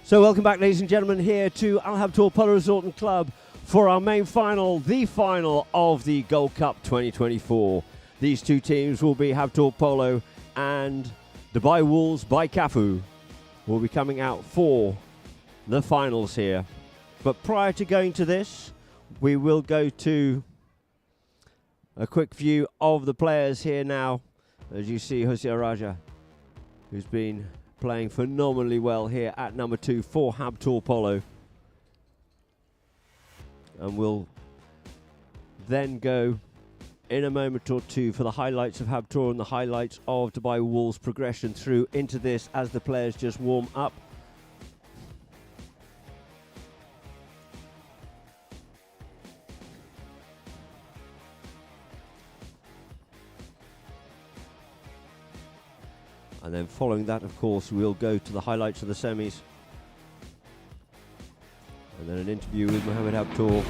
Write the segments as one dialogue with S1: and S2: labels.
S1: So welcome back, ladies and gentlemen, here to Habtoor Polo Resort and Club for our main final, the final of the Gold Cup 2024. These two teams will be Habtoor Polo and Dubai Wolves by Cafu will be coming out for the finals here. But prior to going to this, we will go to a quick view of the players here now. As you see, Hosea Raja, who's been playing phenomenally well here at number 2 for Habtoor Polo. And we'll then go in a moment or two for the highlights of Habtoor and the highlights of Dubai Wolves' progression through into this as the players just warm up. And then following that, of course, we'll go to the highlights of the semis. And then an interview with Mohamed Habtoor.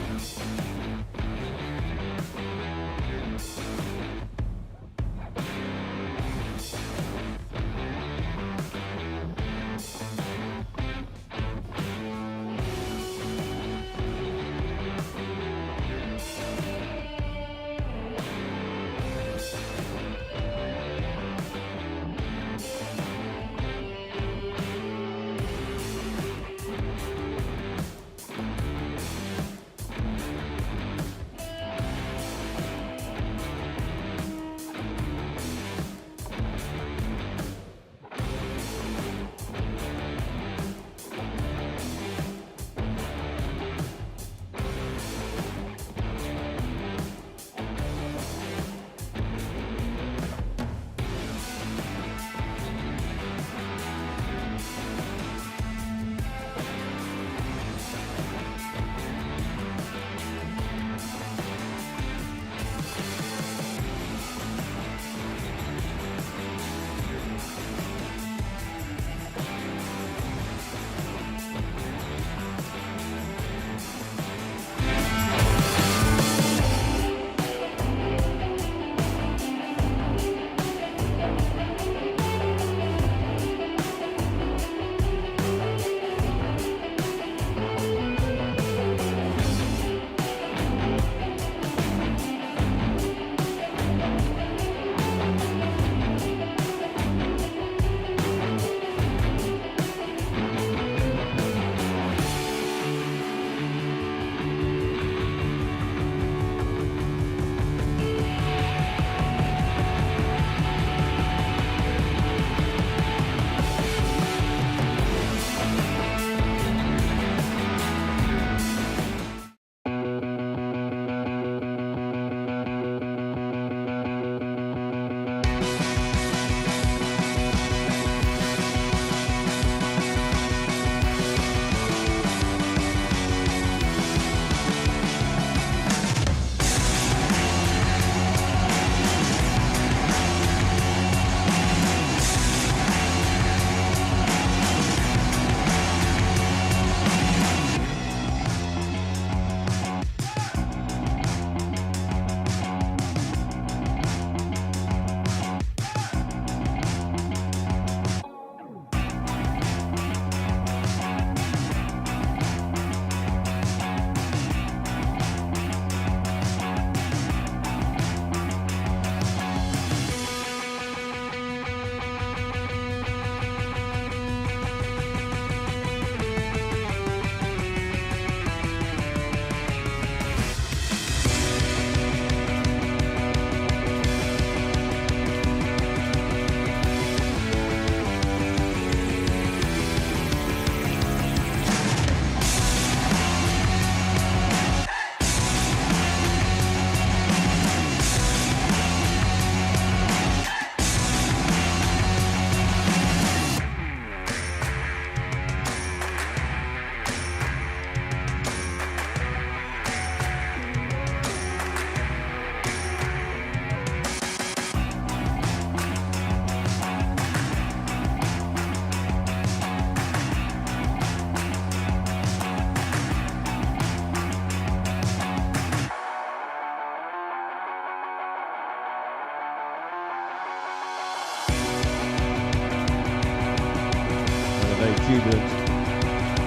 S1: Jubilant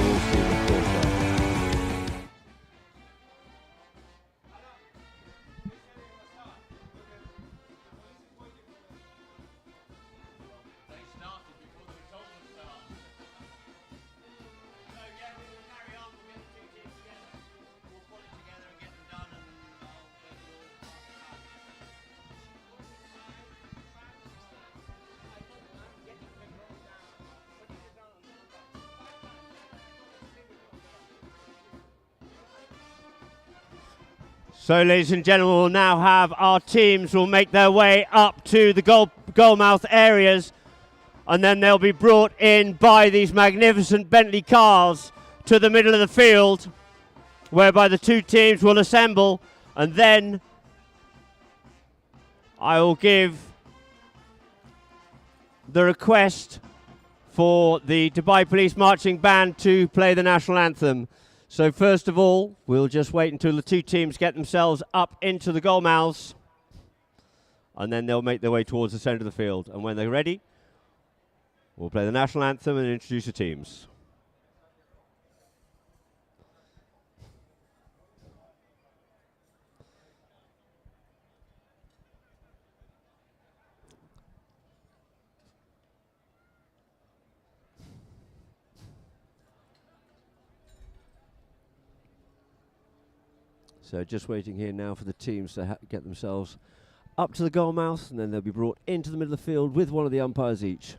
S1: Wolves team, of course, there. So, ladies and gentlemen, we'll now have our teams will make their way up to the goal mouth areas, and then they'll be brought in by these magnificent Bentley cars to the middle of the field, whereby the two teams will assemble, and then I will give the request for the Dubai Police Marching Band to play the national anthem. So first of all, we'll just wait until the two teams get themselves up into the goal mouths, and then they'll make their way towards the centre of the field. And when they're ready, we'll play the national anthem and introduce the teams. So just waiting here now for the teams to get themselves up to the goal mouth, and then they'll be brought into the middle of the field with one of the umpires each.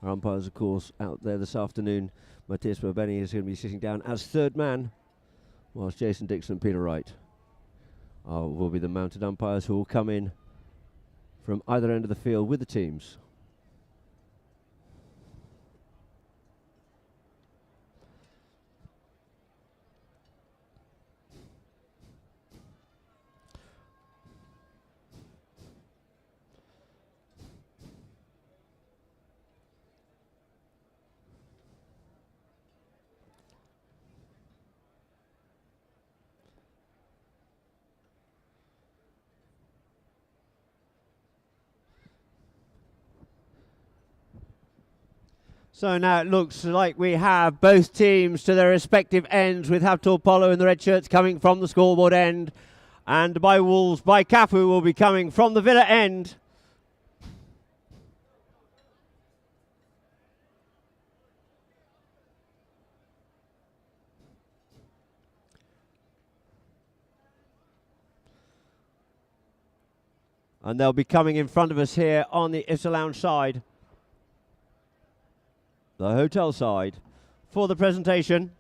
S1: Our umpires, of course, out there this afternoon. Matthias Bobeni is going to be sitting down as third man, whilst Jason Dixon and Peter Wright will be the mounted umpires who will come in from either end of the field with the teams. So now it looks like we have both teams to their respective ends, with Habtoor Polo in the red shirts coming from the scoreboard end, and Dubai Wolves by Cafu will be coming from the Villa end. And they'll be coming in front of us here on the IFSA Lounge side, the hotel side, for the presentation.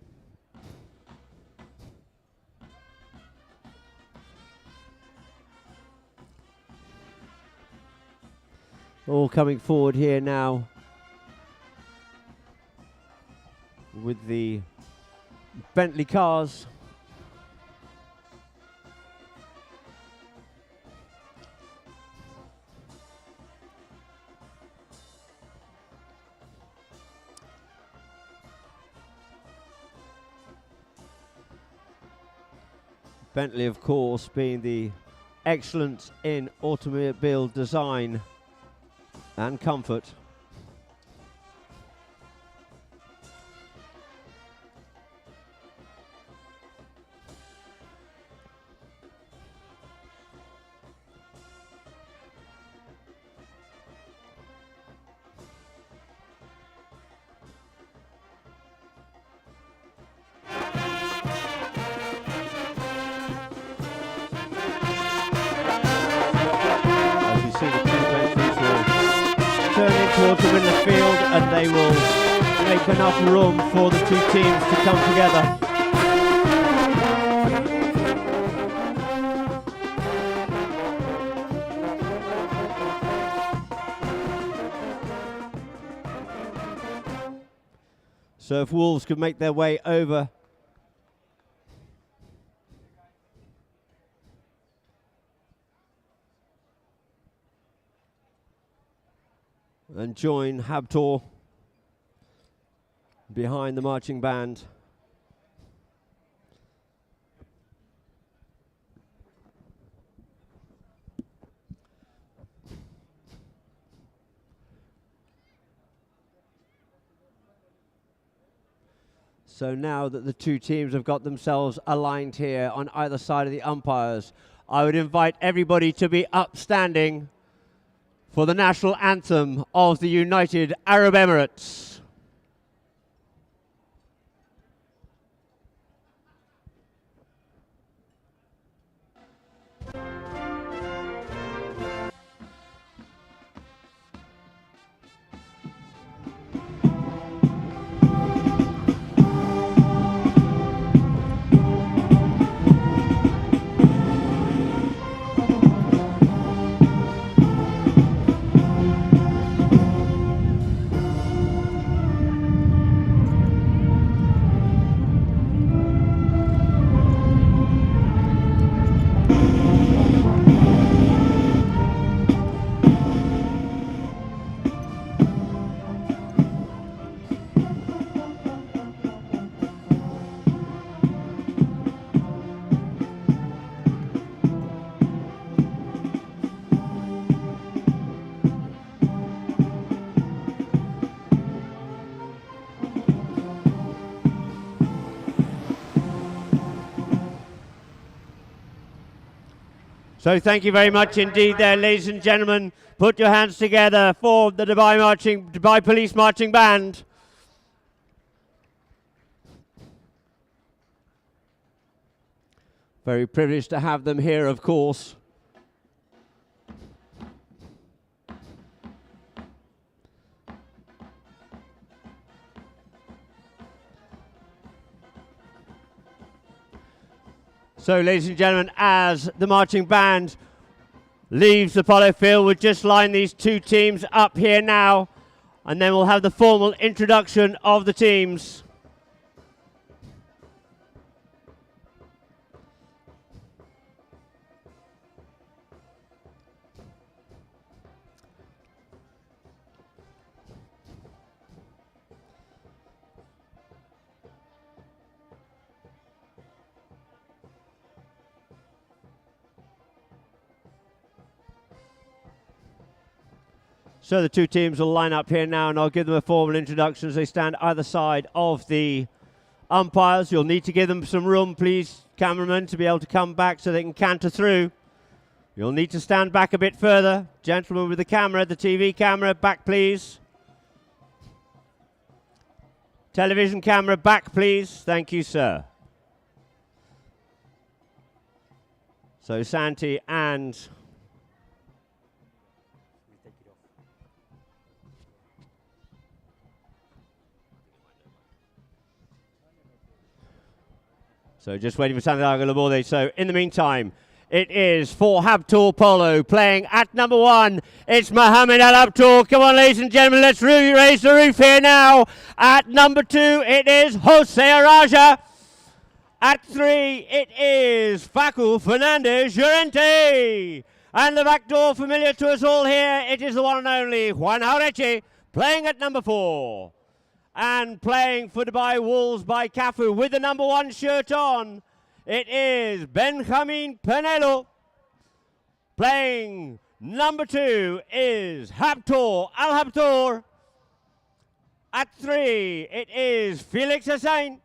S1: All coming forward here now with the Bentley cars. Bentley, of course, being the excellence in automobile design and comfort. Towards them in the field, and they will make enough room for the two teams to come together. So if Wolves could make their way over and join Habtoor behind the marching band. So now that the two teams have got themselves aligned here on either side of the umpires, I would invite everybody to be upstanding for the national anthem of the United Arab Emirates. So thank you very much indeed there, ladies and gentlemen. Put your hands together for the Dubai Police Marching Band. Very privileged to have them here, of course. So, ladies and gentlemen, as the marching band leaves the Polo field, we'll just line these two teams up here now, and then we'll have the formal introduction of the teams. So the two teams will line up here now, and I'll give them a formal introduction as they stand either side of the umpires. You'll need to give them some room, please, cameramen, to be able to come back so they can canter through. You'll need to stand back a bit further. Gentlemen with the camera, the TV camera, back please. Television camera, back please. Thank you, sir. So Santi and... So just waiting for Santiago Laborde. So in the meantime, it is for Habtoor Polo playing at number 1. It's Mohammed Al Habtoor. Come on, ladies and gentlemen, let's raise the roof here now. At number 2, it is Jose Araja. At 3, it is Cafu Fernandez Llorente. And the back door familiar to us all here, it is the one and only Juan Jaureche playing at number 4. And playing for Dubai Wolves by Cafu with the number 1 shirt on, it is Benjamin Penelo. Playing number 2 is Habtoor Al Habtoor. At 3, it is Felix Hussein.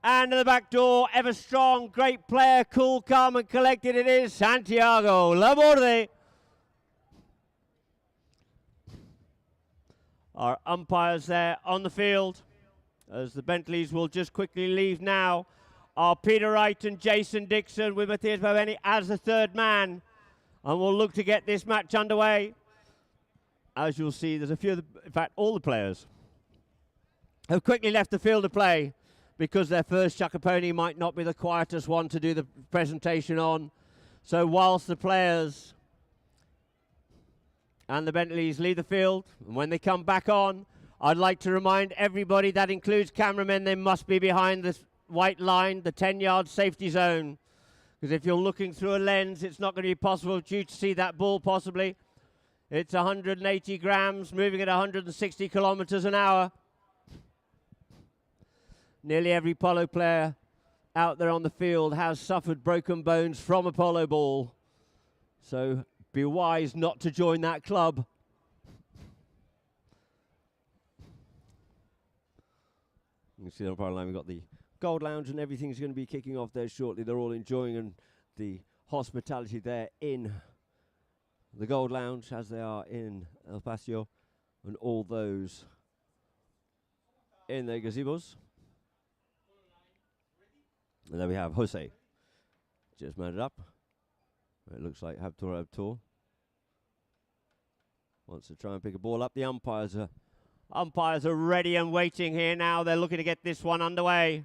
S1: And in the back door, ever strong, great player, cool, calm and collected, it is Santiago Laborde. Our umpires there on the field, as the Bentleys will just quickly leave now, are Peter Wright and Jason Dixon with Matthias Baveni as the third man. And we'll look to get this match underway. As you'll see, there's a few, in fact, all the players have quickly left the field to play because their first Chakaponi might not be the quietest one to do the presentation on. So whilst the players and the Bentleys leave the field, and when they come back on, I'd like to remind everybody, that includes cameramen, they must be behind this white line, the 10-yard safety zone. Because if you're looking through a lens, it's not going to be possible for you to see that ball possibly. It's 180 grams, moving at 160 kilometers an hour. Nearly every polo player out there on the field has suffered broken bones from a polo ball. So be wise not to join that club. You can see on the line we've got the Gold Lounge and everything's going to be kicking off there shortly. They're all enjoying and the hospitality there in the Gold Lounge as they are in El Paseo, and all those in their gazebos. And there we have Jose just mounted up. It looks like Habtoor wants to try and pick a ball up. The umpires are ready and waiting here now. They're looking to get this one underway.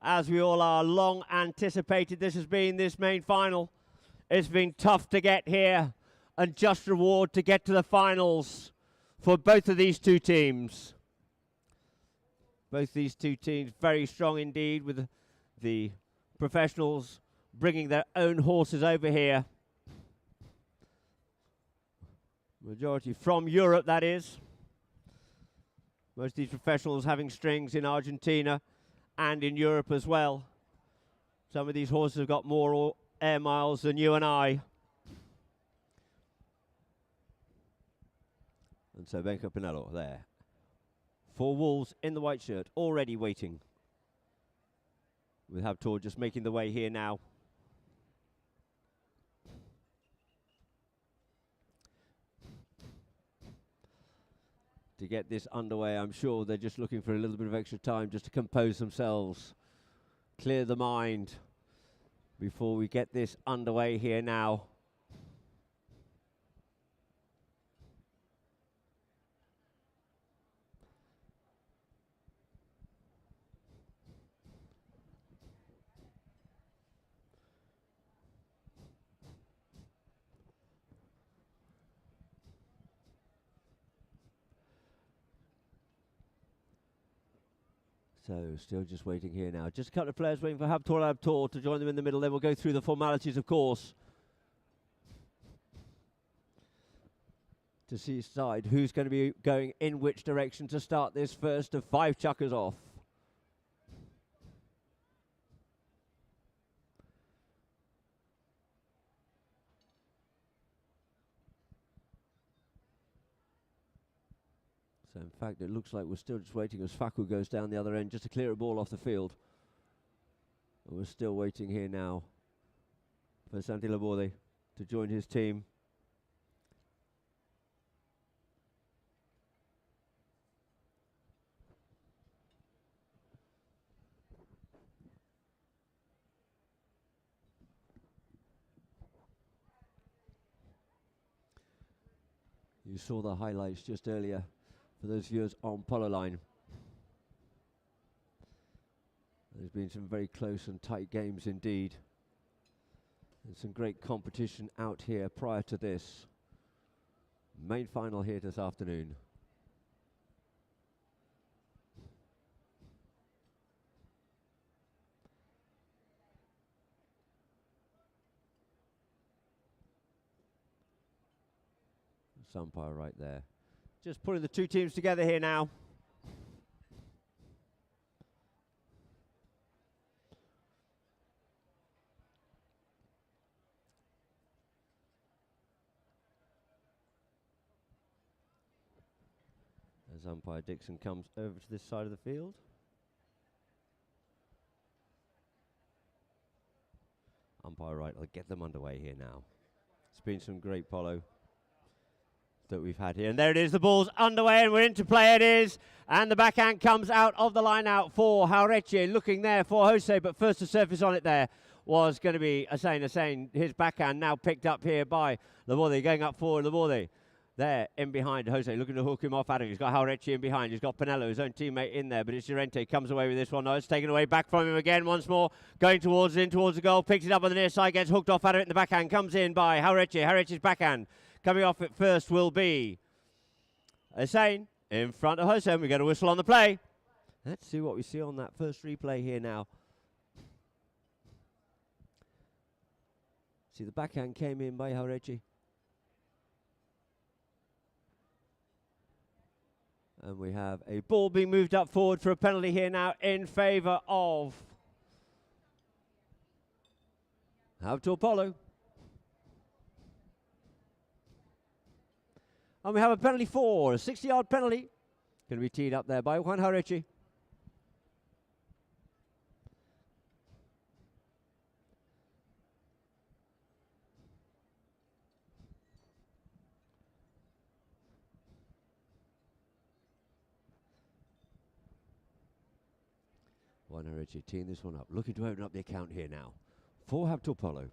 S1: As we all are, long anticipated this has been this main final. It's been tough to get here, and just reward to get to the finals for both of these two teams. Both these two teams very strong indeed, with the professionals bringing their own horses over here. Majority from Europe, that is. Most of these professionals having strings in Argentina and in Europe as well. Some of these horses have got more air miles than you and I. And so Benco Pinello there. 4 wolves in the white shirt, already waiting. With Habtoor just making the way here now. To get this underway, I'm sure they're just looking for a little bit of extra time just to compose themselves, clear the mind before we get this underway here now. So still just waiting here now. Just a couple of players waiting for Habtoor to join them in the middle. Then we'll go through the formalities, of course, to see decide who's going to be going in which direction to start this first of 5 chukkers off. So in fact, it looks like we're still just waiting as Cafu goes down the other end just to clear a ball off the field. And we're still waiting here now for Santi Laborde to join his team. You saw the highlights just earlier for those viewers on Polo line. There's been some very close and tight games indeed. And some great competition out here prior to this main final here this afternoon. Umpire right there. Just putting the two teams together here now. As umpire Dixon comes over to this side of the field. Umpire right, I'll get them underway here now. It's been some great polo that we've had here. And there it is, the ball's underway and we're into play it is. And the backhand comes out of the line out for Jauretche, looking there for Jose, but first to surface on it there was going to be Hussein. His backhand now picked up here by Laborde, going up forward, Laborde. There, in behind, Jose looking to hook him off at him. He's got Jauretche in behind. He's got Pinello, his own teammate, in there. But it's Llorente, comes away with this one. No, it's taken away back from him again once more. Going towards the goal. Picks it up on the near side, gets hooked off at it. And the backhand comes in by Jauretche. Jauretche's backhand. Coming off at first will be Hussein in front of Jose. We get a whistle on the play. Let's see what we see on that first replay here now. See, the backhand came in by Jauretche. And we have a ball being moved up forward for a penalty here now in favour of Habtoor Polo. And we have a penalty for a 60-yard penalty. Going to be teed up there by Juan Jauretche. Juan Hareche teeing this one up. Looking to open up the account here now for Habtoor Polo.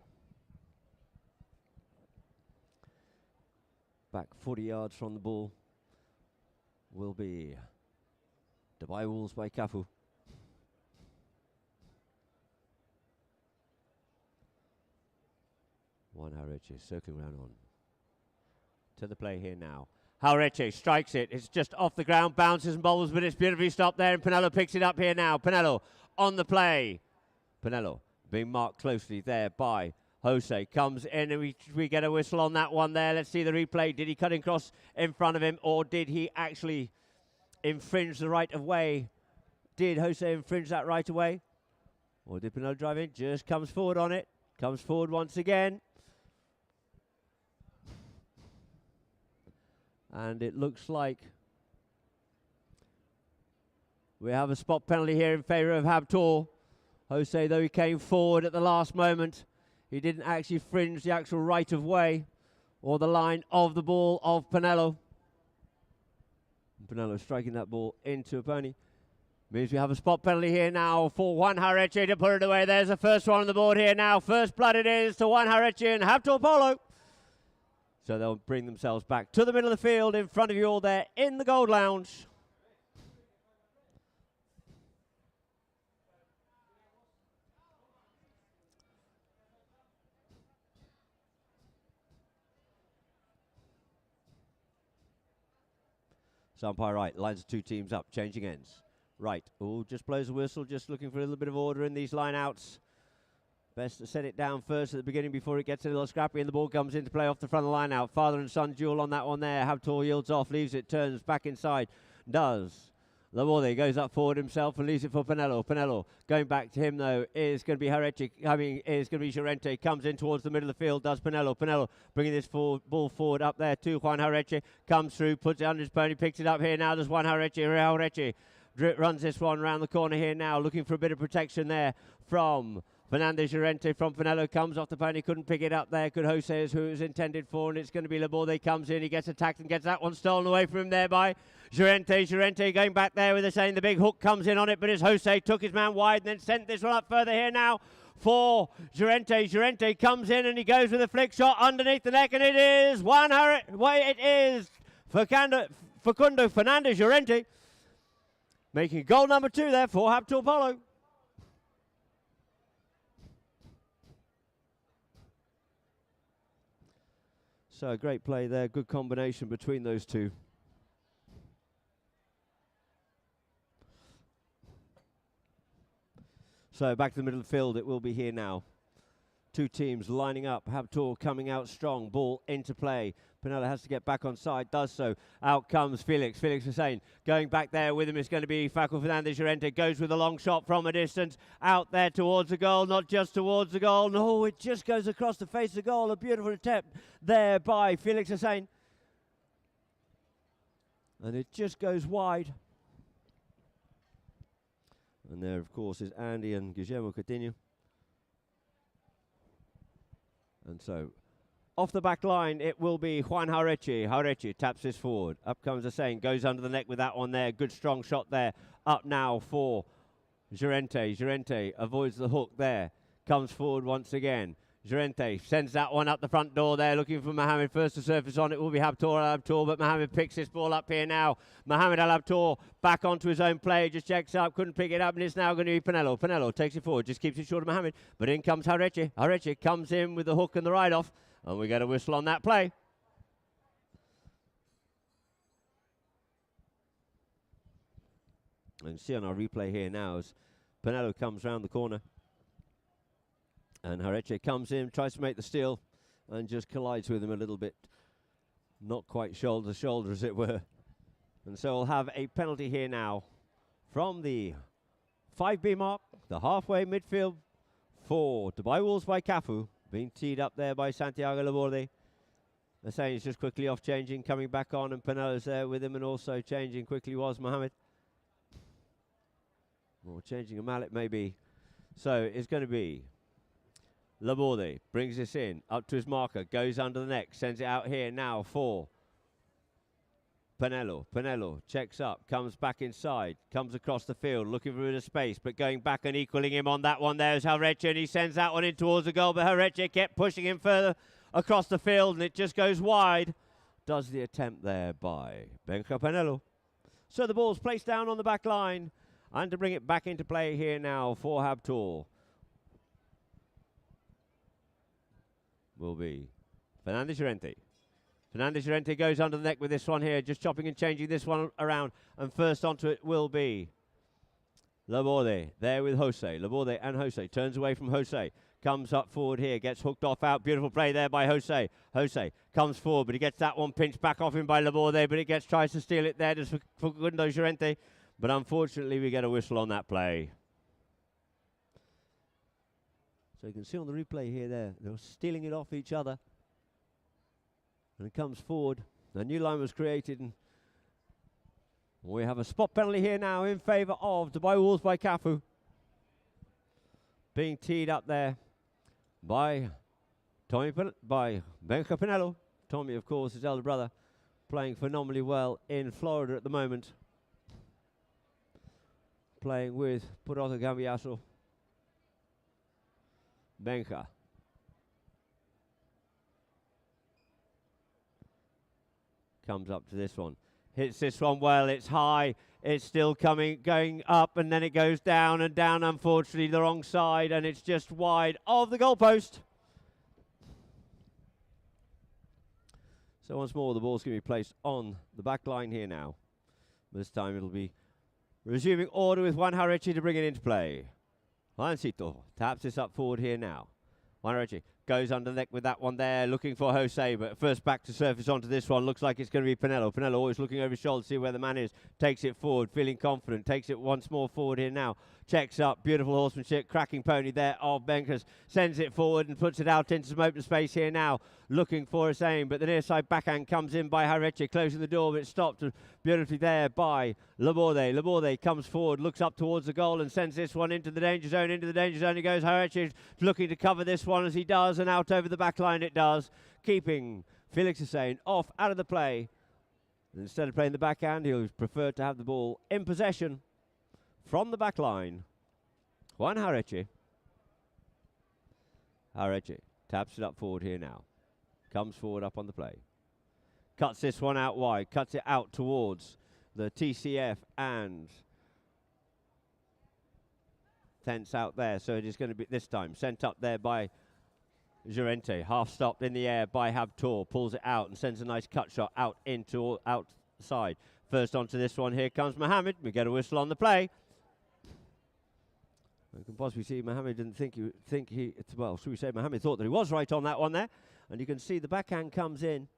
S1: Back 40 yards from the ball will be Dubai Wolves by Cafu. Juan Hareche circling around on to the play here now. Hareche strikes it. It's just off the ground, bounces and bobbles, but it's beautifully stopped there, and Polo picks it up here now. Polo on the play. Polo being marked closely there by Jose. Comes in, and we get a whistle on that one there. Let's see the replay. Did he cut across in front of him, or did he actually infringe the right of way? Did Jose infringe that right of way? Or did Polo drive in? Just comes forward on it. Comes forward once again. And it looks like we have a spot penalty here in favour of Habtoor. Jose, though he came forward at the last moment, he didn't actually fringe the actual right of way or the line of the ball of Polo. Polo striking that ball into a pony. Means we have a spot penalty here now for Juan Hareche to put it away. There's the first one on the board here now. First blood it is to Juan Hareche and Habtoor Polo. So they'll bring themselves back to the middle of the field in front of you all there in the Gold Lounge. So umpire right, lines the two teams up, changing ends. Right, just blows a whistle, just looking for a little bit of order in these line-outs. Best to set it down first at the beginning before it gets a little scrappy and the ball comes into play off the front of the line out. Father and son duel on that one there. Habtoor yields off, leaves it, turns back inside. Does. Laborde goes up forward himself and leaves it for Polo. Polo going back to him though is going to be Hareche. Is going to be Llorente. Comes in towards the middle of the field. Does Polo. Polo bringing this ball forward up there to Juan Hareche. Comes through, puts it under his pony, picks it up here now. There's Juan Hareche. Hareche runs this one around the corner here now, looking for a bit of protection there from Fernandez. Llorente from Polo comes off the pony, couldn't pick it up there. Could Jose is who it was intended for, and it's going to be Laborde. Comes in, he gets attacked and gets that one stolen away from him there by Llorente. Llorente going back there with the saying the big hook comes in on it, but as Jose took his man wide and then sent this one up further here now for Llorente. Llorente comes in and he goes with a flick shot underneath the neck, and it is it is Facundo Fernandez Llorente making goal number 2 there for Habtoor Polo. So a great play there, good combination between those two. So back to the middle of the field it will be here now. Two teams lining up, Habtoor coming out strong, ball into play. Polo has to get back on side, does so. Out comes Felix Hussein. Going back there with him is going to be Facundo Fernandez Llorente. Goes with a long shot from a distance. Out there towards the goal, not just towards the goal. No, it just goes across the face of the goal. A beautiful attempt there by Felix Hussein. And it just goes wide. And there, of course, is Andy and Guillermo Coutinho. And so, off the back line, it will be Juan Hareche. Hareche taps this forward. Up comes Hussein, goes under the neck with that one there. Good strong shot there. Up now for Llorente. Llorente avoids the hook there. Comes forward once again. Llorente sends that one up the front door there, looking for Mohamed. First to surface on it will be Habtoor, but Mohamed picks this ball up here now. Mohamed Habtoor back onto his own play, just checks up, couldn't pick it up, and it's now going to be Polo. Polo takes it forward, just keeps it short of Mohamed, but in comes Hareche. Hareche comes in with the hook and the ride off, and we get a whistle on that play. And see on our replay here now as Polo comes round the corner. And Hareche comes in, tries to make the steal, and just collides with him a little bit. Not quite shoulder to shoulder, as it were. And so we'll have a penalty here now from the 5B mark, the halfway midfield for Dubai Wolves by Cafu. Being teed up there by Santiago Laborde. They're saying he's just quickly off changing, coming back on, and Polo's there with him, and also changing quickly was Mohamed. Or changing a mallet maybe. So it's going to be Laborde brings this in, up to his marker, goes under the neck, sends it out here now for Penelo checks up, comes back inside, comes across the field, looking for a bit of space, but going back and equaling him on that one there is Hareche, and he sends that one in towards the goal, but Hareche kept pushing him further across the field, and it just goes wide. Does the attempt there by Benja Penelo. So the ball's placed down on the back line, and to bring it back into play here now for Habtoor will be Fernandez Llorente. Fernandez Llorente goes under the neck with this one here, just chopping and changing this one around, and first onto it will be Laborde, there with Jose. Laborde and Jose, turns away from Jose, comes up forward here, gets hooked off out, beautiful play there by Jose. Jose comes forward, but he gets that one pinched back off him by Laborde, but it tries to steal it there just for Facundo Llorente, but unfortunately we get a whistle on that play. So you can see on the replay here they're stealing it off each other. And it comes forward. A new line was created, and we have a spot penalty here now in favour of Dubai Wolves by Cafu. Being teed up there by Benja Penelo. Tommy, of course, his elder brother, playing phenomenally well in Florida at the moment. Playing with Puerto Gambiaso. Benja. Comes up to this one, hits this one well, it's high, it's still going up, and then it goes down and down, unfortunately the wrong side, and it's just wide of the goalpost. So once more the ball's going to be placed on the back line here now. This time it'll be resuming order with Juan Hareche to bring it into play. Juancito taps this up forward here now. Juan Hareche goes under the neck with that one there, looking for Jose, but first back to surface onto this one. Looks like it's going to be Penelo. Penelo always looking over his shoulder to see where the man is. Takes it forward, feeling confident. Takes it once more forward here now. Checks up, beautiful horsemanship, cracking pony there of Benjas. Sends it forward and puts it out into some open space here now. Looking for a aim, but the near side backhand comes in by Hareche, closing the door, but it's stopped beautifully there by Laborde. Laborde comes forward, looks up towards the goal and sends this one into the danger zone. Into the danger zone it goes. Hareche looking to cover this one as he does, and out over the back line it does, keeping Felix Hussein off out of the play. And instead of playing the backhand, he'll prefer to have the ball in possession from the back line. Juan Hareche. Hareche taps it up forward here now. Comes forward up on the play. Cuts this one out wide. Cuts it out towards the TCF and Tents out there. So it is going to be this time sent up there by Llorente. Half stopped in the air by Habtoor. Pulls it out and sends a nice cut shot out into outside. First onto this one. Here comes Mohammed. We get a whistle on the play. You can possibly see Mohammed didn't think he well, should we say Mohammed thought that he was right on that one there. And you can see the backhand comes in.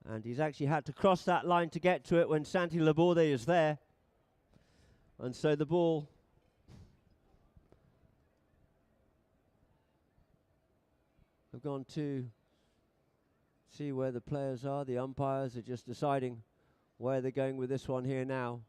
S1: And he's actually had to cross that line to get to it when Santi Laborde is there. And so the ball have gone to see where the players are. The umpires are just deciding where they're going with this one here now.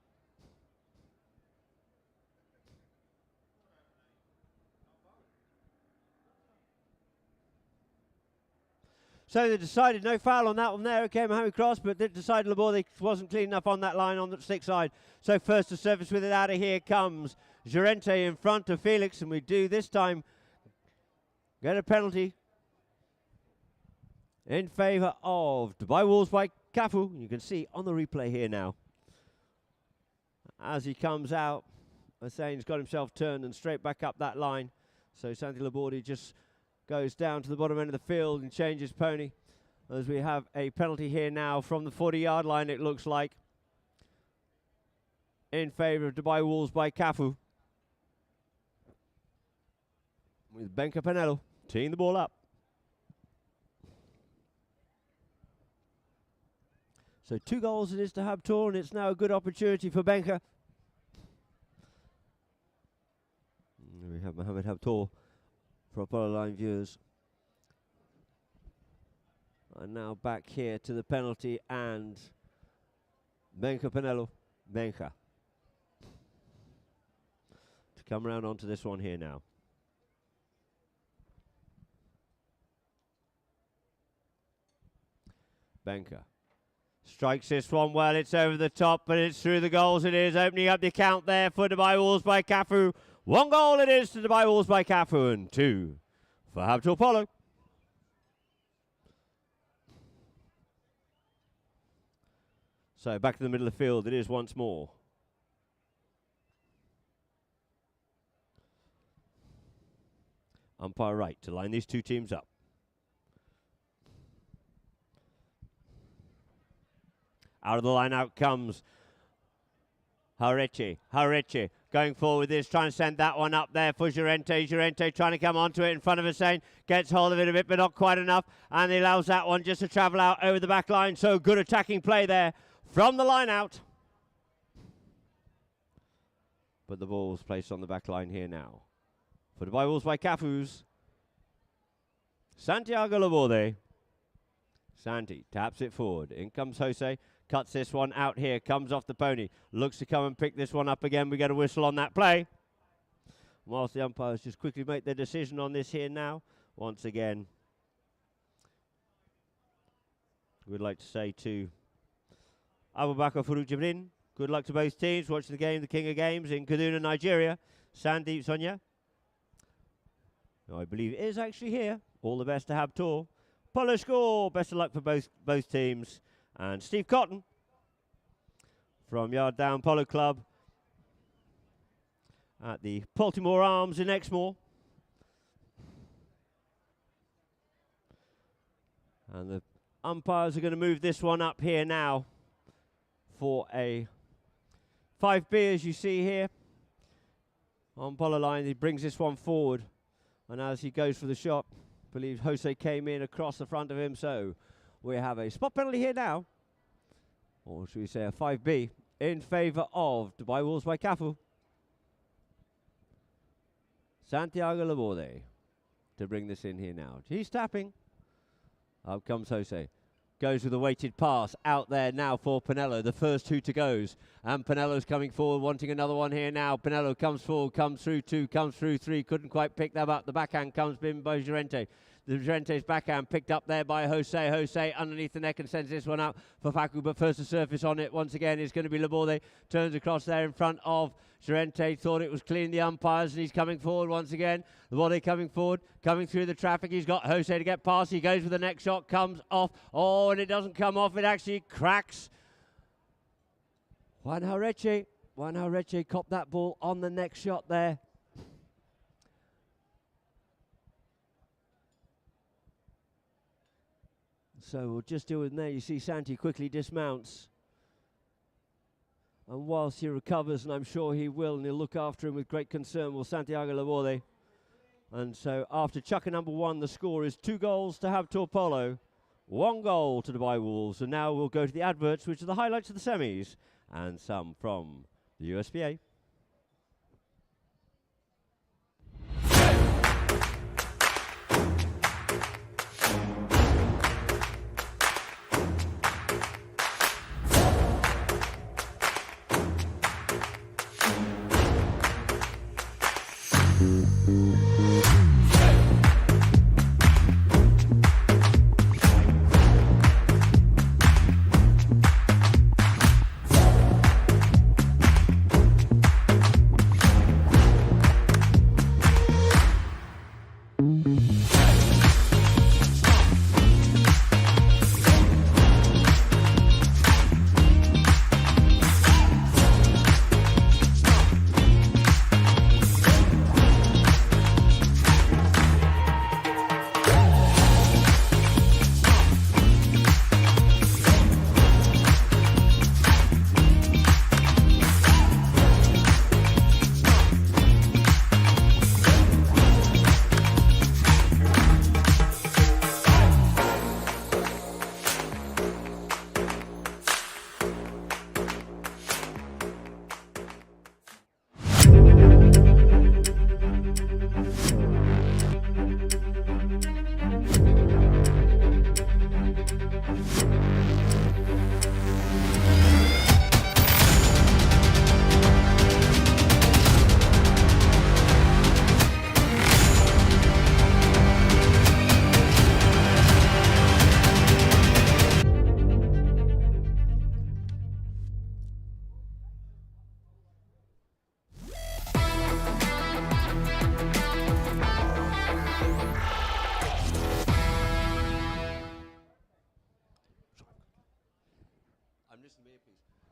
S1: So they decided no foul on that one there. Okay, Mohammed cross, but they decided Laborde wasn't clean enough on that line on the stick side. So first to surface with it out of here comes Llorente in front of Felix, and we do this time get a penalty in favour of Dubai Wolves by Cafu. You can see on the replay here now, as he comes out, Hussein's got himself turned and straight back up that line. So Santi Laborde just goes down to the bottom end of the field and changes pony, as we have a penalty here now from the 40-yard line, it looks like, in favour of Dubai Wolves by Cafu, with Benja Penelo teeing the ball up. So 2 goals it is to Habtoor, and it's now a good opportunity for Benja. We have Mohammed Habtoor for our Polo line viewers. And now back here to the penalty, and Benja Penelo. Benja to come around onto this one here now. Benja Strikes this one well. It's over the top, but it's through the goals. It is opening up the account there for Dubai Wolves by Cafu. 1 goal it is to Dubai Wolves by Cafu, and 2 for Habtoor Polo. So back to the middle of the field it is once more. Umpire right to line these two teams up. Out of the line out comes Hareche going forward with this, trying to send that one up there for Llorente. Llorente trying to come onto it in front of Hussein, gets hold of it a bit but not quite enough, and he allows that one just to travel out over the back line. So good attacking play there from the line out. But the ball's placed on the back line here now. For Dubai Wolves by Cafu's Santiago Laborde. Santi taps it forward. In comes Jose. Cuts this one out here. Comes off the pony. Looks to come and pick this one up again. We get a whistle on that play. Whilst the umpires just quickly make their decision on this here now. Once again, we'd like to say to Abubakar Farooq Jibrin, good luck to both teams. Watching the game, the King of Games in Kaduna, Nigeria. Sandeep Sonia, I believe it is actually here. All the best to Habtoor. Polo score. Best of luck for both teams. And Steve Cotton from Yard Down Polo Club at the Baltimore Arms in Exmoor. And the umpires are going to move this one up here now for a 5B, as you see here. On Polo line, he brings this one forward. And as he goes for the shot, I believe Jose came in across the front of him. So we have a spot penalty here now. Or should we say a 5B in favour of Dubai Wolves by Cafu. Santiago Laborde to bring this in here now. He's tapping. Up comes Jose. Goes with a weighted pass out there now for Pinello. The first two to goes. And Pinello's coming forward, wanting another one here now. Pinello comes forward, comes through 2, comes through 3. Couldn't quite pick that up. The backhand comes in by Llorente. The Llorente's backhand picked up there by Jose. Jose underneath the neck and sends this one up for Facu. But first the surface on it once again is going to be Laborde. Turns across there in front of Llorente. Thought it was clean, the umpires, and he's coming forward once again. Laborde coming forward, coming through the traffic. He's got Jose to get past. He goes for the next shot, comes off. Oh, and it doesn't come off. It actually cracks. Juan Hareche copped that ball on the next shot there. So we'll just deal with there. You see Santi quickly dismounts. And whilst he recovers, and I'm sure he will, and he'll look after him with great concern, will Santiago Laborde. And so after chucker number 1, the score is 2 goals to Habtoor Polo, 1 goal to Dubai Wolves. And now we'll go to the adverts, which are the highlights of the semis, and some from the USPA.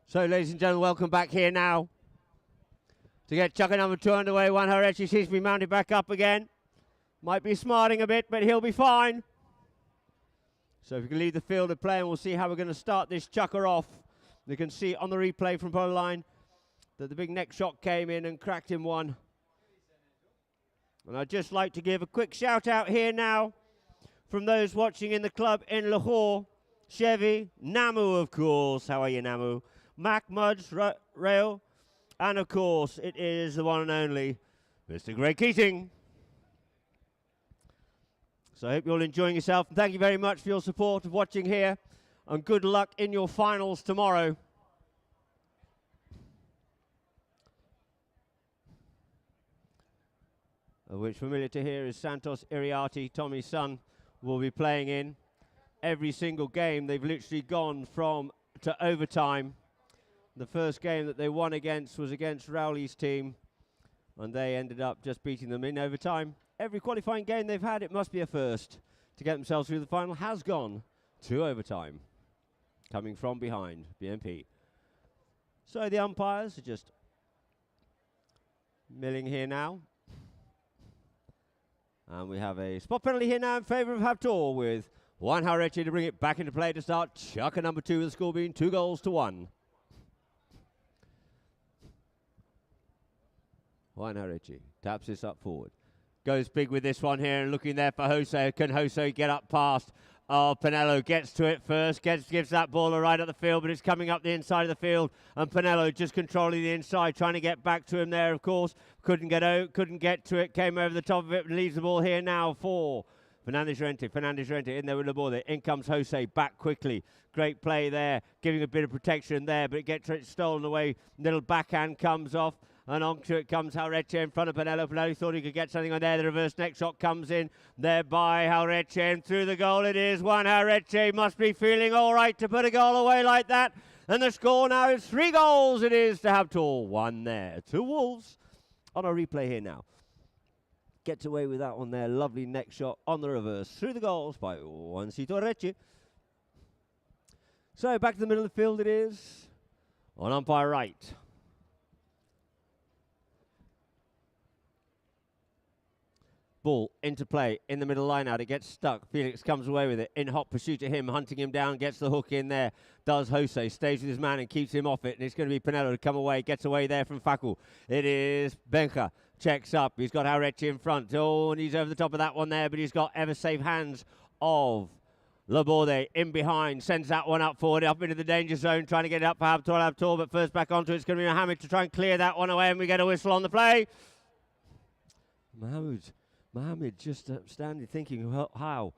S1: So, ladies and gentlemen, welcome back here now to get chucker number 2 underway. One Harechi seems to be mounted back up again. Might be smarting a bit, but he'll be fine. So if we can leave the field of play, and we'll see how we're going to start this chucker off. You can see on the replay from Polo line that the big neck shot came in and cracked him one. And I'd just like to give a quick shout out here now from those watching in the club in Lahore. Chevy, Namu, of course. How are you, Namu? Mac, Mudge, Rail, and of course it is the one and only Mr. Greg Keating. So I hope you're all enjoying yourself, and thank you very much for your support of watching here, and good luck in your finals tomorrow. Which familiar to hear is Santos Iriarty, Tommy's son, will be playing in. Every single game they've literally gone to overtime. The first game that they won against was against Rowley's team, and they ended up just beating them in overtime. Every qualifying game they've had, it must be a first to get themselves through the final, has gone to overtime, coming from behind BMP. So the umpires are just milling here now. And we have a spot penalty here now in favour of Habtoor, with Juan Harechi to bring it back into play to start chucker number 2, with the score being 2-1. Juan Harechi taps this up forward. Goes big with this one here and looking there for Jose. Can Jose get up past? Oh, Pinello gets to it first, gives that ball a ride up the field, but it's coming up the inside of the field, and Pinello just controlling the inside, trying to get back to him there, of course. Couldn't get to it, came over the top of it, and leaves the ball here now for Fernandez Rente in there with the ball there. In comes Jose, back quickly. Great play there, giving a bit of protection there, but it gets stolen away. Little backhand comes off. And onto it comes Harechi in front of Pinello. Pinello thought he could get something on there. The reverse neck shot comes in there by Harechi, and through the goal it is. One Harechi must be feeling all right to put a goal away like that. And the score now is 3 goals. It is to Habtoor. 1 there to Wolves. On a replay here now. Gets away with that one there. Lovely neck shot on the reverse. Through the goals by Juancito Harechi. So back to the middle of the field it is. On umpire right. Ball into play in the middle line out. It gets stuck. Felix comes away with it. In hot pursuit to him, hunting him down, gets the hook in there. Does Jose, stays with his man and keeps him off it. And it's going to be Pinello to come away. Gets away there from Cafu. It is Benja. Checks up. He's got Harechi in front. Oh, and he's over the top of that one there, but he's got ever safe hands of Laborde in behind. Sends that one up forward, up into the danger zone, trying to get it up for Habtoor, but first back onto it. It's going to be Mohammed to try and clear that one away, and we get a whistle on the play. Mohammed just standing thinking how.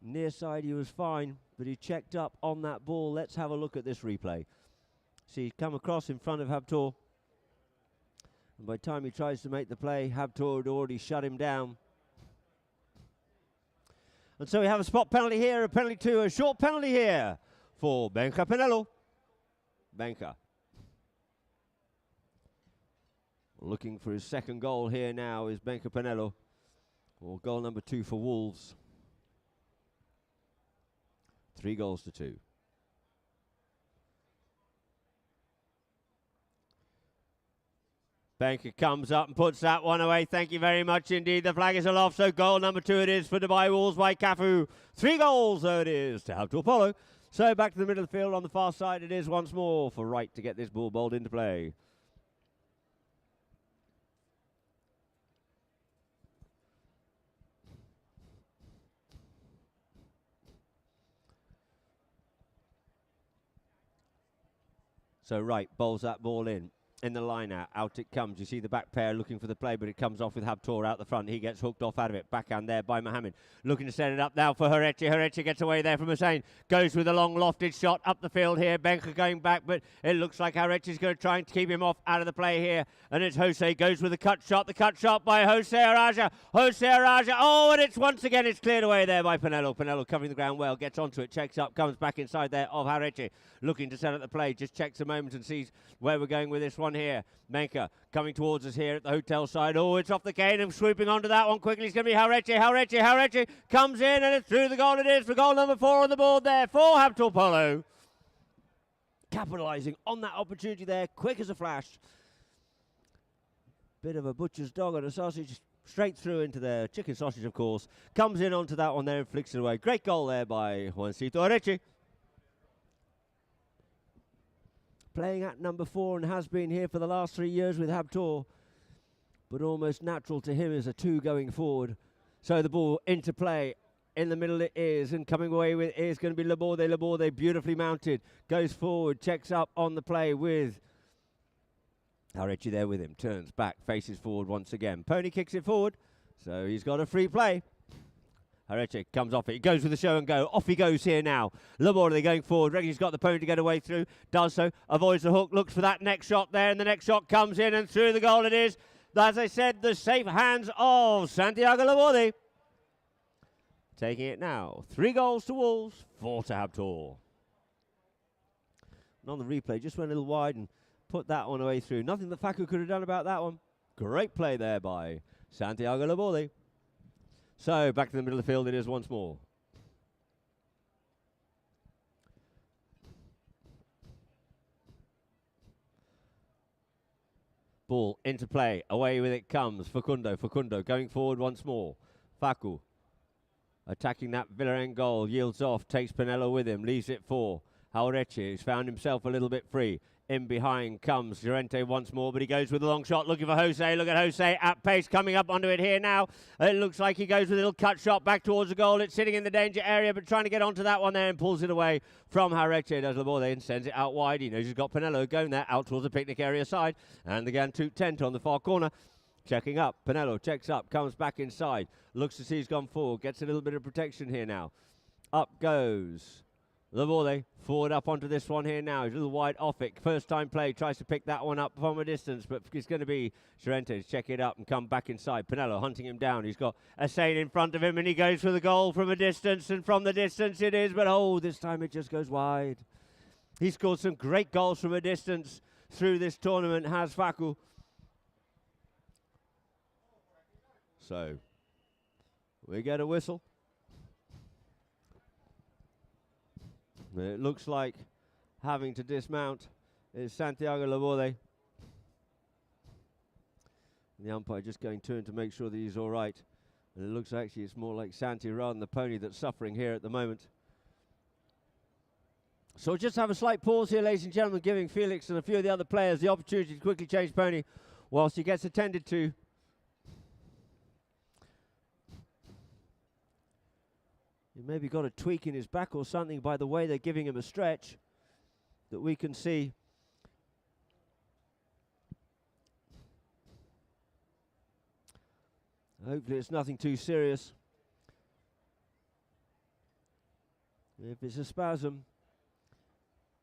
S1: Near side he was fine, but he checked up on that ball. Let's have a look at this replay. See, he's come across in front of Habtoor. And by the time he tries to make the play, Habtoor had already shut him down. And so we have a spot penalty here, a penalty 2, a short penalty here for Benja Pinello. Benja. Looking for his second goal here now is Benja Pinello. Or goal number 2 for Wolves. 3-2. Benja comes up and puts that one away. Thank you very much indeed. The flag is aloft, so goal number 2 it is for Dubai Wolves by Cafu. 3 goals, so it is to Habtoor Polo. So back to the middle of the field on the far side it is once more for Wright to get this ball bowled into play. So Wright bowls that ball in the line out. Out it comes. You see the back pair looking for the play, but it comes off with Habtoor out the front. He gets hooked off out of it. Backhand there by Mohammed. Looking to set it up now for Harechi. Harechi gets away there from Hussein. Goes with a long lofted shot up the field here. Benja going back, but it looks like Harechi's going to try and keep him off out of the play here. And it's Jose. Goes with the cut shot. The cut shot by Jose Araja. Jose Araja. Oh, and it's once again, it's cleared away there by Pinello. Pinello covering the ground well. Gets onto it. Checks up. Comes back inside there of Harechi. Looking to set up the play. Just checks a moment and sees where we're going with this one here. Benja coming towards us here at the hotel side. Oh, it's off the cane and swooping onto that one quickly. It's going to be Harechi. Harechi comes in and it's through the goal. It is for goal number 4 on the board there for Habtoor Polo. capitalising on that opportunity there, quick as a flash. Bit of a butcher's dog on a sausage, straight through into the chicken sausage, of course. Comes in onto that one there and flicks it away. Great goal there by Juancito Areche. Playing at number 4 and has been here for the last 3 years with Habtoor, but almost natural to him as a 2 going forward. So the ball into play. In the middle it is, and coming away with it is going to be Laborde. Laborde beautifully mounted, goes forward, checks up on the play with Areche there with him, turns back, faces forward once again. Pony kicks it forward, so he's got a free play. Areche comes off it, he goes with the show and go, off he goes here now. Laborde going forward, reckons he's got the pony to get away through, does so, avoids the hook, looks for that next shot there, and the next shot comes in and through the goal it is. As I said, the safe hands of Santiago Laborde. Taking it now. 3 goals to Wolves, 4 to Habtoor. And on the replay, just went a little wide and put that one away through. Nothing that Cafu could have done about that one. Great play there by Santiago Laborde. So back to the middle of the field it is once more. Ball into play. Away with it comes. Facundo going forward once more. Cafu attacking that Villarreal goal, yields off, takes Pinello with him, leaves it for Areche, who's found himself a little bit free. In behind comes Llorente once more, but he goes with a long shot, looking for Jose. Look at Jose at pace, coming up onto it here now. It looks like he goes with a little cut shot back towards the goal. It's sitting in the danger area, but trying to get onto that one there and pulls it away from Areche. Does Laborde and sends it out wide. He knows he's got Pinello going there, out towards the picnic area side. And the Gantoot tent on the far corner. Checking up, Pinello checks up, comes back inside, looks to see he's gone forward, gets a little bit of protection here now. Up goes Laborde, forward up onto this one here now. He's a little wide off it. First time play, tries to pick that one up from a distance, but it's going to be Llorente to check it up and come back inside. Pinello hunting him down. He's got Asane in front of him and he goes for the goal from a distance, and from the distance it is, but oh, this time it just goes wide. He scored some great goals from a distance through this tournament, has Cafu. So, we get a whistle. It looks like having to dismount is Santiago Laborde. The umpire just going to him to make sure that he's all right. And it looks actually it's more like Santi rather than the pony that's suffering here at the moment. So we'll just have a slight pause here, ladies and gentlemen, giving Felix and a few of the other players the opportunity to quickly change pony whilst he gets attended to. He maybe got a tweak in his back or something by the way they're giving him a stretch that we can see. Hopefully it's nothing too serious. If it's a spasm,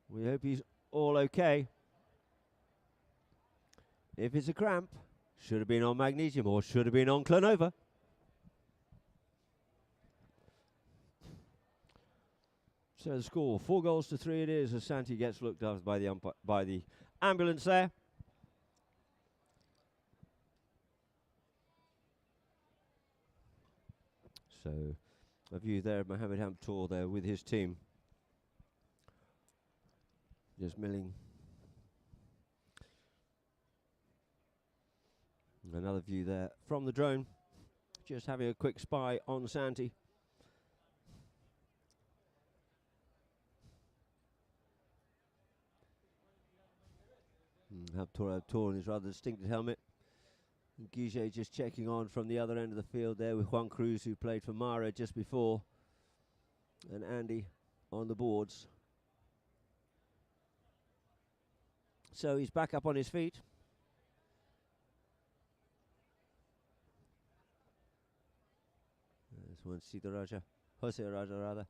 S1: we hope he's all okay. If it's a cramp, should have been on magnesium or should have been on Clonova. So the score, 4 goals to 3 it is as Santi gets looked after by the ambulance there. So a view there of Mohamed Habtoor there with his team. Just milling. Another view there from the drone. Just having a quick spy on Santi. Habtoor in his rather distinctive helmet. Guige just checking on from the other end of the field there with Juan Cruz, who played for Mara just before, and Andy on the boards. So he's back up on his feet. There's Juancito Raja, Jose Raja rather.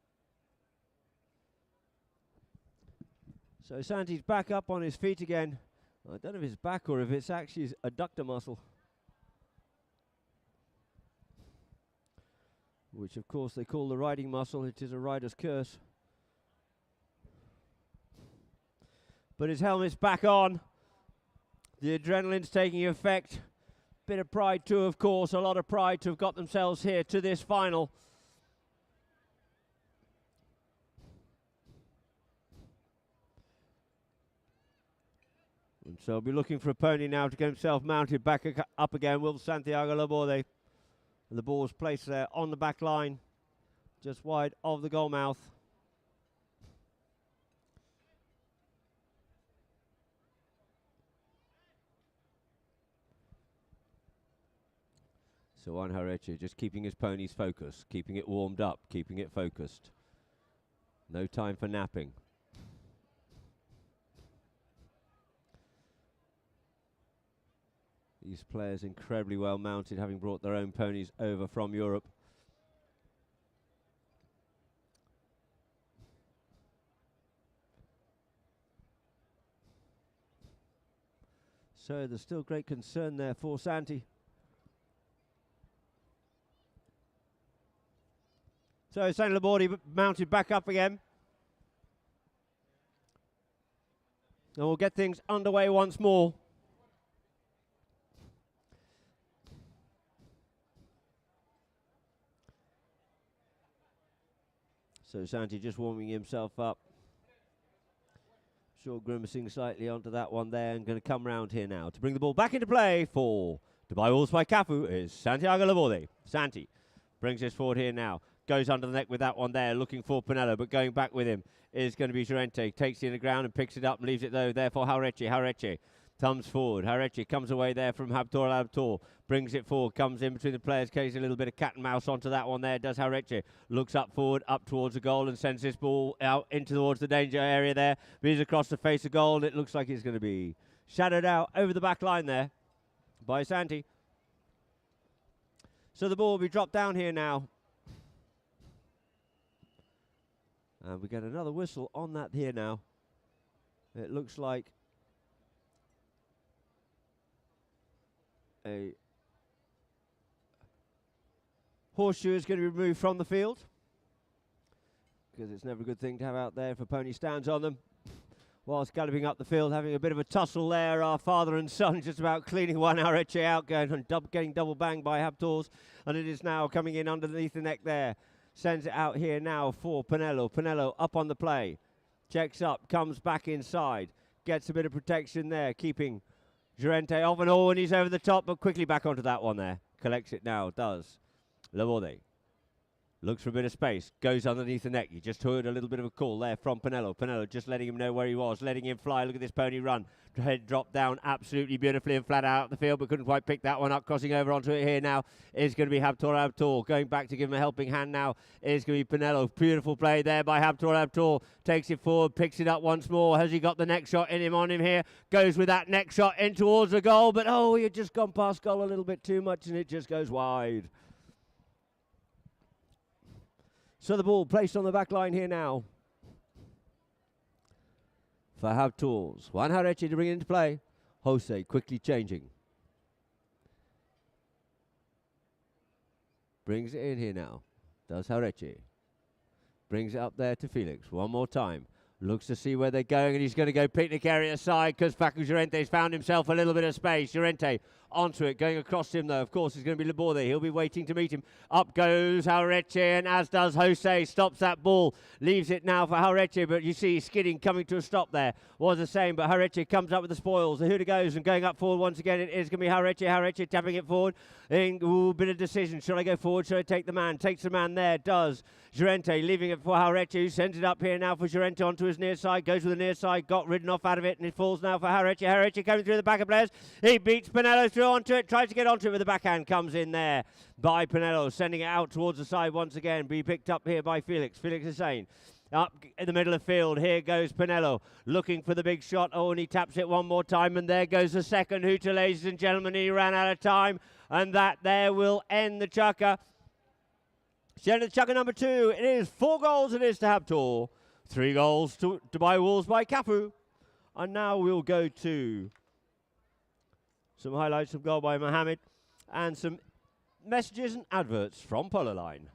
S1: So Santi's back up on his feet again. I don't know if it's back or if it's actually his adductor muscle, which of course they call the riding muscle. It is a rider's curse. But his helmet's back on. The adrenaline's taking effect. Bit of pride too, of course. A lot of pride to have got themselves here to this final. And so he'll be looking for a pony now to get himself mounted back up again. Will Santiago Laborde. And the ball's placed there on the back line, just wide of the goal mouth. So Juan Hareche just keeping his ponies focused, keeping it warmed up, keeping it focused. No time for napping. These players incredibly well mounted, having brought their own ponies over from Europe. So there's still great concern there for Santi. So Saint Laborde mounted back up again. And we'll get things underway once more. So Santi just warming himself up. Short grimacing slightly onto that one there, and going to come round here now to bring the ball back into play for Dubai Wolves by Cafu is Santiago Laborde. Santi brings this forward here now. Goes under the neck with that one there, looking for Pinello, but going back with him is going to be Llorente. Takes it in the ground and picks it up and leaves it though there for Hareche. Hareche comes forward. Hareche comes away there from Habtoor. Habtoor brings it forward, comes in between the players, carries a little bit of cat and mouse onto that one there. Does Hareche. Looks up forward, up towards the goal and sends this ball out into towards the danger area there. Moves across the face of goal. It looks like it's going to be shadowed out over the back line there by Santi. So the ball will be dropped down here now. And we get another whistle on that here now. It looks like a horseshoe is going to be removed from the field, because it's never a good thing to have out there if a pony stands on them. Whilst galloping up the field, having a bit of a tussle there, our father and son just about cleaning one Hareche out, getting double banged by Habtoors, and it is now coming in underneath the neck there. Sends it out here now for Pinello. Pinello up on the play. Checks up, comes back inside. Gets a bit of protection there, keeping Llorente off and all, and he's over the top, but quickly back onto that one there. Collects it now, does. Laborde. Looks for a bit of space, goes underneath the neck. You just heard a little bit of a call there from Pinello. Pinello just letting him know where he was, letting him fly. Look at this pony run. Head drop down absolutely beautifully and flat out the field, but couldn't quite pick that one up. Crossing over onto it here now is going to be Habtoor. Habtoor going back to give him a helping hand now is going to be Pinello. Beautiful play there by Habtoor. Habtoor takes it forward, picks it up once more. Has he got the next shot in him on him here? Goes with that next shot in towards the goal, but oh, he had just gone past goal a little bit too much and it just goes wide. So the ball placed on the back line here now for Habtoors. Juan Hareche to bring it into play. Jose quickly changing. Brings it in here now. Does Hareche. Brings it up there to Felix. One more time. Looks to see where they're going, and he's going to go picnic area side because Paco Llorente's found himself a little bit of space. Llorente onto it, going across him though. Of course, it's going to be Laborde. He'll be waiting to meet him. Up goes Hareche, and as does Jose. Stops that ball. Leaves it now for Hareche, but you see skidding coming to a stop there. Was the same, but Hareche comes up with the spoils. The Huda goes and going up forward once again. It is going to be Hareche. Hareche tapping it forward. Ooh, bit of decision. Should I go forward? Should I take the man? Takes the man there. Does. Llorente leaving it for Hareche, who sends it up here now for Llorente onto his near side. Goes with the near side. Got ridden off out of it, and it falls now for Hareche. Hareche coming through the back of players. He beats Pinello through onto it. Tries to get onto it with the backhand. Comes in there by Pinello, sending it out towards the side once again. Be picked up here by Felix. Felix Hussein. Up in the middle of the field. Here goes Pinello looking for the big shot. Oh, and he taps it one more time. And there goes the second Huta, ladies and gentlemen. He ran out of time. And that there will end the chukker. End of chukker number 2. It is 4 goals it is to Habtoor. 3 goals to Dubai Wolves by Cafu. And now we'll go to some highlights of goal by Mohammed and some messages and adverts from Polo Line.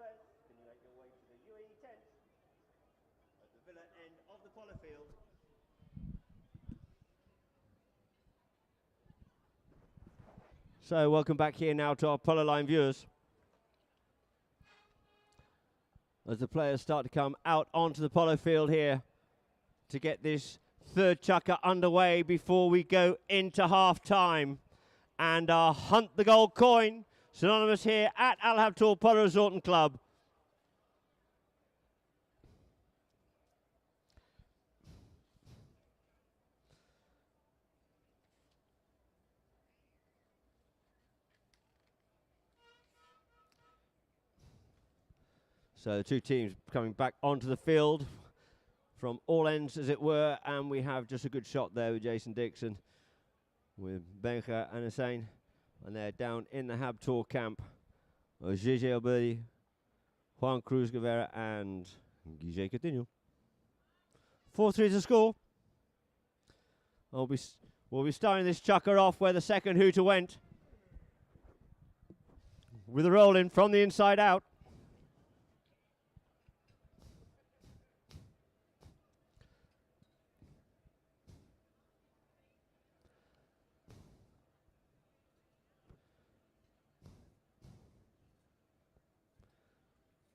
S1: fence. Can you make your way to the UAE tent at the Villa end of the Polo field? So welcome back here now to our Polo Line viewers. As the players start to come out onto the Polo field here to get this third chukker underway before we go into half-time. And our Hunt the Gold coin, synonymous here at Al Habtoor Polo Resort and Club. So the two teams coming back onto the field from all ends, as it were, and we have just a good shot there with Jason Dixon, with Benja and Hussein, and they're down in the Habtoor camp. Gigi Alberti, Juan Cruz Guevara, and Guille Coutinho. 4-3 to score. We'll be starting this chukker off where the second hooter went, with a roll in from the inside out.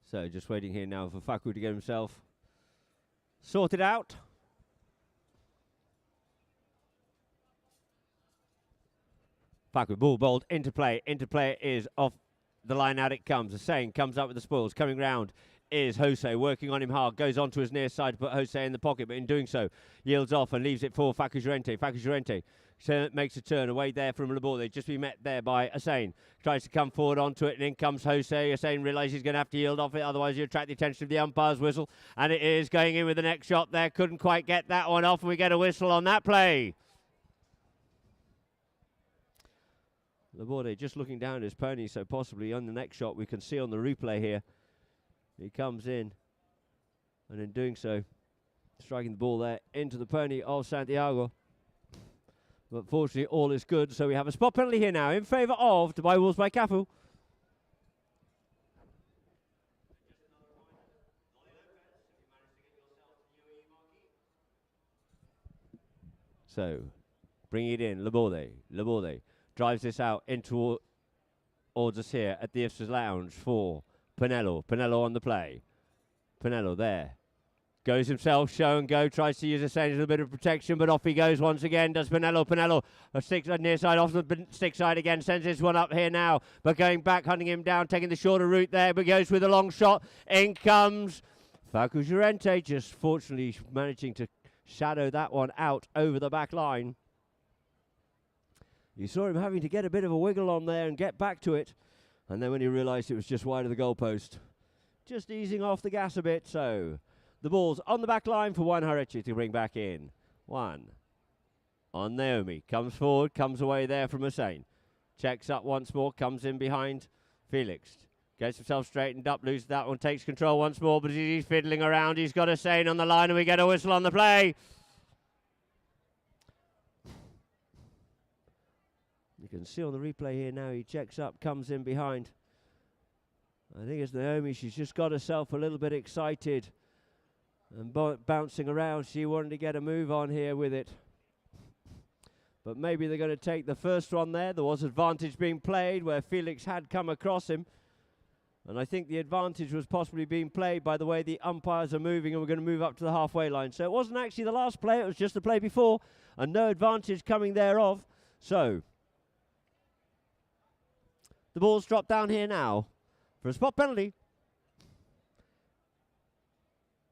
S1: So just waiting here now for Faku to get himself sorted out. Faku, ball bowled into play. Into play is off the line, out it comes. Hussein comes up with the spoils. Coming round is Jose, working on him hard. Goes on to his near side to put Jose in the pocket, but in doing so, yields off and leaves it for Faku Llorente. Faku Llorente makes a turn away there from Laborde. Just be met there by Hussein. Tries to come forward onto it, and in comes Jose. Hussein realises he's going to have to yield off it, otherwise you attract the attention of the umpire's whistle. And it is going in with the next shot there. Couldn't quite get that one off, and we get a whistle on that play. Laborde just looking down at his pony, so possibly on the next shot we can see on the replay here. He comes in, and in doing so, striking the ball there into the pony of Santiago. But fortunately, all is good, so we have a spot penalty here now in favour of Dubai Wolves by Cafu. So, bring it in, Laborde. Laborde drives this out into towards us here at the Ifsa's Lounge for Pinello. Pinello on the play. Pinello there. Goes himself, show and go, tries to use a little bit of protection, but off he goes once again, does Pinello. Pinello, a stick near side, off the stick side again, sends this one up here now, but going back, hunting him down, taking the shorter route there, but goes with a long shot. In comes Facu Llorente, just fortunately managing to shadow that one out over the back line. You saw him having to get a bit of a wiggle on there and get back to it, and then when he realised it was just wide of the goalpost, just easing off the gas a bit, so the ball's on the back line for Juan Harechi to bring back in. Juan on Naomi. Comes forward, comes away there from Hussein. Checks up once more, comes in behind Felix. Gets himself straightened up, loses that one, takes control once more, but he's fiddling around. He's got Hussein on the line, and we get a whistle on the play. You can see on the replay here now, he checks up, comes in behind. I think it's Naomi. She's just got herself a little bit excited and bouncing around. She wanted to get a move on here with it. But maybe they're going to take the first one there. There was advantage being played where Felix had come across him. And I think the advantage was possibly being played by the way the umpires are moving, and we're going to move up to the halfway line. So it wasn't actually the last play, it was just the play before, and no advantage coming thereof. So the ball's dropped down here now for a spot penalty.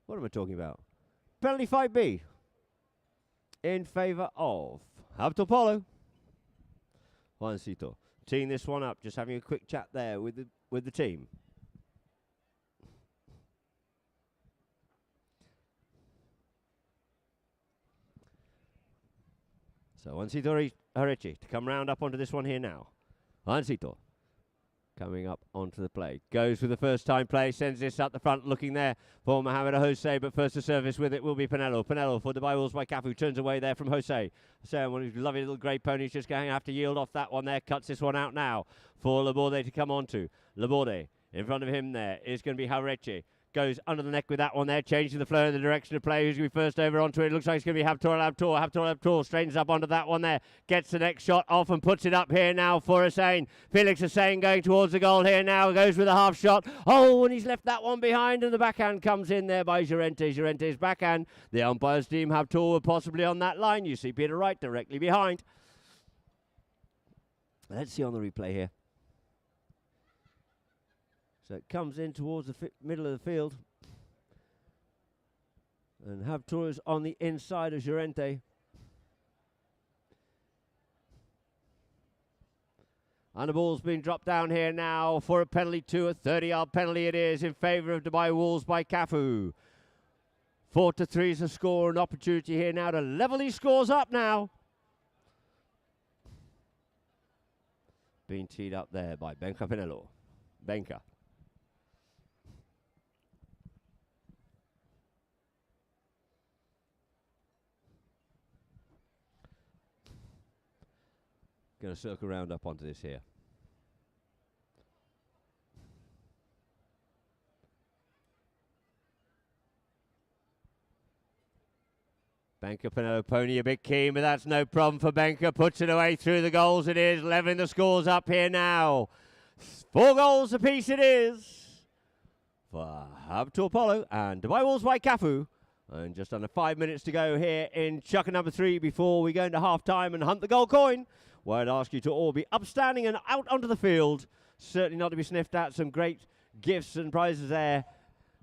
S1: What am I talking about? Penalty 5B in favour of Habtoor Polo. Juancito teeing this one up, just having a quick chat there with the team. So Juancito Harechi to come round up onto this one here now. Juancito coming up onto the play. Goes with the first time play, sends this up the front, looking there for Mohamed Jose, but first to service with it will be Pinello. Pinello for Dubai Wolves by Cafu, turns away there from Jose. So one of his lovely little grey ponies just going to have to yield off that one there, cuts this one out now for Laborde to come on to. Laborde In front of him there is going to be Hareche. Goes under the neck with that one there, changing the flow in the direction of play. Who's going to be first over onto it? Looks like it's going to be Habtoor straightens up onto that one there. Gets the next shot off and puts it up here now for Hussein. Felix Hussein going towards the goal here now. Goes with a half shot. Oh, and he's left that one behind, and the backhand comes in there by Llorente. Llorente's backhand. The umpires deem Habtoor were possibly on that line. You see Peter Wright directly behind. Let's see on the replay here. So it comes in towards the middle of the field. And Habtoor is on the inside of Llorente. And the ball's been dropped down here now for a penalty to a 30-yard penalty it is in favour of Dubai Wolves by Cafu. 4-3 is the score, an opportunity here now to level these scores up now. Being teed up there by Benka Pinello. Benka. Going to circle round up onto this here. Benka Pinello Pony a bit keen, but that's no problem for Benka. Puts it away through the goals it is, leveling the scores up here now. 4 goals apiece it is for Habtoor Polo and Dubai Wolves by Cafu. And just under 5 minutes to go here in chukker number 3 before we go into half-time and hunt the gold coin. Where I'd ask you to all be upstanding and out onto the field. Certainly not to be sniffed at. Some great gifts and prizes there.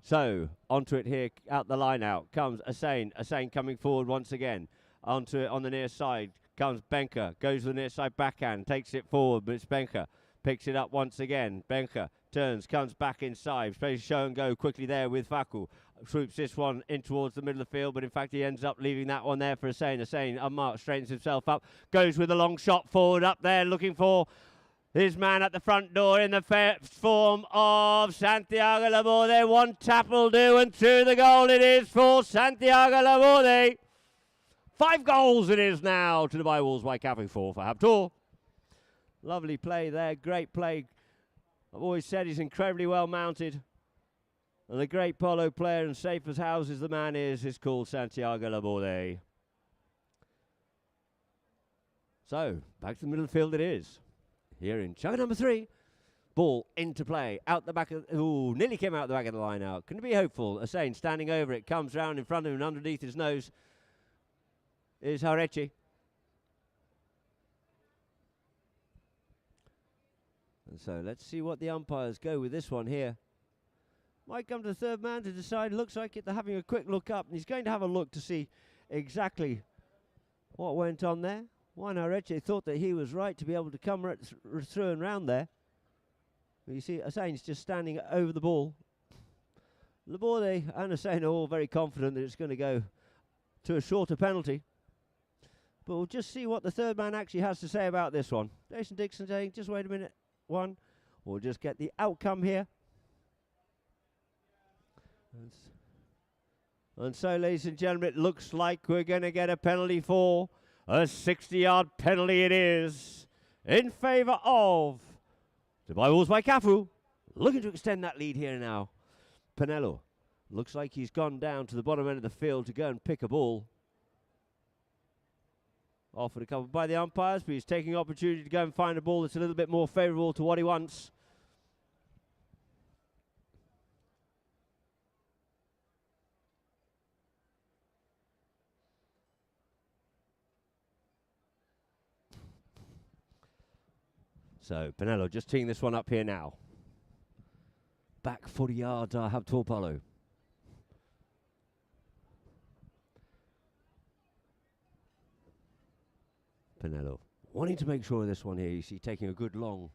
S1: So, onto it here, out the line out, comes Hussein. Hussein coming forward once again. Onto it on the near side comes Benka. Goes to the near side backhand, takes it forward, but it's Benka. Picks it up once again. Benka turns, comes back inside. Plays show and go quickly there with Faku. Swoops this one in towards the middle of the field, but in fact he ends up leaving that one there for Hussein. Hussein, unmarked, straightens himself up. Goes with a long shot forward up there, looking for his man at the front door in the form of Santiago Laborde. One tap will do, and through the goal it is for Santiago Laborde. 5 goals it is now to Dubai Wolves by Cafu 4 for Habtoor. Lovely play there, great play. I've always said he's incredibly well mounted. And the great polo player and safe as houses the man is called Santiago Laborde. So, back to the middle of the field it is. Here in chukker number 3. Ball into play. Out the back of... Ooh, nearly came out the back of the line out. Can be hopeful. Hussein standing over it. Comes round in front of him and underneath his nose is Hareche. And so let's see what the umpires go with this one here. Might come to the third man to decide. Looks like they're having a quick look up. And he's going to have a look to see exactly what went on there. Juan Hareche thought that he was right to be able to come through and round there. But you see, Hussein's just standing over the ball. Laborde and Hussein are all very confident that it's going to go to a shorter penalty. But we'll just see what the third man actually has to say about this one. Jason Dixon saying, just wait a minute, one. We'll just get the outcome here. And so, ladies and gentlemen, it looks like we're going to get a penalty for a 60-yard penalty it is in favour of Dubai Wolves by Cafu. Looking to extend that lead here now. Pinello looks like he's gone down to the bottom end of the field to go and pick a ball. Offered a couple by the umpires, but he's taking opportunity to go and find a ball that's a little bit more favourable to what he wants. So, Pinello just teeing this one up here now. Back 40 yards, Habtoor Polo. Pinello wanting to make sure of this one here. You see, taking a good long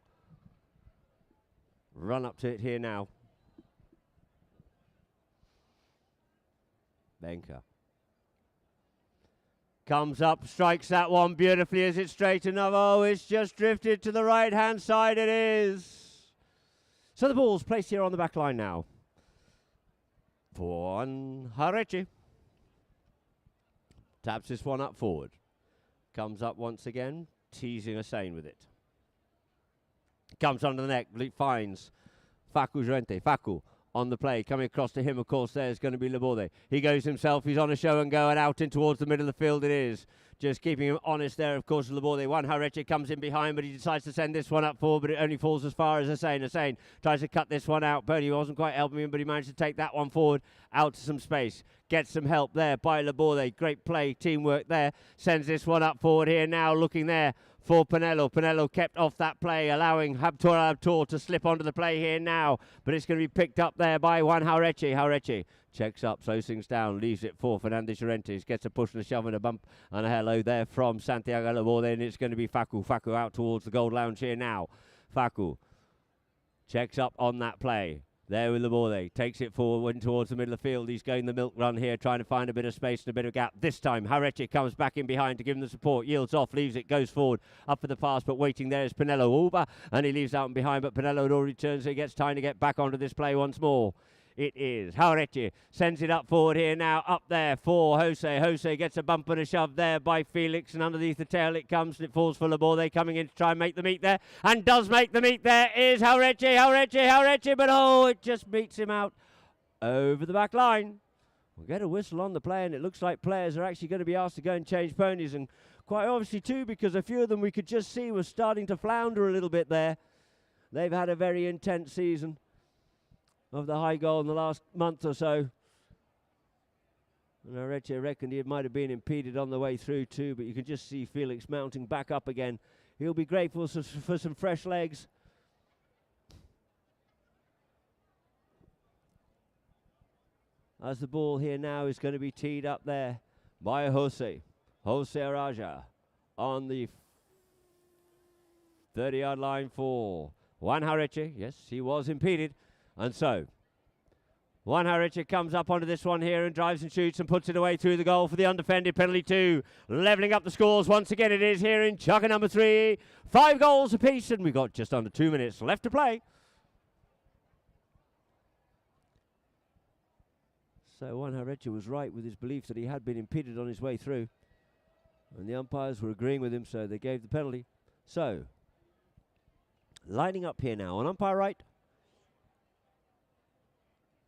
S1: run up to it here now. Benka comes up, strikes that one beautifully. Is it straight enough? Oh, it's just drifted to the right-hand side. It is. So the ball's placed here on the back line now. For Hareche. Taps this one up forward. Comes up once again, teasing Hussein with it. Comes under the neck, finds Facu Jorente. Facu on the play. Coming across to him, of course, there's going to be Laborde. He goes himself. He's on a show and go and out in towards the middle of the field it is. Just keeping him honest there, of course, Laborde. Juan Hareche comes in behind, but he decides to send this one up forward, but it only falls as far as Hussein. Hussein tries to cut this one out. Bernie wasn't quite helping him, but he managed to take that one forward out to some space. Gets some help there by Laborde. Great play, teamwork there. Sends this one up forward here now, looking there for Pinello. Pinello kept off that play, allowing Habtoor to slip onto the play here now, but it's going to be picked up there by Juan Hareche. Hareche checks up, slows things down, leaves it for Fernandez Llorentes, gets a push and a shove and a bump and a hello there from Santiago Laborde, and it's going to be Facu. Facu out towards the Gold Lounge here now. Facu checks up on that play. There with Laborde, takes it forward towards the middle of the field. He's going the milk run here, trying to find a bit of space and a bit of gap. This time, Hareche comes back in behind to give him the support. Yields off, leaves it, goes forward, up for the pass, but waiting there is Pinello Uba, and he leaves out and behind, but Pinello had already turned, so he gets time to get back onto this play once more. It is Hareche sends it up forward here now, up there for Jose. Jose gets a bump and a shove there by Felix, and underneath the tail it comes, and it falls for Laborde, coming in to try and make the meet there, and does make the meet there is Hareche, but oh, it just meets him out over the back line. We'll get a whistle on the play, and it looks like players are actually going to be asked to go and change ponies, and quite obviously too, because a few of them we could just see were starting to flounder a little bit there. They've had a very intense season of the high goal in the last month or so. And Hareche reckoned he might have been impeded on the way through too, but you can just see Felix mounting back up again. He'll be grateful for some fresh legs. As the ball here now is going to be teed up there by Jose Araja on the 30-yard line for Juan Hareche. Yes, he was impeded. And so, Juan Hareche comes up onto this one here and drives and shoots and puts it away through the goal for the undefended penalty 2. Levelling up the scores once again it is here in Chukka number 3. 5 goals apiece, and we've got just under 2 minutes left to play. So Juan Hareche was right with his belief that he had been impeded on his way through. And the umpires were agreeing with him, so they gave the penalty. So, lining up here now on umpire right.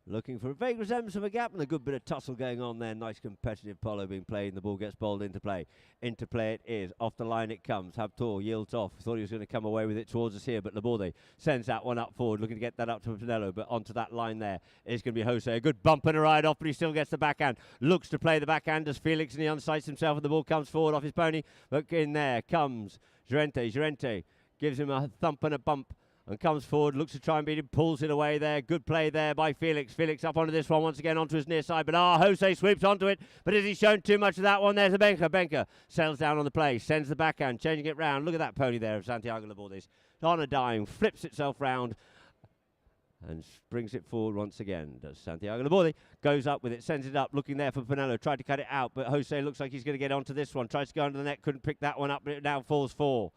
S1: Looking for a vague resemblance of a gap and a good bit of tussle going on there. Nice competitive polo being played, and the ball gets bowled into play. Into play it is. Off the line it comes. Habtoor yields off. Thought he was going to come away with it towards us here, but Laborde sends that one up forward, looking to get that up to Pinello, but onto that line there is going to be Jose. A good bump and a ride off, but he still gets the backhand. Looks to play the backhand as Felix, and he unsights himself, and the ball comes forward off his pony. But in there comes Llorente. Llorente gives him a thump and a bump, and comes forward, looks to try and beat him, pulls it away there. Good play there by Felix. Felix up onto this one once again onto his near side, but Jose sweeps onto it, but has he shown too much of that one? There's a Benka. Benka settles down on the play, sends the backhand, changing it round. Look at that pony there of Santiago Laborde's. On a dime, flips itself round and brings it forward once again. Does Santiago Laborde. Goes up with it, sends it up, looking there for Pinello. Tried to cut it out, but Jose looks like he's going to get onto this one. Tries to go under the net, couldn't pick that one up, but it now falls for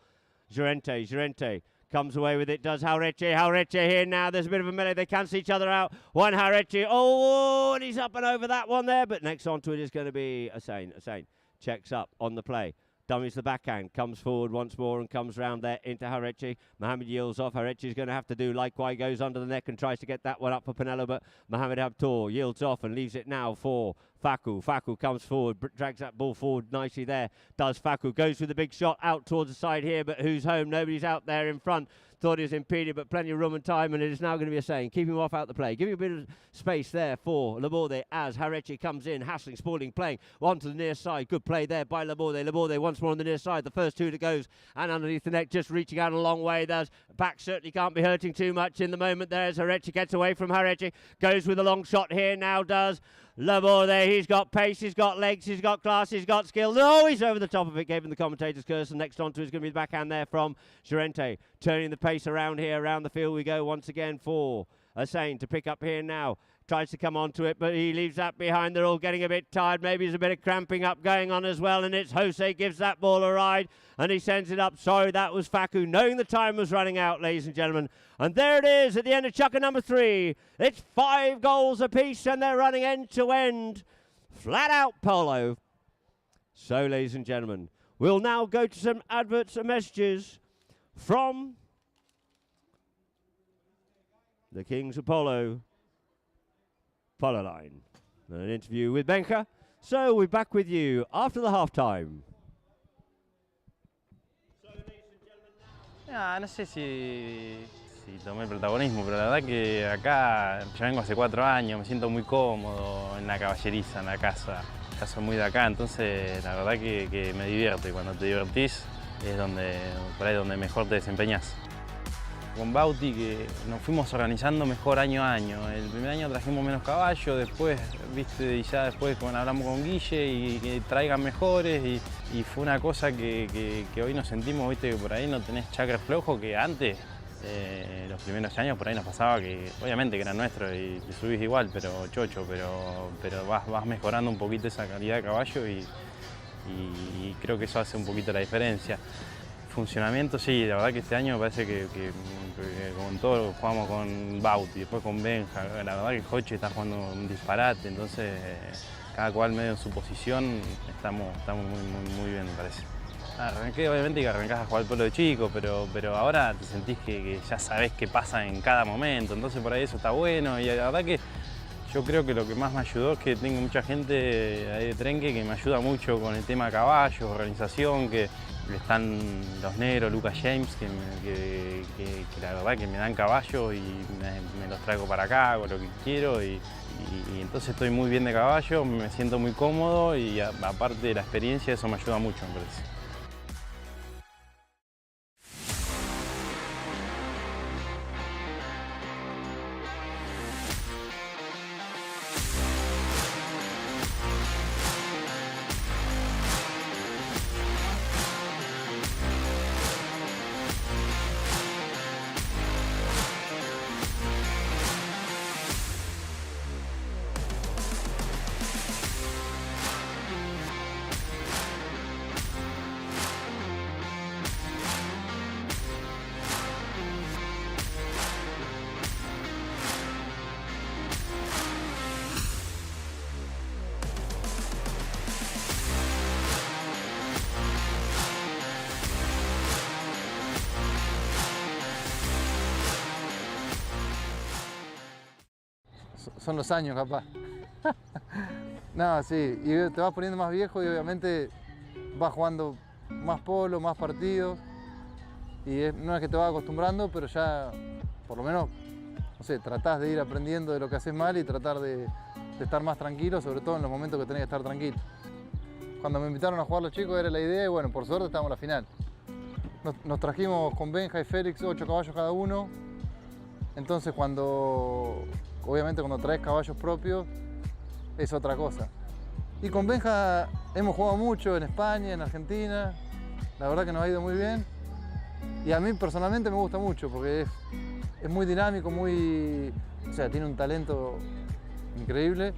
S1: Llorente. Llorente comes away with it, does Hareche. Hareche here now. There's a bit of a melee. They cancel each other out. One Hareche. Oh, and he's up and over that one there. But next onto it is going to be Hussein. Hussein checks up on the play. Dummies the backhand. Comes forward once more and comes round there into Hareche. Mohamed yields off. Hareche is going to have to do likewise. Goes under the neck and tries to get that one up for Pinello. But Mohamed Habtoor yields off and leaves it now for Facu. Facu comes forward, drags that ball forward nicely there. Does Facu. Goes with the big shot out towards the side here, but who's home? Nobody's out there in front. Thought he was impeded, but plenty of room and time, and it is now going to be a saying. Keep him off out the play. Give him a bit of space there for Laborde as Hareche comes in, hassling, Spalding playing on to the near side. Good play there by Laborde. Laborde once more on the near side. The first two that goes, and underneath the neck, just reaching out a long way. There's back certainly can't be hurting too much in the moment there as Hareche gets away from Hareche. Goes with a long shot here now, does Laborde. He's got pace, he's got legs, he's got class, he's got skill. No, he's over the top of it, gave him the commentator's curse, and next onto is going to be the backhand there from Llorente. Turning the pace around here, around the field we go once again for Hussein to pick up here now. Tries to come onto it, but he leaves that behind. They're all getting a bit tired. Maybe there's a bit of cramping up going on as well, and it's Jose gives that ball a ride, and he sends it up. Sorry, that was Facu, knowing the time was running out, ladies and gentlemen. And there it is at the end of Chukka number 3. It's 5 goals apiece, and they're running end to end. Flat out polo. So, ladies and gentlemen, we'll now go to some adverts and messages from the Kings of Polo, Polo Line. And an interview with Benja. So we're back with you after the halftime.
S2: No sé si tomé el protagonismo, pero la verdad que acá ya vengo hace 4 años, me siento muy cómodo en la caballeriza, en la casa. Ya soy muy de acá, entonces la verdad que me divierto y cuando te divertís es por ahí donde mejor te desempeñás. Con Bauti que nos fuimos organizando mejor año a año. El primer año trajimos menos caballos, después, viste, y ya después hablamos con Guille y que traigan mejores y fue una cosa que hoy nos sentimos, viste, que por ahí no tenés chacra flojo, que antes, los primeros años por ahí nos pasaba que obviamente que era nuestro y te subís igual, pero chocho, pero vas mejorando un poquito esa calidad de caballo y creo que eso hace un poquito la diferencia. Funcionamiento, sí, la verdad que este año me parece que con todo jugamos con Bauti, después con Benja, la verdad que Joche está jugando un disparate, entonces cada cual medio en su posición estamos muy bien, me parece. Arranqué, obviamente que arrancás a jugar al polo de chico, pero ahora te sentís que ya sabés qué pasa en cada momento, entonces por ahí eso está bueno y la verdad que yo creo que lo que más me ayudó es que tengo mucha gente ahí de Trenque que me ayuda mucho con el tema caballos, organización, que están los negros, Lucas James, que la verdad que me dan caballos y me los traigo para acá, hago lo que quiero y entonces estoy muy bien de caballo, me siento muy cómodo y aparte de la experiencia eso me ayuda mucho, me parece.
S3: Son los años, capaz. No, sí, y te vas poniendo más viejo y obviamente vas jugando más polo, más partidos. Y no es que te vas acostumbrando, pero ya, por lo menos, no sé, tratás de ir aprendiendo de lo que haces mal y tratar de estar más tranquilo, sobre todo en los momentos que tenés que estar tranquilo. Cuando me invitaron a jugar los chicos era la idea y bueno, por suerte estábamos en la final. Nos trajimos con Benja y Félix 8 caballos cada uno. Entonces obviamente cuando traes caballos propios es otra cosa. Y con Benja hemos jugado mucho en España, en Argentina, la verdad que nos ha ido muy bien. Y a mí personalmente me gusta mucho porque es muy dinámico, o sea, tiene un talento increíble.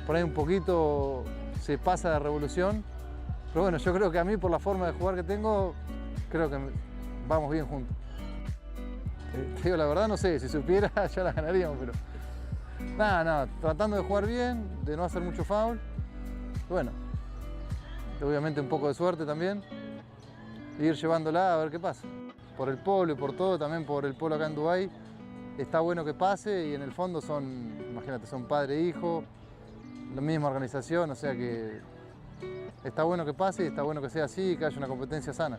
S3: Por ahí un poquito se pasa de revolución, pero bueno, yo creo que a mí por la forma de jugar que tengo, creo que vamos bien juntos. Te digo la verdad, no sé, si supiera ya la ganaríamos, pero nada, tratando de jugar bien, de no hacer mucho foul. Bueno, obviamente un poco de suerte también, e ir llevándola a ver qué pasa. Por el polo y por todo, también por el polo acá en Dubái, está bueno que pase y en el fondo imagínate, son padre e hijo, la misma organización, o sea que está bueno que pase y está bueno que sea así y que haya una competencia sana.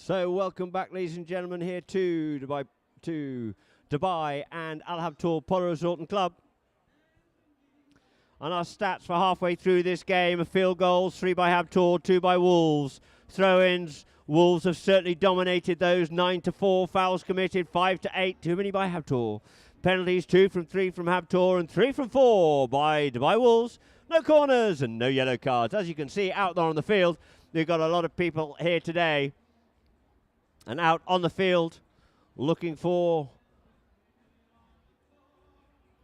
S1: So welcome back, ladies and gentlemen, here to Dubai and Al Habtoor Polo Resort and Club. And our stats for halfway through this game are field goals, 3 by Habtoor, 2 by Wolves. Throw-ins, Wolves have certainly dominated those, 9-4. Fouls committed, 5-8, too many by Habtoor. Penalties, 2 from 3 from Habtoor and 3 from 4 by Dubai Wolves. No corners and no yellow cards. As you can see out there on the field, we've got a lot of people here today and out on the field looking for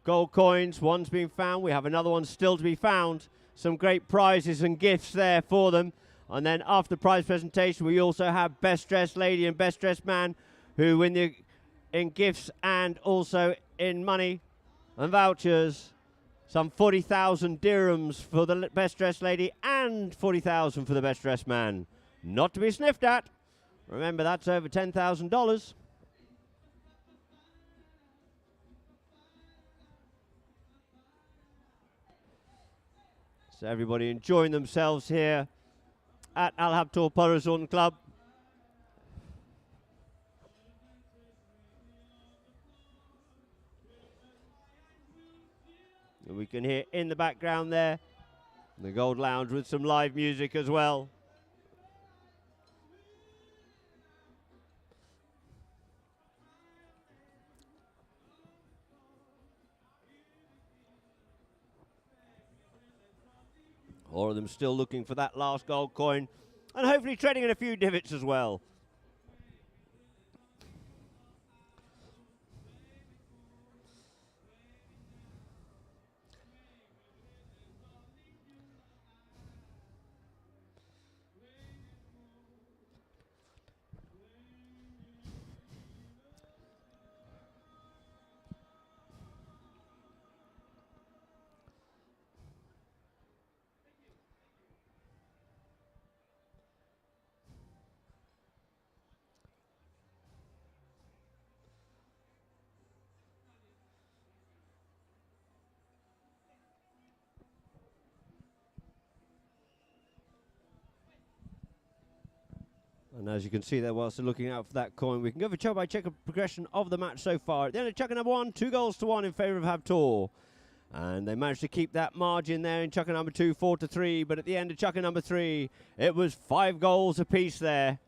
S1: gold coins. One's been found. We have another one still to be found. Some great prizes and gifts there for them. And then after the prize presentation, we also have Best Dressed Lady and Best Dressed Man who win in gifts and also in money and vouchers. Some 40,000 dirhams for the Best Dressed Lady and 40,000 for the Best Dressed Man. Not to be sniffed at. Remember, that's over $10,000. So everybody enjoying themselves here at Al Habtoor Polo Resort and Club. And we can hear in the background there the Gold Lounge with some live music as well. All of them still looking for that last gold coin and hopefully treading in a few divots as well. And as you can see there, whilst they're looking out for that coin, we can go for by check of progression of the match so far. At the end of chucker number 1, 2-1 in favour of Habtoor. And they managed to keep that margin there in chucker number 2, 4-3. But at the end of chucker number 3, it was 5 goals apiece there.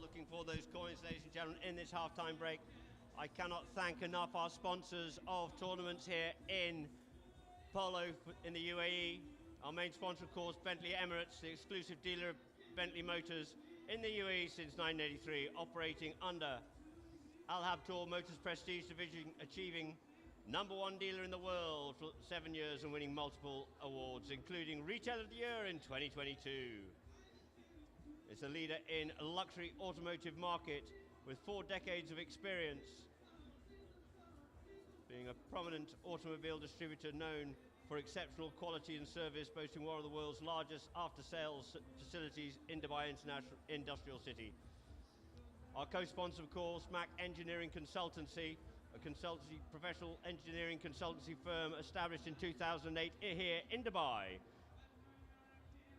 S1: Looking for those coins, ladies and gentlemen, in this half-time break. I cannot thank enough our sponsors of tournaments here in Polo in the UAE. Our main sponsor, of course, Bentley Emirates, the exclusive dealer of Bentley Motors in the UAE since 1983, operating under Al Habtoor Motors Prestige Division, achieving #1 dealer in the world for 7 years and winning multiple awards, including Retailer of the Year in 2022. It's a leader in a luxury automotive market with 4 decades of experience, being a prominent automobile distributor known for exceptional quality and service, boasting one of the world's largest after-sales facilities in Dubai International Industrial City. Our co-sponsor, of course, Mac Engineering Consultancy, a professional engineering consultancy firm established in 2008 here in Dubai,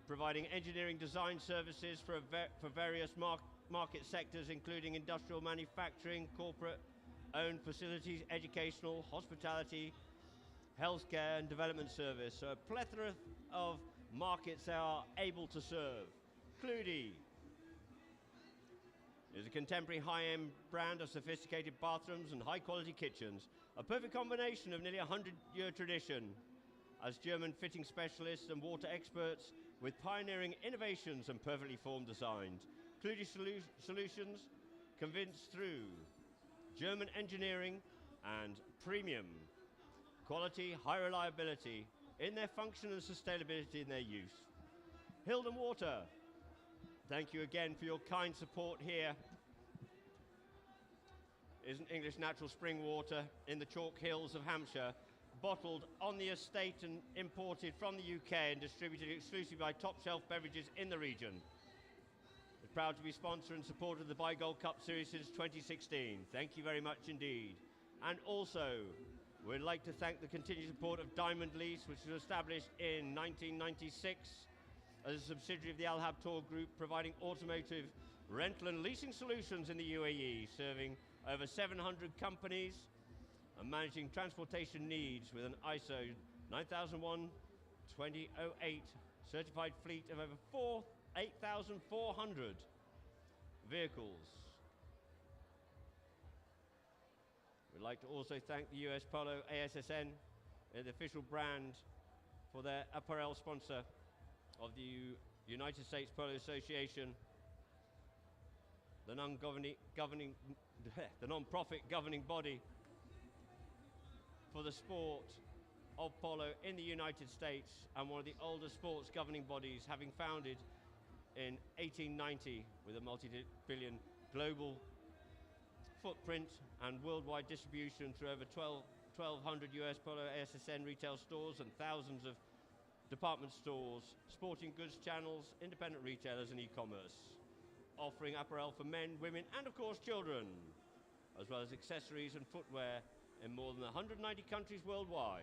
S1: providing engineering design services for various market sectors, including industrial manufacturing, corporate-owned facilities, educational, hospitality, healthcare, and development service. So a plethora of markets they are able to serve. Cludy is a contemporary high-end brand of sophisticated bathrooms and high-quality kitchens, a perfect combination of nearly 100-year tradition as German fitting specialists and water experts, with pioneering innovations and perfectly formed designs. Cludy Solutions, convinced through German engineering and premium quality, high reliability in their function and sustainability in their use. Hilden Water, thank you again for your kind support here is an English natural spring water in the chalk hills of Hampshire, bottled on the estate and imported from the UK and distributed exclusively by Top Shelf Beverages in the region. We're proud to be sponsor and supporter of the Buy Gold Cup Series since 2016. Thank you very much indeed. And also, we'd like to thank the continued support of Diamond Lease, which was established in 1996 as a subsidiary of the Al Habtoor Group, providing automotive rental and leasing solutions in the UAE, serving over 700 companies and managing transportation needs with an ISO 9001-2008 certified fleet of over 8,400 vehicles. We'd like to also thank the US Polo ASSN, the official brand, for their apparel sponsor of the United States Polo Association, the non-profit governing body for the sport of polo in the United States, and one of the oldest sports governing bodies, having founded in 1890 with a multi-billion global footprint and worldwide distribution through over 1,200 US Polo ASSN retail stores and thousands of department stores, sporting goods channels, independent retailers and e-commerce, offering apparel for men, women and of course children, as well as accessories and footwear in more than 190 countries worldwide.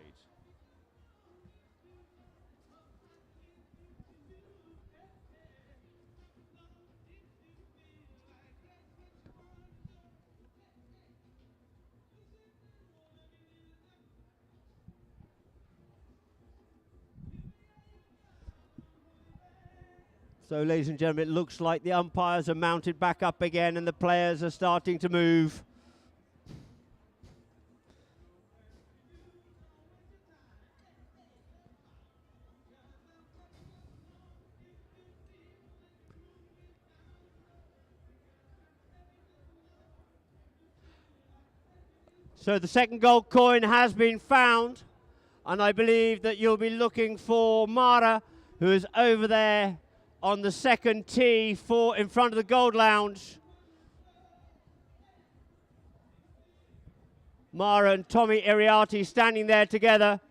S1: So, ladies and gentlemen, it looks like the umpires are mounted back up again and the players are starting to move. So the second gold coin has been found, and I believe that you'll be looking for Mara, who is over there on the second tee in front of the Gold Lounge. Mara and Tommy Iriarty standing there together.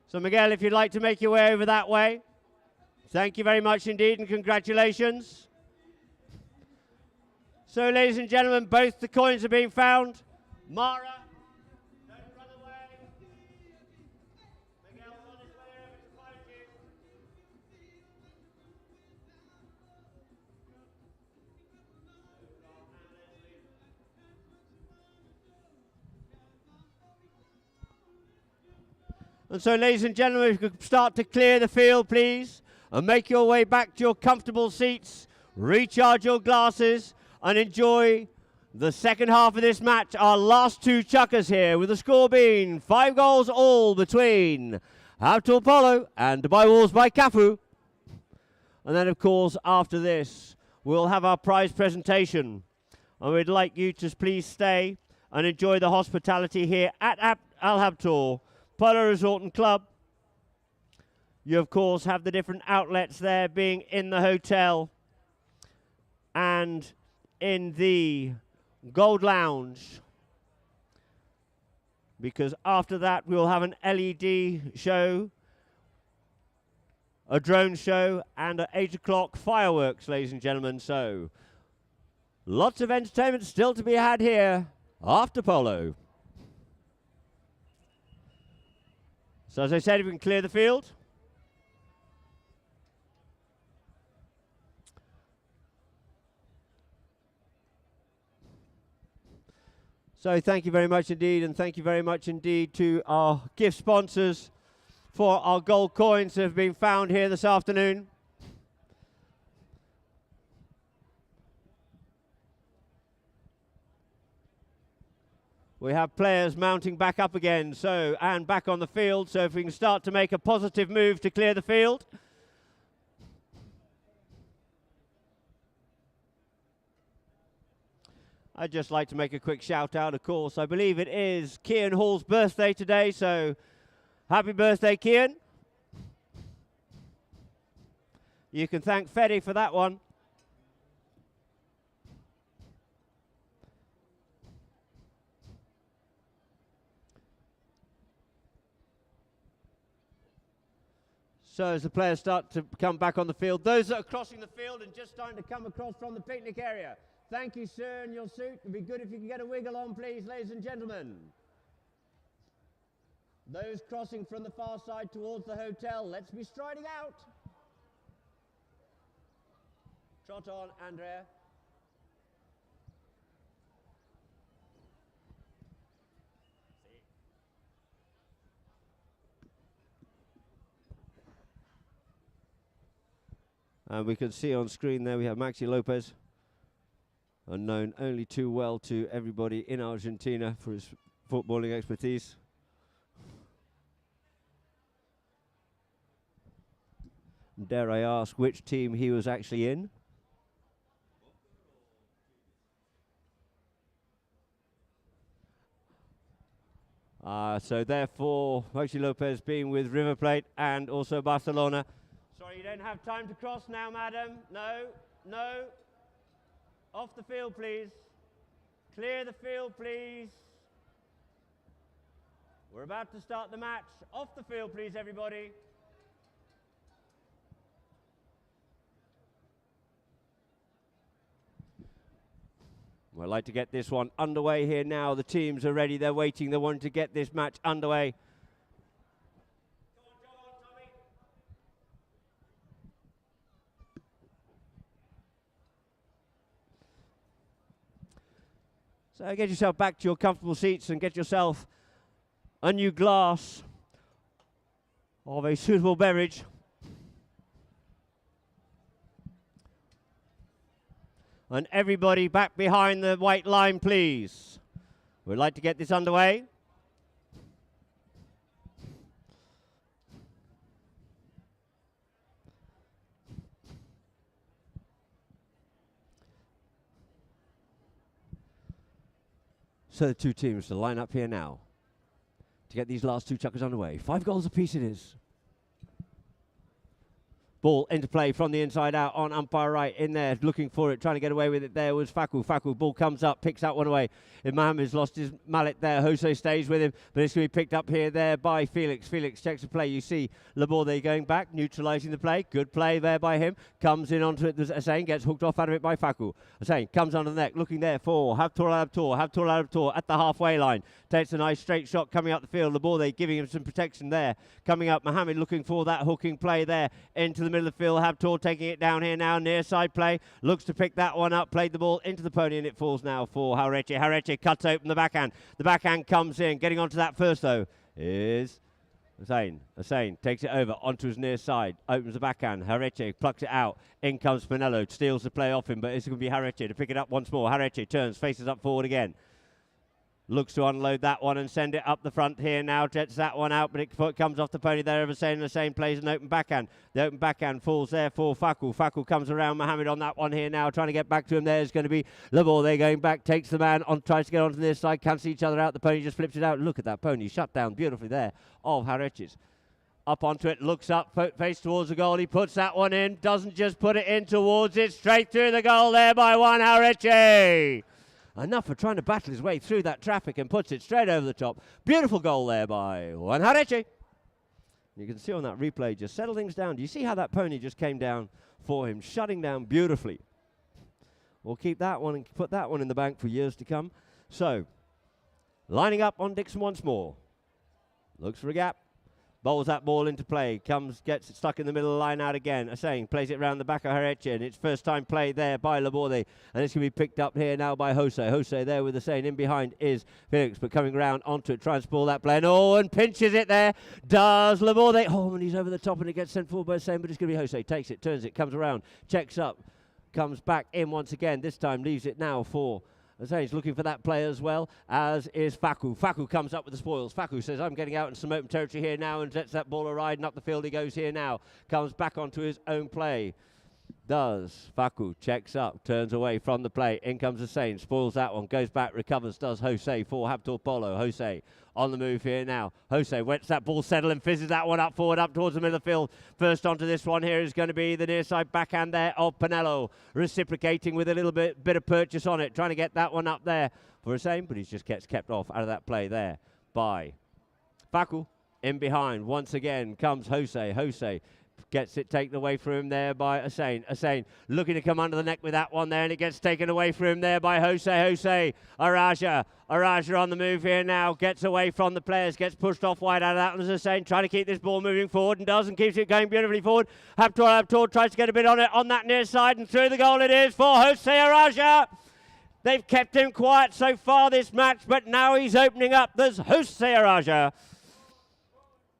S1: So Miguel, if you'd like to make your way over that way. Thank you very much indeed and congratulations. So ladies and gentlemen, both the coins are being found. Mara, don't run away. Miguel's on his way over to find you. And so, ladies and gentlemen, if you could start to clear the field, please, and make your way back to your comfortable seats, recharge your glasses, and enjoy the second half of this match. Our last two chukkers here, with the score being 5 goals all between Habtoor Polo and Dubai Walls by Cafu. And then, of course, after this, we'll have our prize presentation. And we'd like you to please stay and enjoy the hospitality here at Al Habtoor Polo Resort and Club. You, of course, have the different outlets there, being in the hotel and in the Gold Lounge, because after that we'll have an LED show, a drone show, and at 8 o'clock fireworks, ladies and gentlemen. So lots of entertainment still to be had here after polo. So as I said, if we can clear the field. So thank you very much indeed, and thank you very much indeed to our gift sponsors for our gold coins that have been found here this afternoon. We have players mounting back up again, and back on the field, so if we can start to make a positive move to clear the field. I'd just like to make a quick shout out, of course. I believe it is Kian Hall's birthday today, so happy birthday, Kian. You can thank Feddy for that one. So as the players start to come back on the field, those that are crossing the field and just starting to come across from the picnic area, thank you, sir, in your suit. It'd be good if you could get a wiggle on, please, ladies and gentlemen. Those crossing from the far side towards the hotel, let's be striding out. Trot on, Andrea. And we can see on screen there we have Maxi Lopez, known only too well to everybody in Argentina for his footballing expertise. Dare I ask which team he was actually in? So therefore, Maxi Lopez being with River Plate and also Barcelona. Sorry, you don't have time to cross now, madam. No, no. Off the field, please. Clear the field, please. We're about to start the match. Off the field, please, everybody. We'd like to get this one underway here now. The teams are ready. They're waiting. They want to get this match underway. Go on, Tommy. So get yourself back to your comfortable seats and get yourself a new glass of a suitable beverage. And everybody back behind the white line, please. We'd like to get this underway. So the two teams to line up here now to get these last two chuckers underway. 5 goals apiece it is. Ball into play from the inside out on umpire right in there, looking for it, trying to get away with it. There was Facu. Facu, ball comes up, picks that one away. If Mohamed's lost his mallet there, Jose stays with him, but it's going to be picked up here there by Felix. Felix checks the play. You see Laborde going back, neutralising the play. Good play there by him. Comes in onto it, Hussein gets hooked off out of it by Facu. Hussein comes under the neck, looking there for Habtoor at the halfway line. Takes a nice straight shot coming up the field. Laborde giving him some protection there. Coming up, Mohamed looking for that hooking play there into the middle of the field. Habtoor taking it down here now, near side play. Looks to pick that one up, played the ball into the pony, and it falls now for Hareche. Hareche cuts open the backhand. The backhand comes in. Getting onto that first, though, is Hussein. Hussein takes it over onto his near side. Opens the backhand. Hareche plucks it out. In comes Spinello. Steals the play off him, but it's going to be Hareche to pick it up once more. Hareche turns, faces up forward again. Looks to unload that one and send it up the front here now. Jets that one out, but it comes off the pony there. Hussein the same plays an open backhand. The open backhand falls there for Facu. Facu comes around Mohamed on that one here now, trying to get back to him. There's going to be Laborde going back, takes the man on, tries to get onto this side, cancel each other out. The pony just flips it out. Look at that pony, shut down beautifully there of Hareches. Up onto it, looks up, face towards the goal. He puts that one in, doesn't just put it in towards it, straight through the goal there by Juan Hareche. Enough for trying to battle his way through that traffic and puts it straight over the top. Beautiful goal there by Juan Hareche. You can see on that replay, just settle things down. Do you see how that pony just came down for him, shutting down beautifully? We'll keep that one and put that one in the bank for years to come. So, lining up on Dixon once more. Looks for a gap. Bowls that ball into play, gets it stuck in the middle of the line out again. Hussein plays it around the back of Hareche, and it's first time play there by Laborde, and it's going to be picked up here now by Jose. Jose there with Hussein. In behind is Felix, but coming around onto it, tries to pull that play, and pinches it there. Does Laborde. Oh, and he's over the top, and it gets sent forward by Hussein, but it's going to be Jose. Takes it, turns it, comes around, checks up, comes back in once again. This time leaves it now for Hussein's looking for that play as well, as is Facu. Facu comes up with the spoils. Facu says, I'm getting out in some open territory here now, and lets that ball ride, and up the field he goes here now. Comes back onto his own play. Does Facu, checks up, turns away from the play. In comes Hussein, spoils that one, goes back, recovers, does Jose for Habtoor Polo. Jose on the move here now. Jose lets that ball settle and fizzes that one up forward, up towards the middle of the field. First onto this one here is going to be the near side backhand there of Pinello, reciprocating with a little bit of purchase on it, trying to get that one up there for Hussein, but he just gets kept off out of that play there by Facu. In behind, once again, comes Jose. Jose Gets it taken away from him there by Hussein. Hussein looking to come under the neck with that one there, and it gets taken away from him there by Jose. Araja on the move here now. Gets away from the players. Gets pushed off wide out of that. And Hussein trying to keep this ball moving forward and does, and keeps it going beautifully forward. Habtoor tries to get a bit on it on that near side, and through the goal it is for Jose Araja. They've kept him quiet so far this match, but now he's opening up. There's Jose Araja.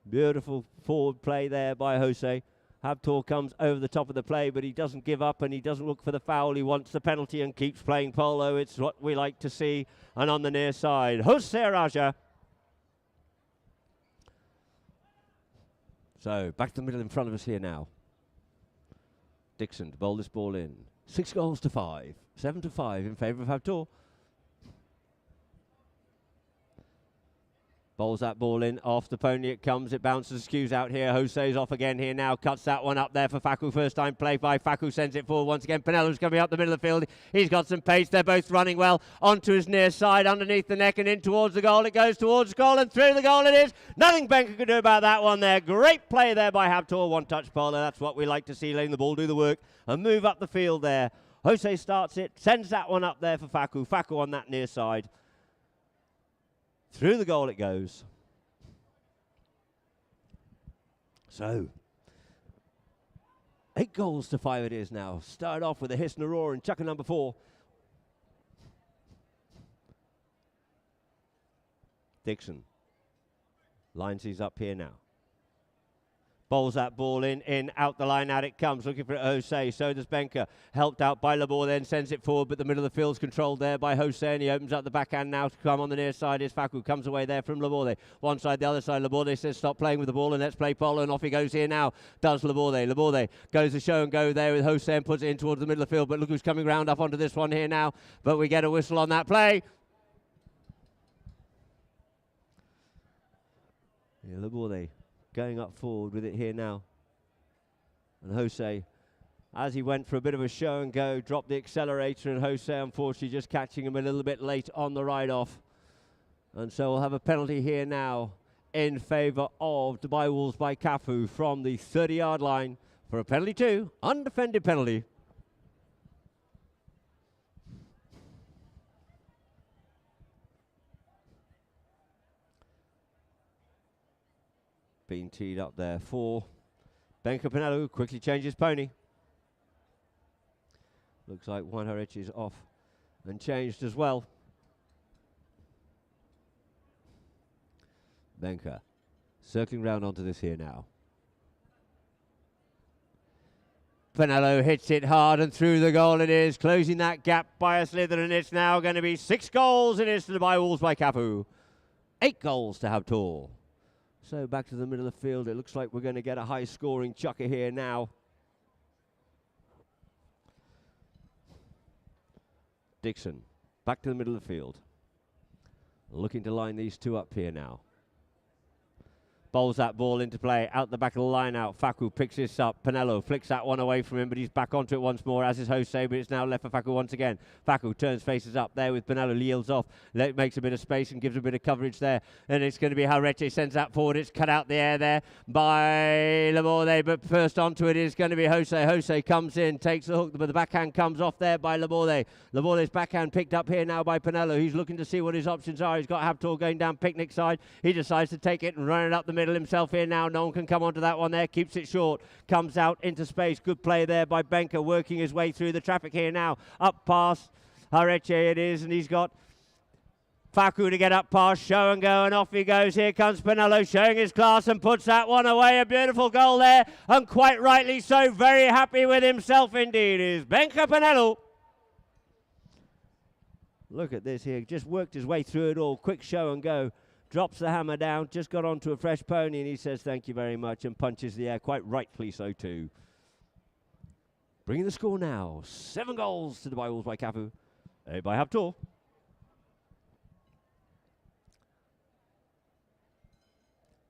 S1: Beautiful forward play there by Jose. Habtoor comes over the top of the play, but he doesn't give up and he doesn't look for the foul. He wants the penalty and keeps playing polo. It's what we like to see. And on the near side, Jose Araja. So back to the middle in front of us here now. Dixon to bowl this ball in. 6 goals to 5. 7-5 in favour of Habtoor. Bowls that ball in, off the pony it comes, it bounces, skews out here. Jose's off again here now, cuts that one up there for Facu. First time play by Facu, sends it forward once again. Penelo's coming up the middle of the field. He's got some pace, they're both running well. Onto his near side, underneath the neck and in towards the goal. It goes towards goal and through the goal it is. Nothing Benker could do about that one there. Great play there by Habtoor, one touch polo. That's what we like to see, letting the ball do the work and move up the field there. Jose starts it, sends that one up there for Facu. Facu on that near side. Through the goal it goes. So, 8 goals to 5 it is now. Started off with a hiss and a roar in chucker number 4. Dixon lines these up here now. Bowls that ball in, out the line, out it comes, looking for Jose, so does Benker. Helped out by Laborde, then sends it forward, but the middle of the field's controlled there by Jose, and he opens up the backhand now to come on the near side. Is Facu, comes away there from Laborde. One side, the other side, Laborde says stop playing with the ball and let's play polo, and off he goes here now, does Laborde. Laborde goes to show and go there with Jose and puts it in towards the middle of the field, but look who's coming round up onto this one here now, but we get a whistle on that play. Yeah, Laborde going up forward with it here now. And Jose, as he went for a bit of a show and go, dropped the accelerator, and Jose unfortunately just catching him a little bit late on the ride off. And so we'll have a penalty here now in favour of Dubai Wolves by Cafu from the 30-yard line for a penalty 2, undefended penalty. Being teed up there for Benker. Pinello quickly changes pony. Looks like Juan Harich is off and changed as well. Benker circling round onto this here now. Pinello hits it hard and through the goal it is, closing that gap by a slither, and it's now going to be 6 goals it is to the Dubai Wolves by Cafu. 8 goals to Habtoor. So back to the middle of the field. It looks like we're going to get a high-scoring chucker here now. Dixon, back to the middle of the field. Looking to line these two up here now. Bowls that ball into play, out the back of the line out. Facu picks this up. Pinello flicks that one away from him, but he's back onto it once more, as is Jose, but it's now left for Facu once again. Facu turns faces up there with Pinello, yields off, makes a bit of space and gives a bit of coverage there. And it's going to be Hareche, sends that forward. It's cut out the air there by Laborde, but first onto it is going to be Jose. Jose comes in, takes the hook, but the backhand comes off there by Laborde. Laborde's backhand picked up here now by Pinello. He's looking to see what his options are. He's got Habtoor going down picnic side. He decides to take it and run it up the middle himself here now. No one can come onto that one there. Keeps it short. Comes out into space. Good play there by Benker, working his way through the traffic here now. Up past Hareche it is, and he's got Facu to get up past, show and go, and off he goes. Here comes Pinello showing his class and puts that one away. A beautiful goal there, and quite rightly so. Very happy with himself indeed is Benker Pinello. Look at this here. Just worked his way through it all. Quick show and go. Drops the hammer down, just got onto a fresh pony, and he says thank you very much and punches the air, quite rightfully so too. Bringing the score now, 7 goals to the Dubai Wolves by Cafu, by Habtoor.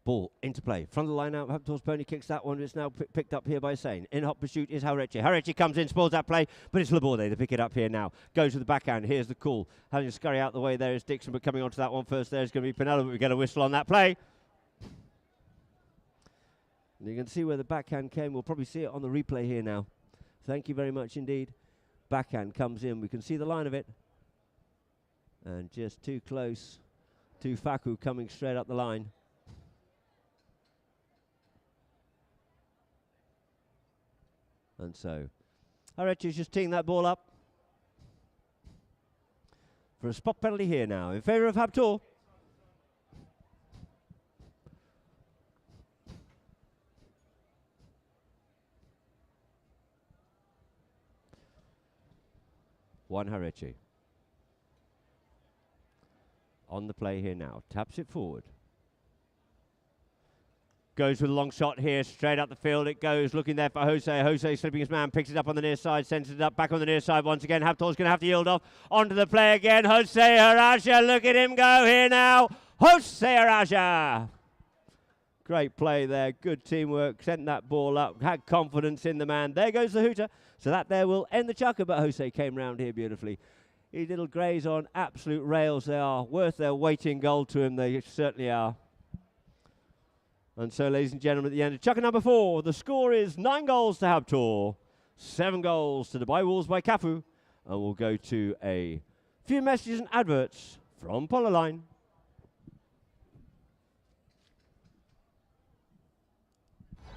S1: Ball into play. Front of the line out. Habtoor's pony kicks that one. It's now picked up here by Hussein. In hot pursuit is Hareche. Hareche comes in, spoils that play, but it's Laborde to pick it up here now. Goes to the backhand. Here's the call. Having to scurry out the way there is Dixon, but coming onto that one first there is going to be Pinello, but we get a whistle on that play. You can see where the backhand came. We'll probably see it on the replay here now. Thank you very much indeed. Backhand comes in. We can see the line of it. And just too close to Cafu coming straight up the line. And so, Harechi's just teeing that ball up for a spot penalty here now in favour of Habtoor. One Harechi. On the play here now. Taps it forward. Goes with a long shot here, straight up the field it goes, looking there for Jose. Jose slipping his man, picks it up on the near side, sends it up, back on the near side once again. Habtoor's going to have to yield off. Onto the play again, Jose Araja, look at him go here now. Jose Araja. Great play there, good teamwork, sent that ball up, had confidence in the man. There goes the hooter. So that there will end the chukker, but Jose came round here beautifully. His little greys on absolute rails, they are worth their weight in gold to him, they certainly are. And so, ladies and gentlemen, at the end of chukker number 4, the score is 9 goals to Habtoor, 7 goals to Dubai Wolves by Cafu. And we'll go to a few messages and adverts from Polo Line.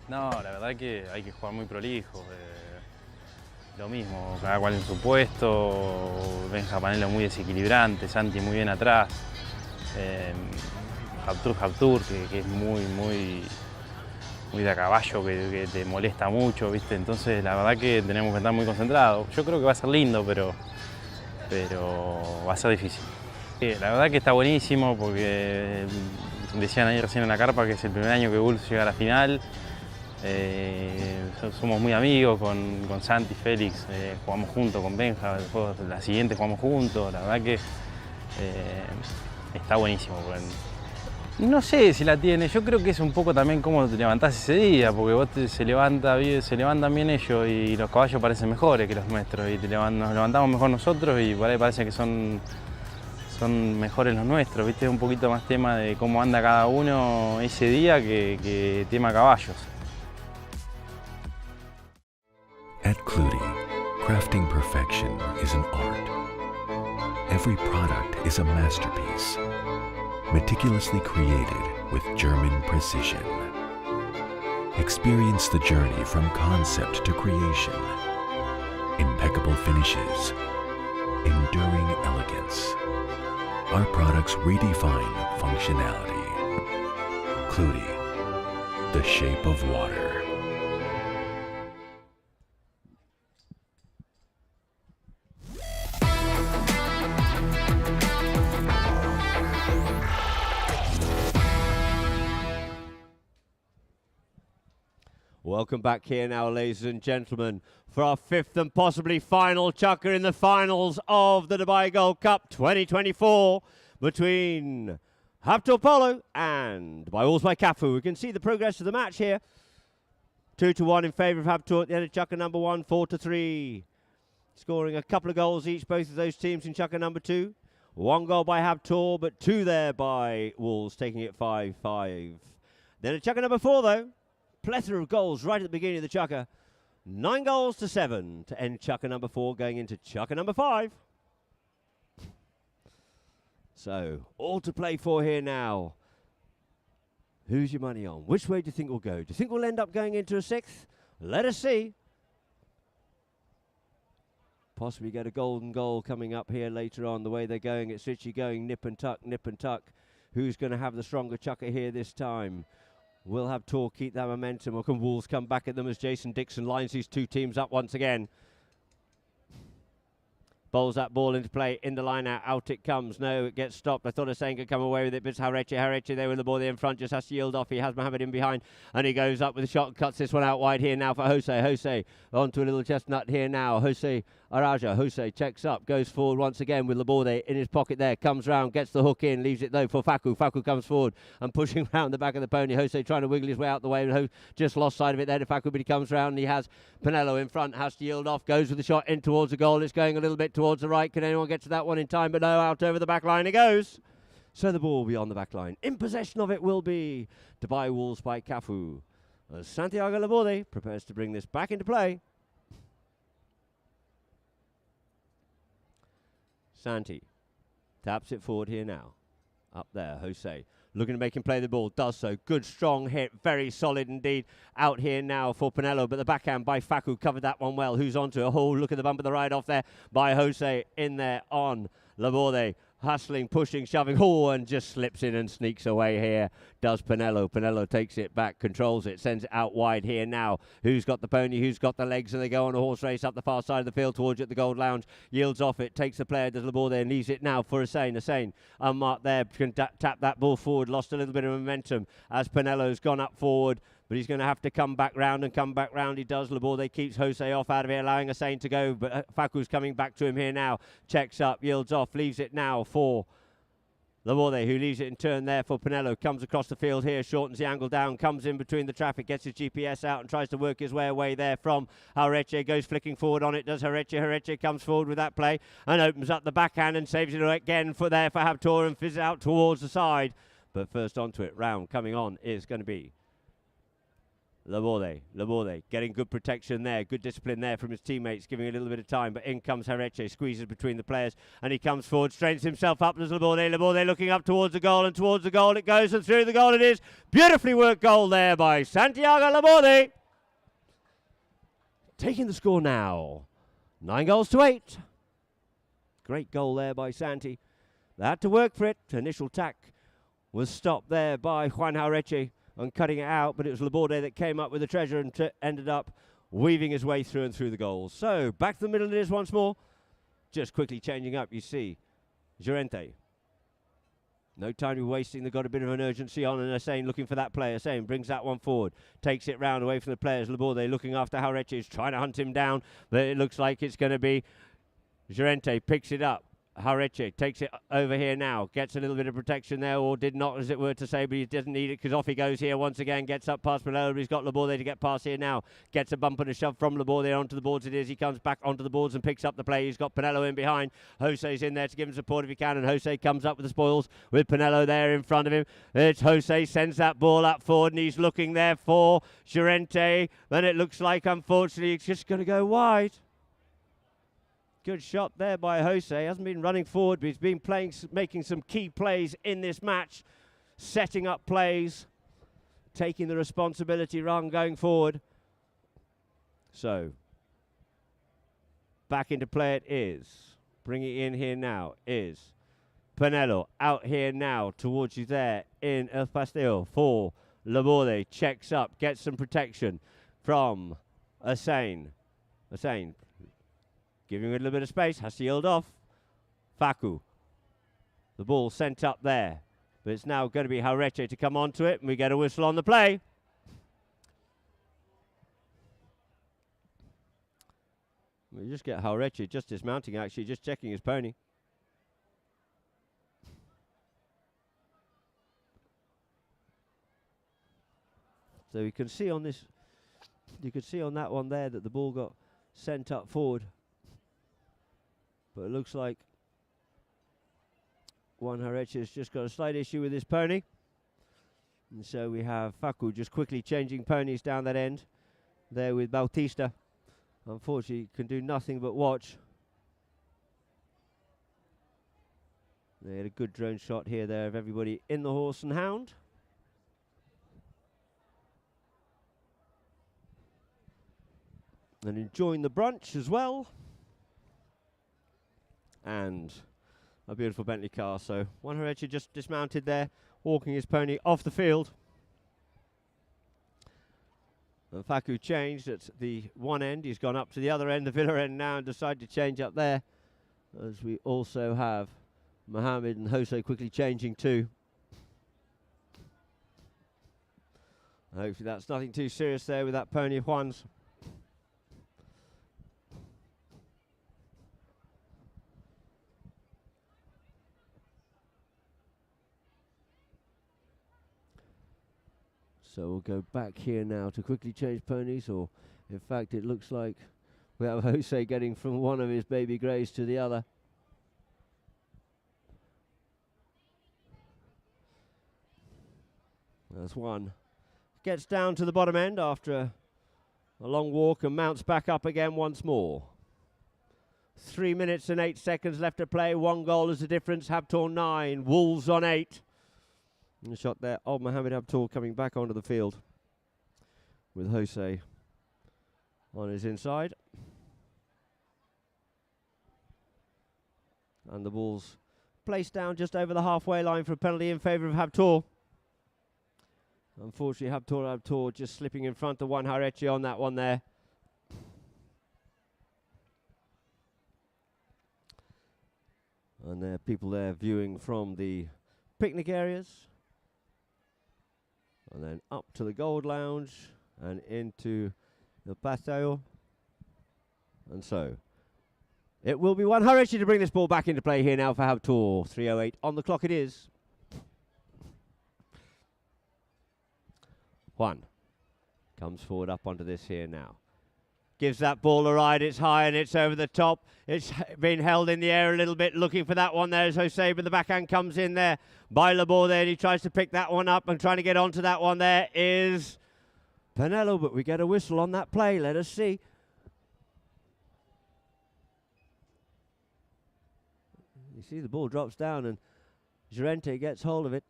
S2: No, la verdad que hay que jugar muy prolijo. Lo mismo, cada cual en su puesto. Benja Panelo muy desequilibrante, Santi muy bien atrás. Habtoor, que es muy de a caballo, que te molesta mucho, ¿viste? Entonces la verdad que tenemos que estar muy concentrados. Yo creo que va a ser lindo, pero va a ser difícil. La verdad que está buenísimo porque decían ahí recién en la carpa que es el primer año que Wolves llega a la final. Somos muy amigos con Santi, Félix, jugamos juntos con Benja, después la siguiente jugamos juntos. La verdad que está buenísimo. No sé si la tiene, yo creo que es un poco también cómo te levantás ese día, porque vos se levantan bien ellos y los caballos parecen mejores que los nuestros y nos levantamos mejor nosotros y por ahí parece que son mejores los nuestros, ¿viste? Es un poquito más tema de cómo anda cada uno ese día que tema caballos.
S4: At Clutie, crafting perfection is an art. Every product is a masterpiece, meticulously created with German precision. Experience the journey from concept to creation. Impeccable finishes, enduring elegance. Our products redefine functionality. Clutie, the shape of water.
S1: Welcome back here now, ladies and gentlemen, for our 5th and possibly final chukker in the finals of the Dubai Gold Cup 2024 between Habtoor Polo and Dubai Wolves by Cafu. We can see the progress of the match here. 2-1 in favour of Habtoor at the end of chukker number 1, 4-3. Scoring a couple of goals each, both of those teams in chukker number 2. 1 goal by Habtoor, but 2 there by Wolves, taking it 5-5. Then at chukker number 4, though, plethora of goals right at the beginning of the chukker. 9 goals to 7 to end chukker number 4, going into chukker number 5. So, all to play for here now. Who's your money on? Which way do you think we'll go? Do you think we'll end up going into a 6th? Let us see. Possibly get a golden goal coming up here later on. The way they're going, it's literally going nip and tuck, nip and tuck. Who's going to have the stronger chukker here this time? Will Habtoor keep that momentum, or can Wolves come back at them as Jason Dixon lines these two teams up once again? Bowls that ball into play in the line out it comes. No, it gets stopped. I thought Hussein could come away with it, but it's Harechi there with the ball there in front, just has to yield off. He has Mohammed in behind, and he goes up with a shot and cuts this one out wide here now for Jose. Jose onto a little chestnut here now. Jose Araja. Jose checks up, goes forward once again with the ball there in his pocket there, comes round, gets the hook in, leaves it though for Cafu. Cafu comes forward and pushing round the back of the pony. Jose trying to wiggle his way out the way, and just lost sight of it there to Cafu, but he comes round and he has Pinello in front, has to yield off, goes with the shot in towards the goal. It's going a little bit towards the right. Can anyone get to that one in time? But no, out over the back line it goes. So the ball will be on the back line. In possession of it will be Dubai Wolves by Cafu. as Santiago Laborde prepares to bring this back into play. Santi taps it forward here now. Up there, Jose looking to make him play the ball, does so. Good, strong hit, very solid indeed. Out here now for Pinello, but the backhand by Facu covered that one well. Who's onto it? Oh, look at the bump of the ride off there by Jose in there on Laborde. Hustling, pushing, shoving, and just slips in and sneaks away here. Does Pinello. Pinello takes it back, controls it, sends it out wide here now. Who's got the pony? Who's got the legs? And they go on a horse race up the far side of the field towards you at the Gold Lounge. Yields off it, takes the player, does the ball there, and leaves it now for Hussein. Hussein, unmarked there, can tap that ball forward. Lost a little bit of momentum as Pinello's gone up forward. But he's going to have to come back round, and come back round he does. Laborde keeps Jose off out of it, allowing Hussein to go. But Facu's coming back to him here now. Checks up, yields off, leaves it now for Laborde, who leaves it in turn there for Pinello. Comes across the field here, shortens the angle down, comes in between the traffic, gets his GPS out and tries to work his way away there from Jauretche. Goes flicking forward on it, does Jauretche. Jauretche comes forward with that play and opens up the backhand and saves it again for Habtoor and fizzes out towards the side. But first onto it, round coming on is going to be Laborde getting good protection there, good discipline there from his teammates, giving a little bit of time, but in comes Jauretche, squeezes between the players, and he comes forward, straightens himself up as Laborde looking up towards the goal, and towards the goal it goes, and through the goal it is. Beautifully worked goal there by Santiago Laborde. Taking the score now, 9-8. Great goal there by Santi. They had to work for it. Initial attack was stopped there by Juan Jauretche and cutting it out, but it was Laborde that came up with the treasure and ended up weaving his way through and through the goals. So back to the middle it is once more. Just quickly changing up, you see Llorente. No time to be wasting. They've got a bit of an urgency on, and Hussein looking for that player. Hussein brings that one forward, takes it round away from the players. Laborde looking after Jauretche, is trying to hunt him down, but it looks like it's going to be Llorente. Picks it up. Jauretche takes it over here now, gets a little bit of protection there, or did not, as it were to say, but he doesn't need it because off he goes here once again, gets up past Polo, but he's got Laborde to get past here now, gets a bump and a shove from Laborde onto the boards it is, he comes back onto the boards and picks up the play, he's got Pinello in behind, Jose's in there to give him support if he can, and Jose comes up with the spoils with Pinello there in front of him. It's Jose, sends that ball up forward, and he's looking there for Llorente, and it looks like, unfortunately, it's just going to go wide. Good shot there by Jose. Hasn't been running forward, but he's been playing, making some key plays in this match, setting up plays, taking the responsibility run going forward. So, back into play it is. Bringing it in here now is Pinello. Out here now towards you there in El Pastel for Laborde. Checks up, gets some protection from Hussein. Hussein giving him a little bit of space, has to yield off. Facu. The ball sent up there, but it's now going to be Jauretche to come onto it, and we get a whistle on the play. We just get Jauretche just dismounting, actually, just checking his pony. So you can see on this, you can see on that one there that the ball got sent up forward. But it looks like Juan Jauretche has just got a slight issue with his pony. And so we have Facu just quickly changing ponies down that end there with Bautista. Unfortunately, can do nothing but watch. They had a good drone shot here there of everybody in the horse and hound. And enjoying the brunch as well. And a beautiful Bentley car. So Juan Jauretche just dismounted there, walking his pony off the field. And Facu changed at the one end. He's gone up to the other end, the Villa end now, and decided to change up there. As we also have Mohammed and Jose quickly changing too. Hopefully that's nothing too serious there with that pony of Juan's. So we'll go back here now to quickly change ponies, or in fact it looks like we have Jose getting from one of his baby greys to the other. There's one gets down to the bottom end after a long walk and mounts back up again once more. 3 minutes and 8 seconds left to play. 1 goal is the difference. Habtoor 9, Wolves on 8. And a shot there of Mohamed Habtoor coming back onto the field with Jose on his inside. And the ball's placed down just over the halfway line for a penalty in favour of Habtoor. Unfortunately, Habtoor just slipping in front of Juan Hareche on that one there. And there are people there viewing from the picnic areas. And then up to the Gold Lounge and into the patio. And so it will be Juan Hareche to bring this ball back into play here now for Habtoor. 3:08 on the clock it is. Juan comes forward up onto this here now. Gives that ball a ride. It's high and it's over the top. It's been held in the air a little bit, looking for that one there as Jose, but the backhand comes in there by Labor there. And he tries to pick that one up and trying to get onto that one there is Pinello, but we get a whistle on that play. Let us see. You see the ball drops down and Llorente gets hold of it.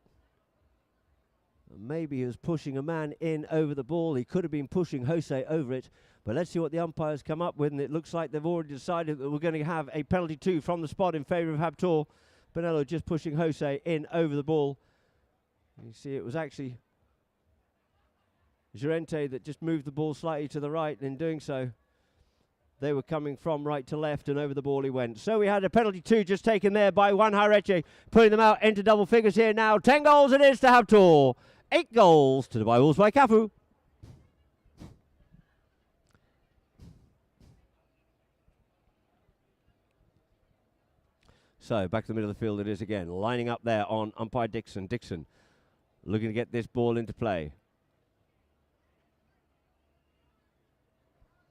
S1: Maybe he was pushing a man in over the ball. He could have been pushing Jose over it. But let's see what the umpires come up with. And it looks like they've already decided that we're going to have a penalty 2 from the spot in favour of Habtoor. Pinello just pushing Jose in over the ball. You see it was actually Llorente that just moved the ball slightly to the right. And in doing so, they were coming from right to left and over the ball he went. So we had a penalty 2 just taken there by Juan Hareche, putting them out into double figures here now. 10 goals it is to Habtoor. 8 goals to the Wolves by Cafu. So back to the middle of the field it is again. Lining up there on umpire Dixon. Dixon looking to get this ball into play.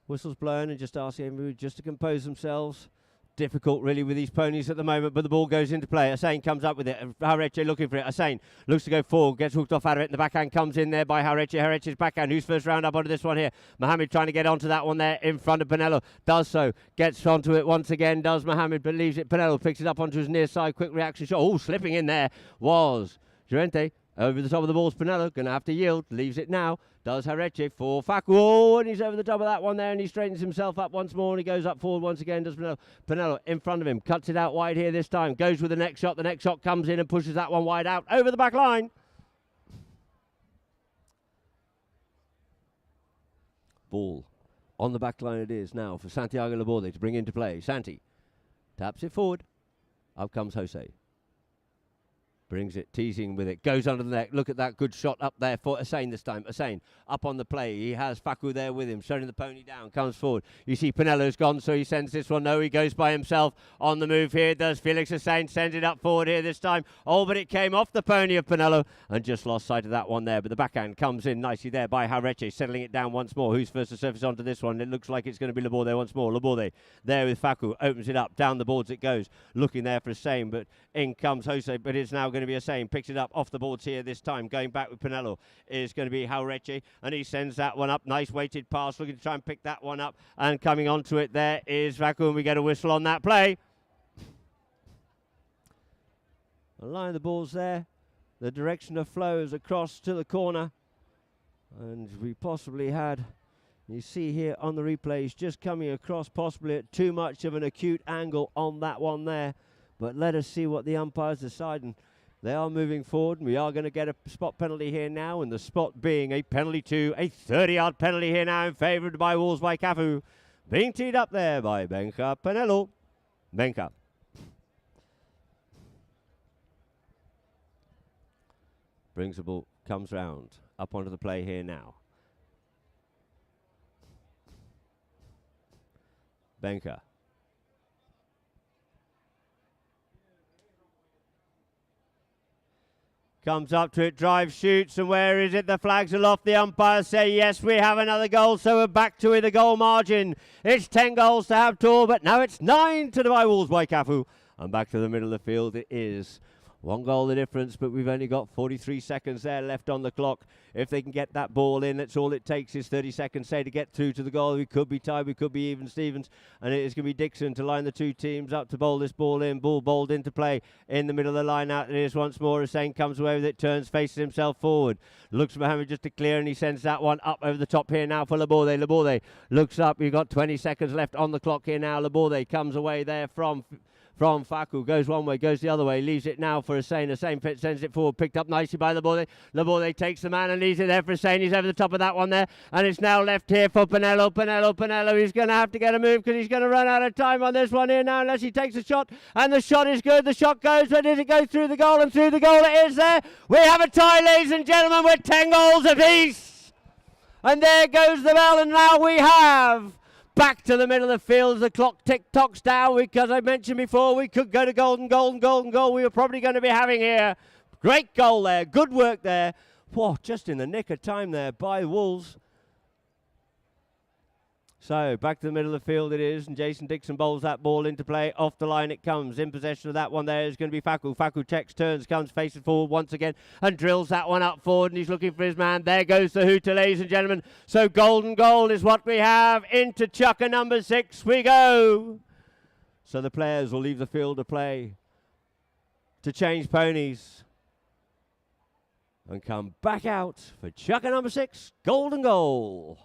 S1: Whistles blown and just asking everybody just to compose themselves. Difficult really with these ponies at the moment, but the ball goes into play. Hussein comes up with it. Hareche looking for it. Hussein looks to go forward, gets hooked off out of it, and the backhand comes in there by Hareche. Hareche's backhand. Who's first round up onto this one here? Mohamed trying to get onto that one there in front of Pinello. Does so. Gets onto it once again. Does Mohamed, but leaves it. Pinello picks it up onto his near side. Quick reaction shot. Oh, slipping in there was Llorente. Over the top of the ball, Pinello going to have to yield. Leaves it now. Does Hareche for Cafu. Oh, and he's over the top of that one there, and he straightens himself up once more, and he goes up forward once again. Does Pinello. Pinello in front of him. Cuts it out wide here this time. Goes with the next shot. The next shot comes in and pushes that one wide out over the back line. Ball on the back line it is now for Santiago Laborde to bring into play. Santi taps it forward. Up comes Jose. Brings it, teasing with it, goes under the neck. Look at that good shot up there for Hussein this time. Hussein up on the play. He has Cafu there with him, shutting the pony down, comes forward. You see Pinello's gone, so he sends this one. No, he goes by himself on the move here. Does Felix Hussein, sends it up forward here this time. Oh, but it came off the pony of Pinello and just lost sight of that one there. But the backhand comes in nicely there by Hareche, settling it down once more. Who's first to surface onto this one? It looks like it's going to be Laborde there once more. Laborde there with Cafu, opens it up, down the boards it goes. Looking there for Hussein, but in comes Jose, but it's now going to be Hussein. Picks it up off the boards here this time. Going back with Pinello is going to be Hareche, and he sends that one up. Nice weighted pass, looking to try and pick that one up. And coming onto it there is Cafu, and we get a whistle on that play. A line of the balls there. The direction of flow is across to the corner. And we possibly had, you see here on the replays, just coming across possibly at too much of an acute angle on that one there. But let us see what the umpires decide. And they are moving forward, and we are going to get a spot penalty here now, and the spot being a penalty 2, a 30-yard penalty here now in favour by Wolves by Cafu. Being teed up there by Benja Pinello. Benja. Brings the ball, comes round, up onto the play here now. Benja. Comes up to it, drives, shoots, and where is it? The flags are off. The umpires say, yes, we have another goal, so we're back to the goal margin. It's 10 goals to Habtoor, but now it's 9 to the Wolves by Cafu. And back to the middle of the field it is 1 goal the difference, but we've only got 43 seconds there left on the clock. If they can get that ball in, that's all it takes is 30 seconds, say, to get through to the goal. We could be tied, we could be even Stevens, and it is going to be Dixon to line the two teams up to bowl this ball in. Ball bowled into play in the middle of the line out. It is once more. Hussain comes away with it, turns, faces himself forward. Looks for Mohammed just to clear, and he sends that one up over the top here now for Laborde. Laborde looks up. You've got 20 seconds left on the clock here now. Laborde comes away there from Faku, goes one way, goes the other way, leaves it now for Hussain. Hussain sends it forward, picked up nicely by Laborde. Laborde takes the man and leaves it there for Hussain. He's over the top of that one there, and it's now left here for Pinello. Pinello, he's going to have to get a move because he's going to run out of time on this one here now unless he takes a shot, and the shot is good. The shot goes, but does it go through the goal? And through the goal it is there. We have a tie, ladies and gentlemen, with 10 goals apiece. And there goes the bell, and now we have back to the middle of the field as the clock tick-tocks down. Because I mentioned before, we could go to golden goal we were probably going to be having here. Great goal there. Good work there. Whoa, just in the nick of time there by Wolves. So, back to the middle of the field it is, and Jason Dixon bowls that ball into play. Off the line it comes. In possession of that one there is going to be Faku. Faku checks, turns, comes, faces forward once again, and drills that one up forward, and he's looking for his man. There goes the hooter, ladies and gentlemen. So, golden goal is what we have. Into chukker number 6 we go. So, the players will leave the field to play, to change ponies, and come back out for chukker number 6, golden goal.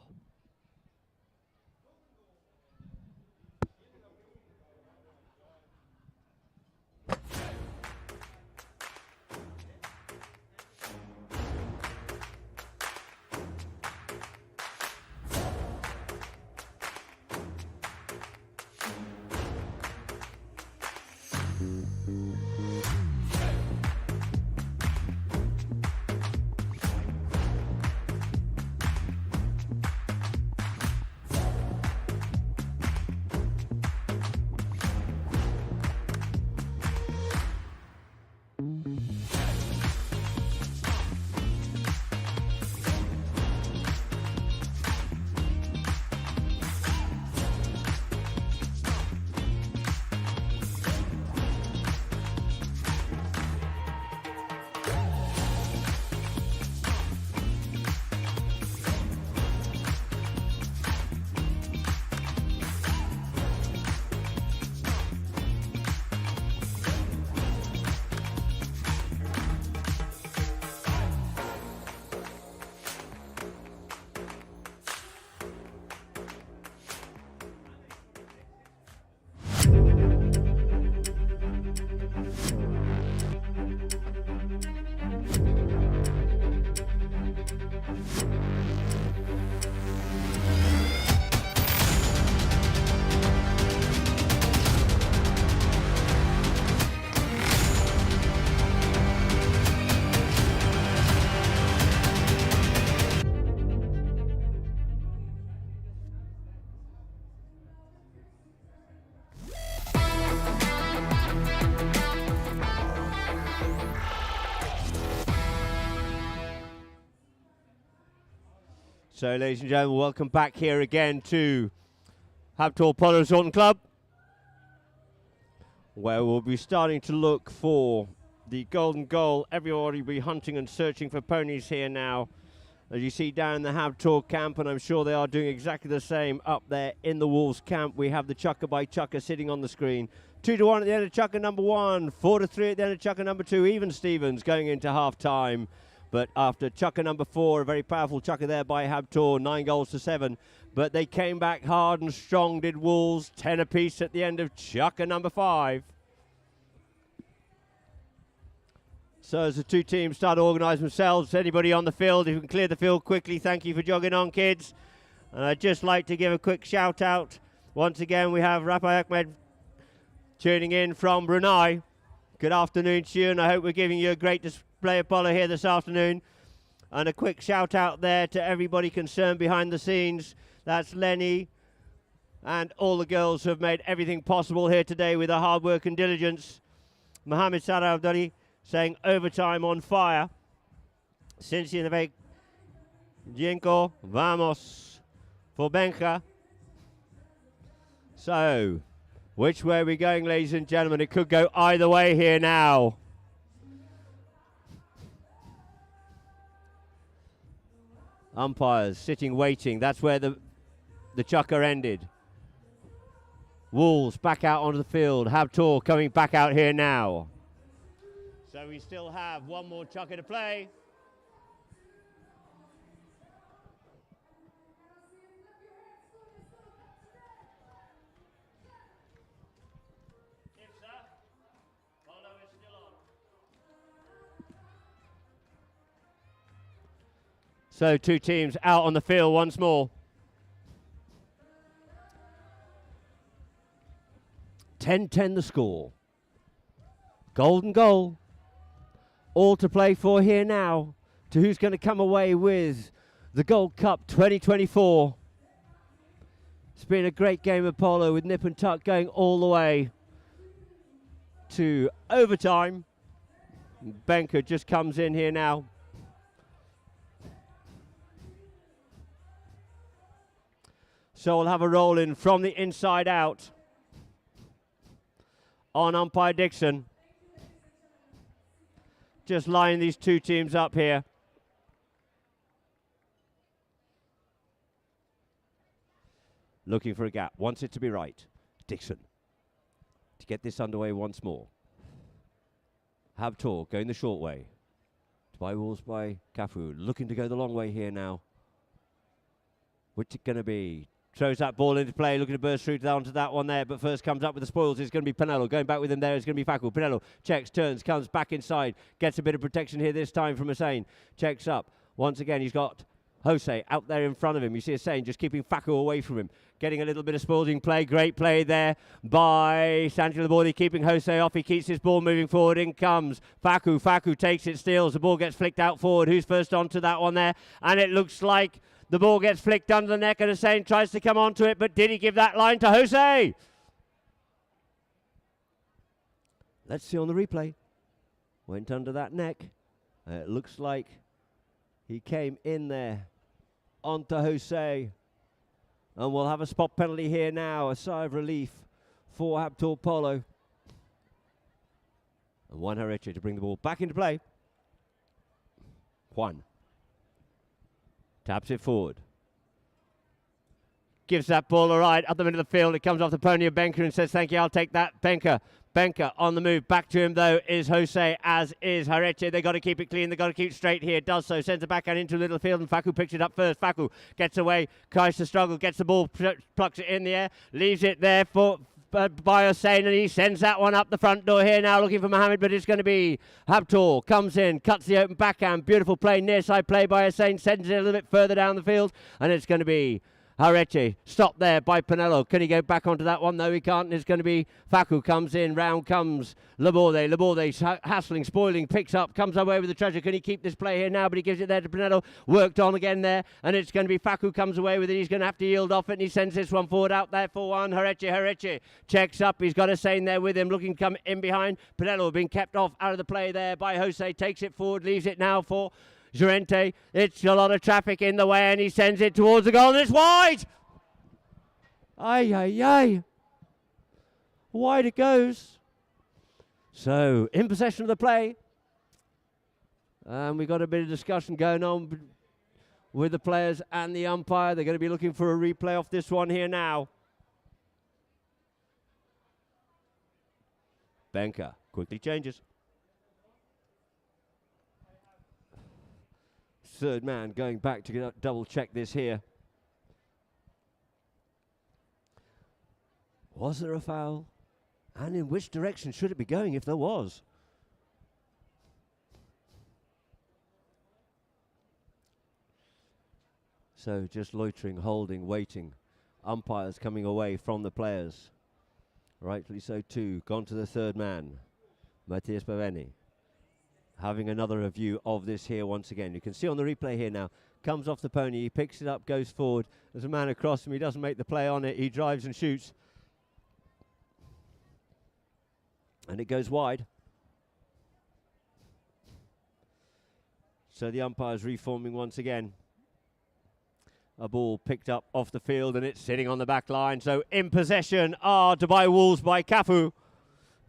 S1: So, ladies and gentlemen, welcome back here again to Habtoor Polo Resort and Club, where we'll be starting to look for the golden goal. Everybody will be hunting and searching for ponies here now, as you see down in the Habtoor camp, and I'm sure they are doing exactly the same up there in the Wolves camp. We have the chukker by chukker sitting on the screen. 2-1 at the end of chukker number 1, 4-3 at the end of chukker number 2, even Stevens going into half-time. But after chukker number 4, a very powerful chukker there by Habtoor, 9 goals to 7. But they came back hard and strong, did Wolves, 10 apiece at the end of chukker number 5. So as the two teams start to organise themselves, anybody on the field, if you can clear the field quickly, thank you for jogging on, kids. And I'd just like to give a quick shout out. Once again, we have Rafa Ahmed tuning in from Brunei. Good afternoon to you, and I hope we're giving you a great display of polo here this afternoon. And a quick shout out there to everybody concerned behind the scenes. That's Lenny and all the girls who have made everything possible here today with their hard work and diligence. Mohammed Salah Abdali saying overtime on fire. Cincy Nevek, Gienko, vamos for Benja. So, which way are we going, ladies and gentlemen? It could go either way here now. Umpires sitting waiting. That's where the chukker ended. Wolves back out onto the field. Habtoor coming back out here now. So we still have one more chukker to play. So two teams out on the field once more. 10-10 the score. Golden goal. All to play for here now. To who's going to come away with the Gold Cup 2024. It's been a great game of polo with nip and tuck going all the way to overtime. Benker just comes in here now. So we'll have a roll in from the inside out on umpire Dixon. Just lining these two teams up here. Looking for a gap, wants it to be right. Dixon to get this underway once more. Habtoor going the short way. By Wolves by Cafu, looking to go the long way here now. What's it going to be? Throws that ball into play, looking to burst through down to that one there, but first comes up with the spoils. It's going to be Polo. Going back with him there is going to be Cafu. Polo checks, turns, comes back inside, gets a bit of protection here this time from Hussein. Checks up. Once again, he's got Jose out there in front of him. You see Hussein just keeping Cafu away from him. Getting a little bit of spoiling play. Great play there by Santi Laborde, keeping Jose off. He keeps his ball moving forward. In comes Cafu. Cafu takes it, steals. The ball gets flicked out forward. Who's first onto that one there? And it looks like the ball gets flicked under the neck and Hussein tries to come onto it, but did he give that line to Jose? Let's see on the replay. Went under that neck. It looks like he came in there onto Jose. And we'll have a spot penalty here now. A sigh of relief for Habtoor Polo. And Juan Hareche to bring the ball back into play. Juan. Taps it forward. Gives that ball a ride up the middle of the field. It comes off the pony of Benker and says, thank you, I'll take that. Benker on the move. Back to him, though, is Jose, as is Hareche. They've got to keep it clean. They've got to keep it straight here. Does so. Sends it back out into the little field, and Cafu picks it up first. Cafu gets away, tries to struggle, gets the ball, plucks it in the air, leaves it there for by Hussein, and he sends that one up the front door here now, looking for Mohammed, but it's going to be Habtoor. Comes in, cuts the open backhand. Beautiful play, near side play by Hussein, sends it a little bit further down the field, and it's going to be Hareche. Stopped there by Polo. Can he go back onto that one? No, he can't. It's going to be Cafu. Comes in, round comes Laborde. Laborde hassling, spoiling, picks up, comes away with the treasure. Can he keep this play here now? But he gives it there to Polo. Worked on again there, and it's going to be Cafu comes away with it. He's going to have to yield off it, and he sends this one forward out there for one. Hareche checks up. He's got Hussein there with him, looking to come in behind. Polo being kept off out of the play there by Jose. Takes it forward, leaves it now for Llorente. It's a lot of traffic in the way, and he sends it towards the goal, and it's wide! Ay. Wide it goes. So, in possession of the play. And we got a bit of discussion going on with the players and the umpire. They're going to be looking for a replay off this one here now. Benker quickly changes. Third man going back to double check this here. Was there a foul? And in which direction should it be going if there was? So just loitering, holding, waiting. Umpires coming away from the players. Rightly so too. Gone to the third man. Matthias Baveni. Having another review of this here once again. You can see on the replay here now. Comes off the pony, he picks it up, goes forward. There's a man across him, he doesn't make the play on it. He drives and shoots. And it goes wide. So the umpire's reforming once again. A ball picked up off the field and it's sitting on the back line. So in possession are Dubai Wolves by Cafu.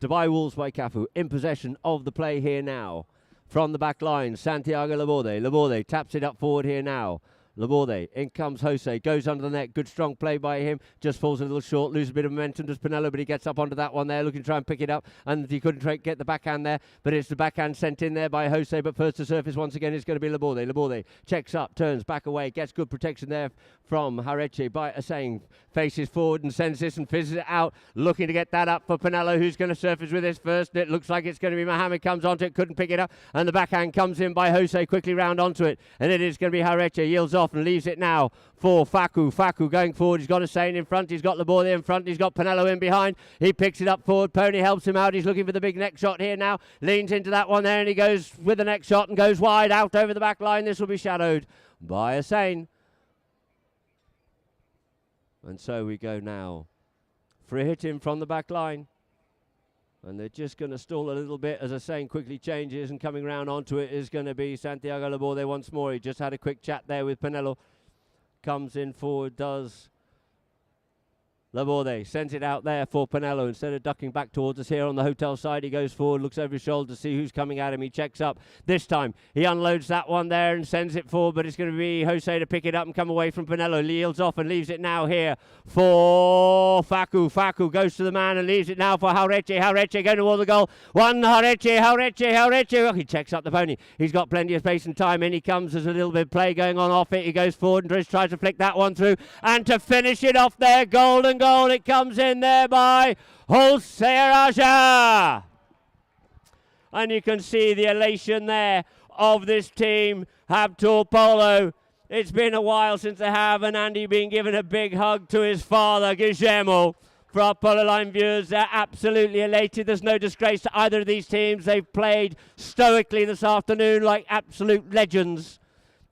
S1: Dubai Wolves by Cafu in possession of the play here now. From the back line, Santiago Laborde. Laborde taps it up forward here now. Laborde, in comes Jose, goes under the net, good strong play by him, just falls a little short, loses a bit of momentum, does Polo, but he gets up onto that one there, looking to try and pick it up, and he couldn't get the backhand there, but it's the backhand sent in there by Jose, but first to surface once again is going to be Laborde. Laborde checks up, turns back away, gets good protection there from Hareche by Asane, faces forward and sends this and fizzes it out, looking to get that up for Pinello, who's going to surface with this first. It looks like it's going to be Mohammed, comes onto it, couldn't pick it up, and the backhand comes in by Jose, quickly round onto it, and it is going to be Hareche, yields off and leaves it now for Facu. Facu going forward, he's got Asane in front, he's got Laborde in front, he's got Pinello in behind, he picks it up forward, Pony helps him out, he's looking for the big neck shot here now, leans into that one there and he goes with the next shot and goes wide out over the back line. This will be shadowed by Asane. And so we go now for a hit in from the back line. And they're just going to stall a little bit as Asane quickly changes, and coming round onto it is going to be Santiago Laborde once more. He just had a quick chat there with Pinello. Comes in forward, does Laborde, sends it out there for Pinello. Instead of ducking back towards us here on the hotel side, he goes forward, looks over his shoulder to see who's coming at him. He checks up. This time, he unloads that one there and sends it forward, but it's going to be Jose to pick it up and come away from Pinello. Yields off and leaves it now here for Facu. Facu goes to the man and leaves it now for Hareche. Hareche going toward the goal. One Hareche. Oh, he checks up the pony. He's got plenty of space and time. In he comes. There's a little bit of play going on off it. He goes forward and tries to flick that one through. And to finish it off there, golden goal. It comes in there by Jose Raja. And you can see the elation there of this team, Habtoor Polo. It's been a while since they have, and Andy being given a big hug to his father, Guillermo. For our Polo Line viewers, they're absolutely elated. There's no disgrace to either of these teams. They've played stoically this afternoon like absolute legends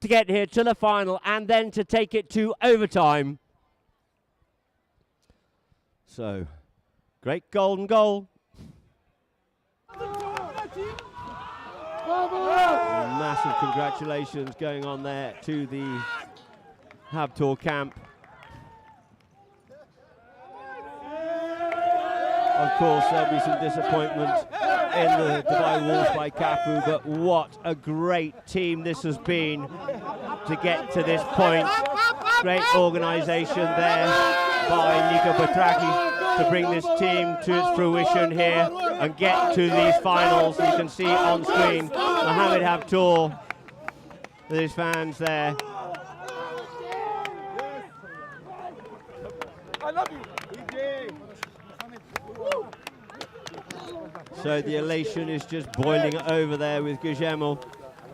S1: to get here to the final and then to take it to overtime. So, great golden goal. Massive congratulations going on there to the Habtoor camp. Of course, there'll be some disappointment in the Dubai Wolves by Cafu, but what a great team this has been to get to this point. Great organisation there by Nico Batraki to bring this team to its fruition here and get to these finals. You can see on screen Mohammed Habtoor with his fans there. I love you. So the elation is just boiling over there with Guillermo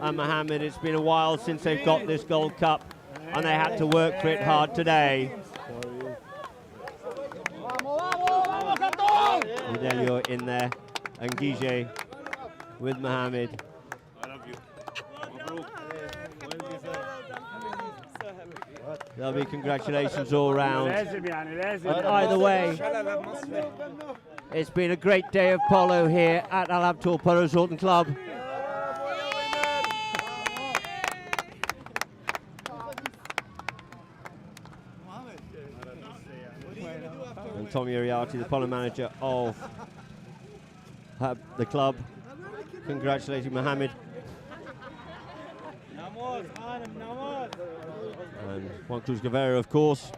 S1: and Mohammed. It's been a while since they've got this Gold Cup and they had to work for it hard today. Fidelio in there and Guille with Mohammed. There'll be congratulations all round. Either way, it's been a great day of polo here at Al Habtoor Polo Resort and Club. And Tommy Uriarty, the polo manager of the club, congratulating Mohammed. And Juan Cruz Guevara, of course,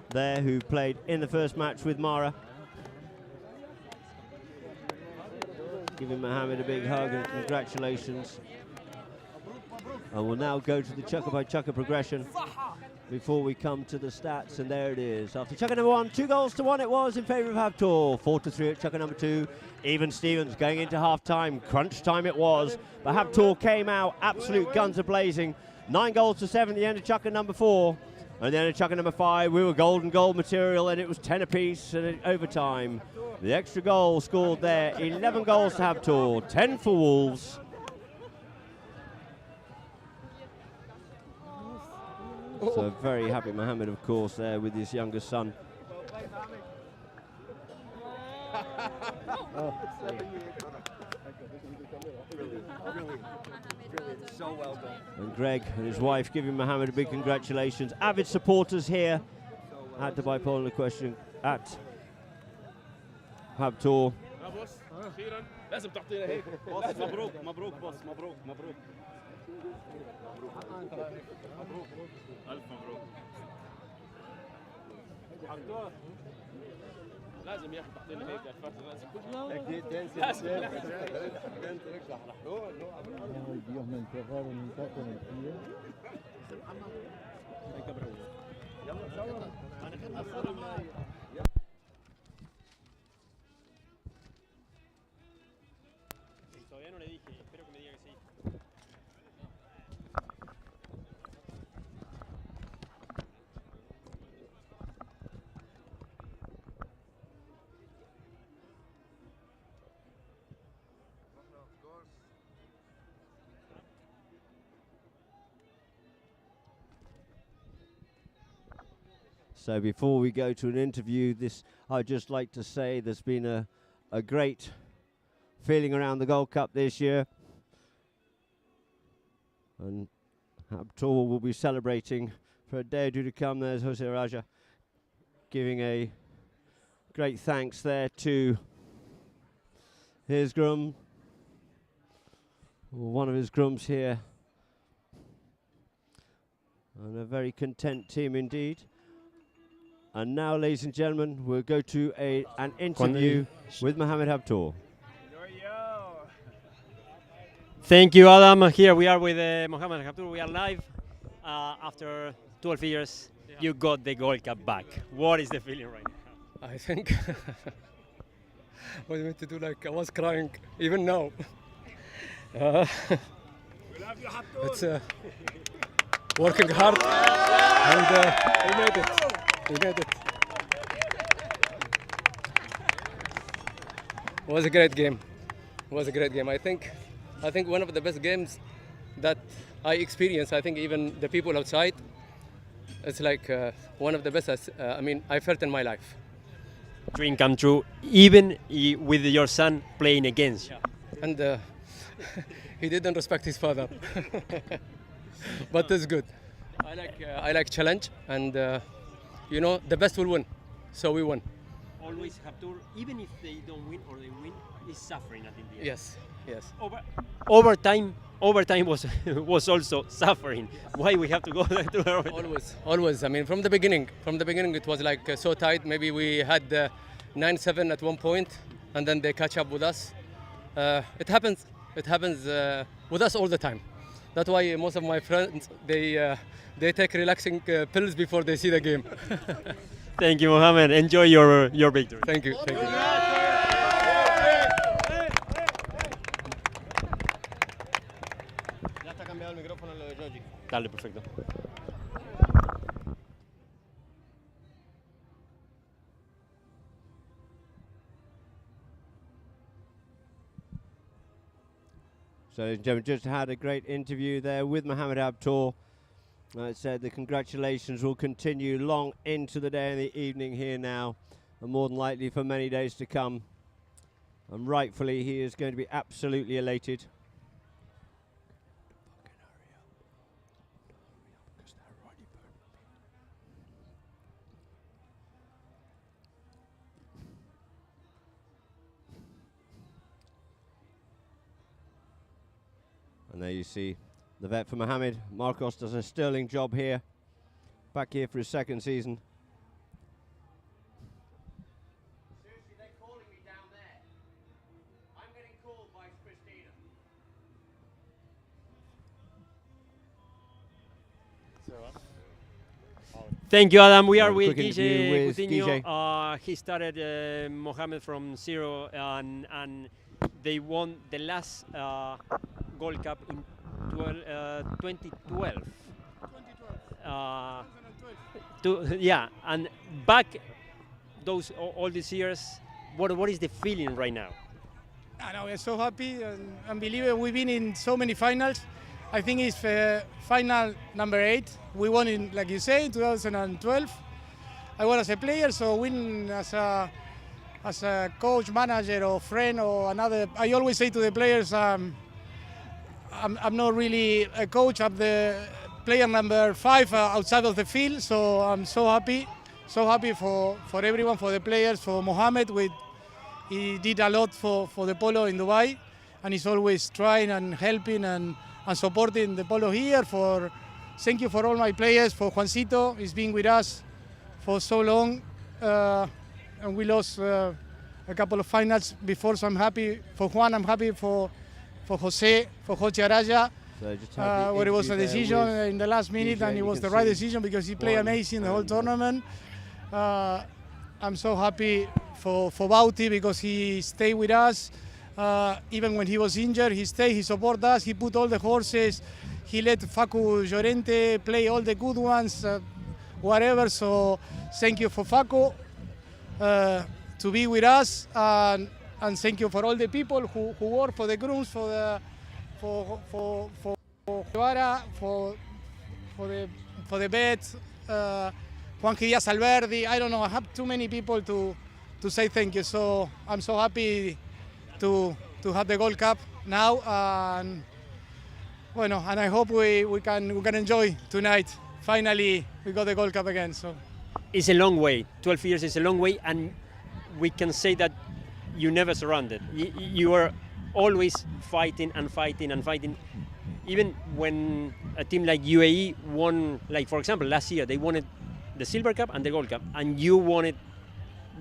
S1: there, who played in the first match with Mara. Giving Mohammed a big hug and congratulations. And we'll now go to the chukker by chukker progression before we come to the stats, and there it is. After chukker number 1, 2-1 it was in favour of Habtoor. 4-3 at chukker number 2. Even Stevens going into half-time. Crunch time it was. But Habtoor came out, absolute guns a-blazing. 9-7 at the end of chukker number 4. And then at chukker number 5, we were golden goal material, and it was 10 apiece and overtime. The extra goal scored there, 11 goals to Habtoor, 10 for Wolves. So very happy Mohammed, of course, there with his younger son.
S5: So well done.
S1: And Greg and his wife giving Mohammed a big congratulations. Avid supporters here at Dubai Polo Question at Habtoor.
S2: ألف مبروك.
S6: حبتور لازم ياخد تحطينا هيك لازم
S3: Dios, me enterraron un taco en el pie.
S6: Todavía no le dije, espero que me diga que sí.
S1: So before we go to an interview, I'd just like to say there's been a great feeling around the Gold Cup this year. And Habtoor will be celebrating for a day or two to come. There's Jose Raja giving a great thanks there to his groom, one of his grooms here. And a very content team indeed. And now, ladies and gentlemen, we'll go to an interview with Mohamed Habtoor.
S6: Thank you, Adam. Here we are with Mohamed Habtoor. We are live after 12 years. Yeah. You got the Gold Cup back. What is the feeling right now?
S7: I think what I meant to do, like I was crying even now. It's working hard and we made it. We made it. It was a great game. It was a great game. I think one of the best games that I experienced. I think even the people outside, it's like one of the best I felt in my life.
S6: Dream come true, even with your son playing against you.
S7: And he didn't respect his father. But it's good. I like challenge, and the best will win. So we won.
S6: Always Habtoor, even if they don't win or they win, is suffering at the end.
S7: Yes.
S6: Overtime was was also suffering. Why we have to go to overtime?
S7: Always. I mean, from the beginning, it was like so tight. Maybe we had 9-7 at one point, and then they catch up with us. It happens with us all the time. That's why most of my friends they take relaxing pills before they see the game.
S6: Thank you, Mohamed. Enjoy your victory.
S7: Thank you.
S6: Ya está cambiado el micrófono en lo de Joji. Dale, perfecto.
S1: So, ladies and gentlemen, just had a great interview there with Mohamed Habtoor. Like I said, the congratulations will continue long into the day and the evening here now, and more than likely for many days to come. And rightfully, he is going to be absolutely elated. And there you see the vet for Mohamed. Marcos does a sterling job here. Back here for his second season.
S8: Seriously, they're calling me down there. I'm getting called by Christina.
S6: Thank you, Adam. We are with
S1: quick interview with
S6: Coutinho. He started Mohamed from zero, and they won the last Gold Cup in 2012. Yeah, and back all these years, what is the feeling right now?
S9: We're so happy and unbelievable. We've been in so many finals. I think it's final number 8. We won in, like you say, 2012. I won as a player, so win as a coach, manager, or friend, or another. I always say to the players, I'm not really a coach. I'm the player number 5 outside of the field. So I'm so happy for everyone, for the players, for Mohamed. He did a lot for the Polo in Dubai, and he's always trying and helping and and supporting the Polo here. Thank you for all my players, for Juancito. He's been with us for so long, and we lost a couple of finals before, so I'm happy for Juan. I'm happy for Jose Araya.
S1: So
S9: where it was a decision in the last minute, and it was the right decision because he played amazing the whole tournament. I'm so happy for Bauti because he stayed with us. Even when he was injured, he stayed, he supported us, he put all the horses, he let Facu Llorente play all the good ones, whatever. So thank you for Facu to be with us, and thank you for all the people who work for the grooms, for Guevara, for the vets, Juan Díaz Alberdi. I don't know, I have too many people to say thank you. So I'm so happy to have the Gold Cup now, and I hope we can enjoy tonight. Finally, we got the Gold Cup again. So
S6: it's a long way. 12 years is a long way, and we can say that you never surrendered. You are always fighting and fighting and fighting. Even when a team like UAE won, like for example last year, they wanted the Silver Cup and the Gold Cup, and you wanted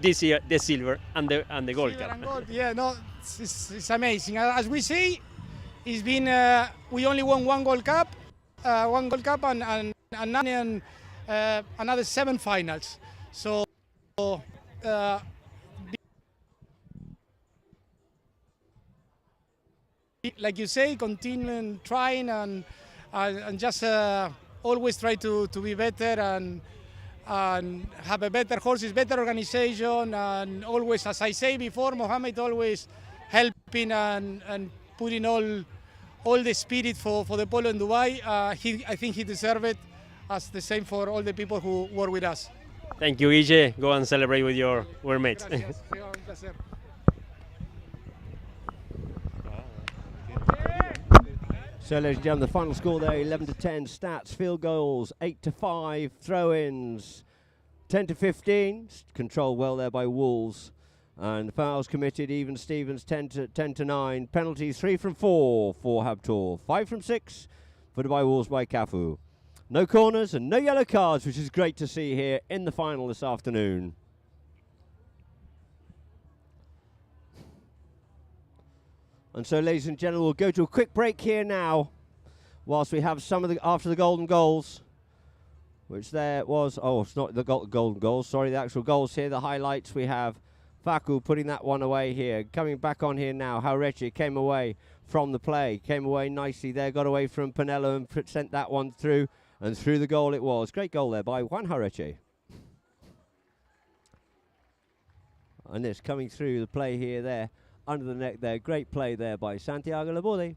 S6: this year the Silver and the Gold
S9: Silver
S6: Cup.
S9: And gold. Yeah, no, it's amazing. As we say, it's been we only won one Gold Cup, and another 7 finals. So. Like you say, continue trying and just always try to be better and have a better horses, better organization, and always, as I say before, Mohammed always helping and putting all the spirit for the Polo in Dubai. I think he deserves it, as the same for all the people who work with us.
S6: Thank you, Ije. Go and celebrate with your mates.
S1: So, ladies and gentlemen, the final score there, 11-10. Stats, field goals, 8-5. Throw-ins, 10-15. Controlled well there by Wolves. And fouls committed, even Stevens, 10-9. Penalties, 3 from 4 for Habtoor. 5 from 6 for Dubai Wolves by Cafu. No corners and no yellow cards, which is great to see here in the final this afternoon. And so, ladies and gentlemen, we'll go to a quick break here now, whilst we have some of the, after the golden goals, which there was, it's not the golden goals, sorry, the actual goals here, the highlights. We have Facu putting that one away here. Coming back on here now, Haureche came away from the play, came away nicely there, got away from Pinello and sent that one through, and through the goal it was. Great goal there by Juan Haureche. And this coming through the play here, there. Under the neck there, great play there by Santiago Laborde.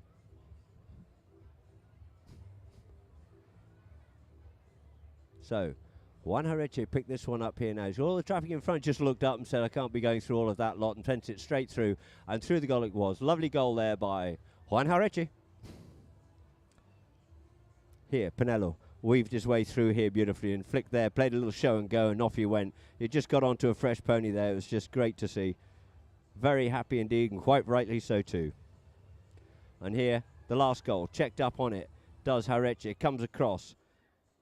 S1: So, Juan Haureche picked this one up here now. So all the traffic in front just looked up and said, I can't be going through all of that lot, and sent it straight through. And through the goal it was. Lovely goal there by Juan Haureche. Here, Pinello weaved his way through here beautifully and flicked there, played a little show and go, and off he went. He just got onto a fresh pony there. It was just great to see. Very happy indeed, and quite rightly so too. And here, the last goal, checked up on it, does Haureche, comes across,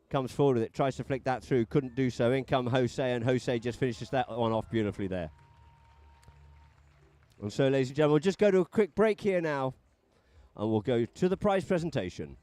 S1: comes forward with it, tries to flick that through, couldn't do so. In come Jose, and Jose just finishes that one off beautifully there. And so, ladies and gentlemen, we'll just go to a quick break here now, and we'll go to the prize presentation.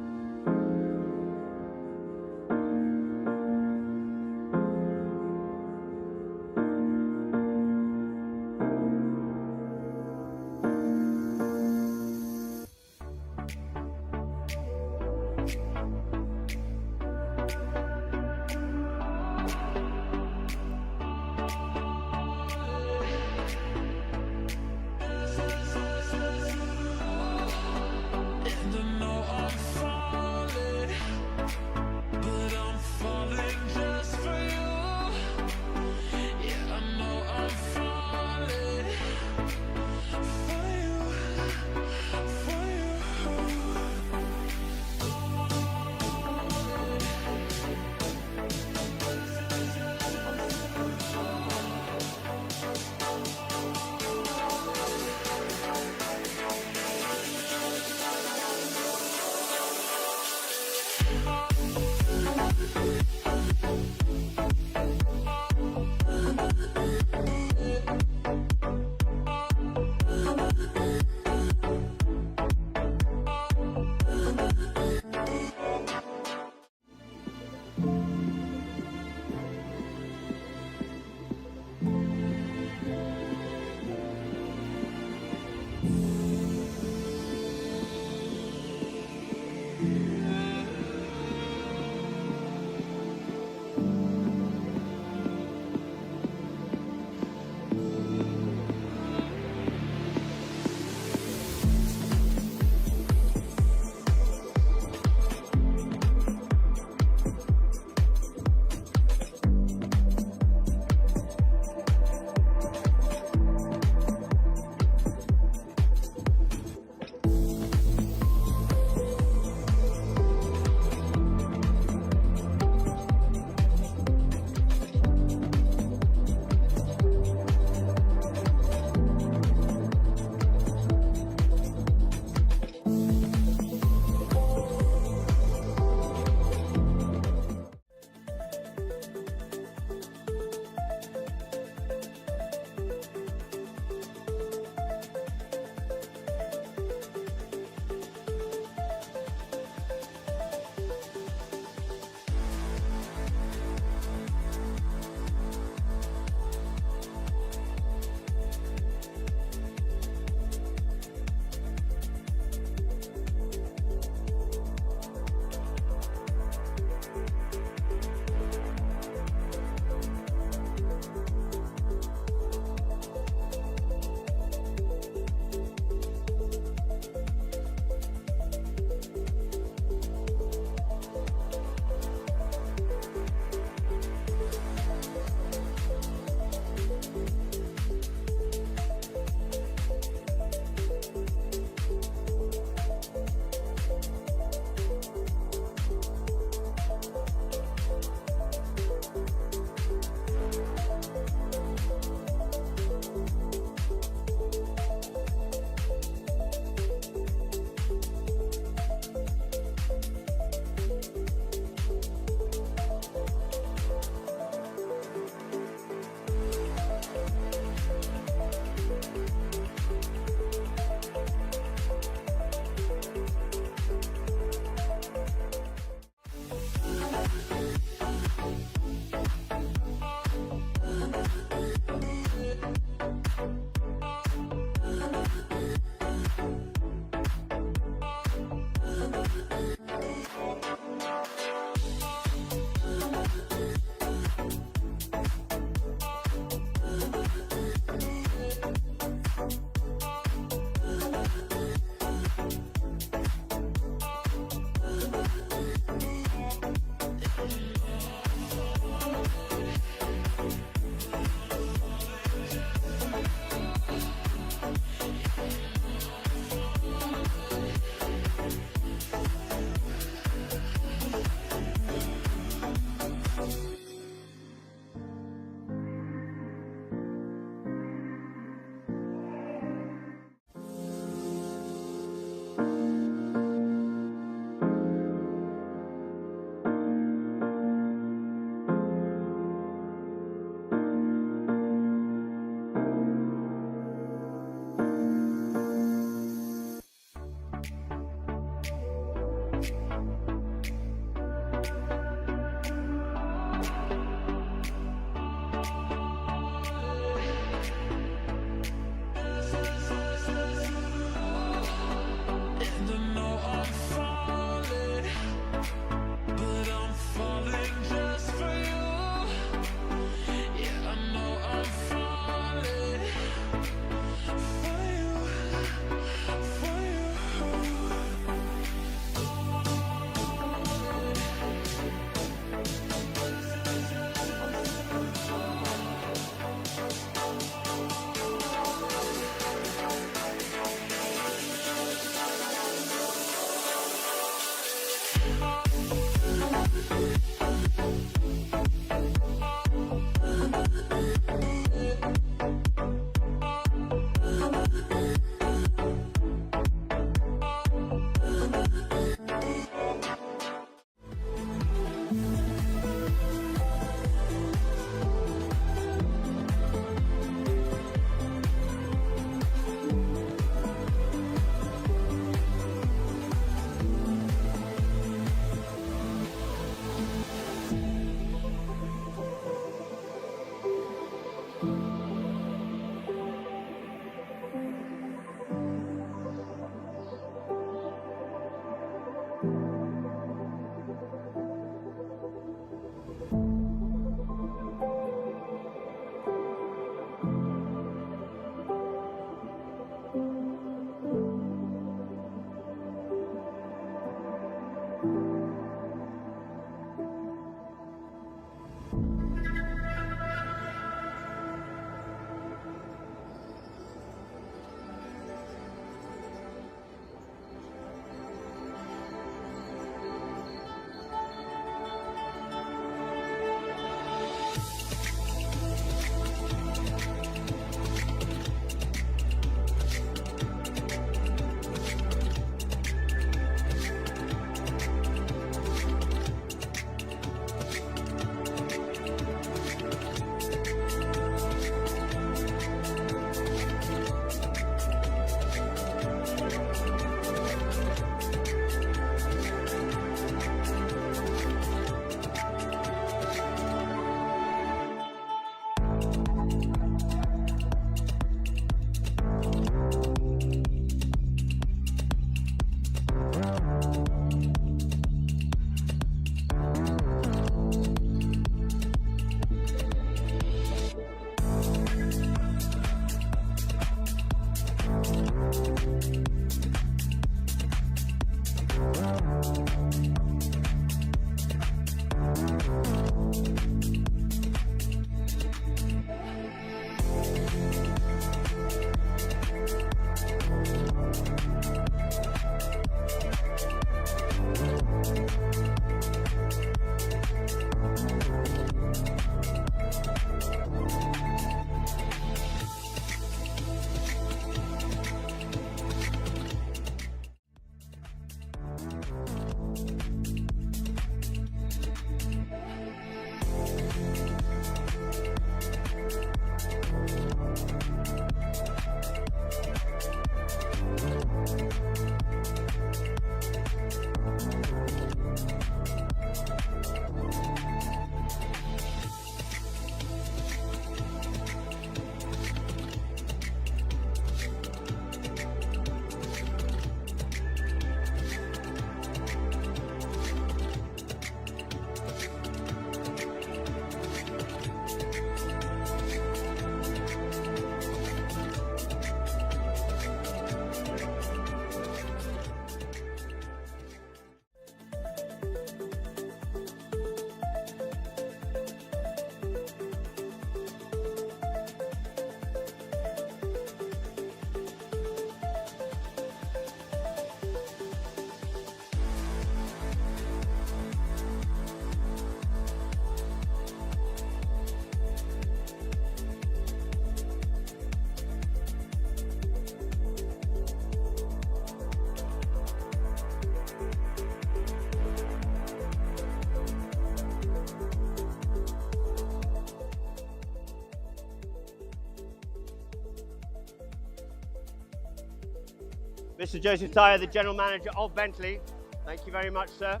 S1: Mr. Joseph Tyler, the General Manager of Bentley. Thank you very much, sir.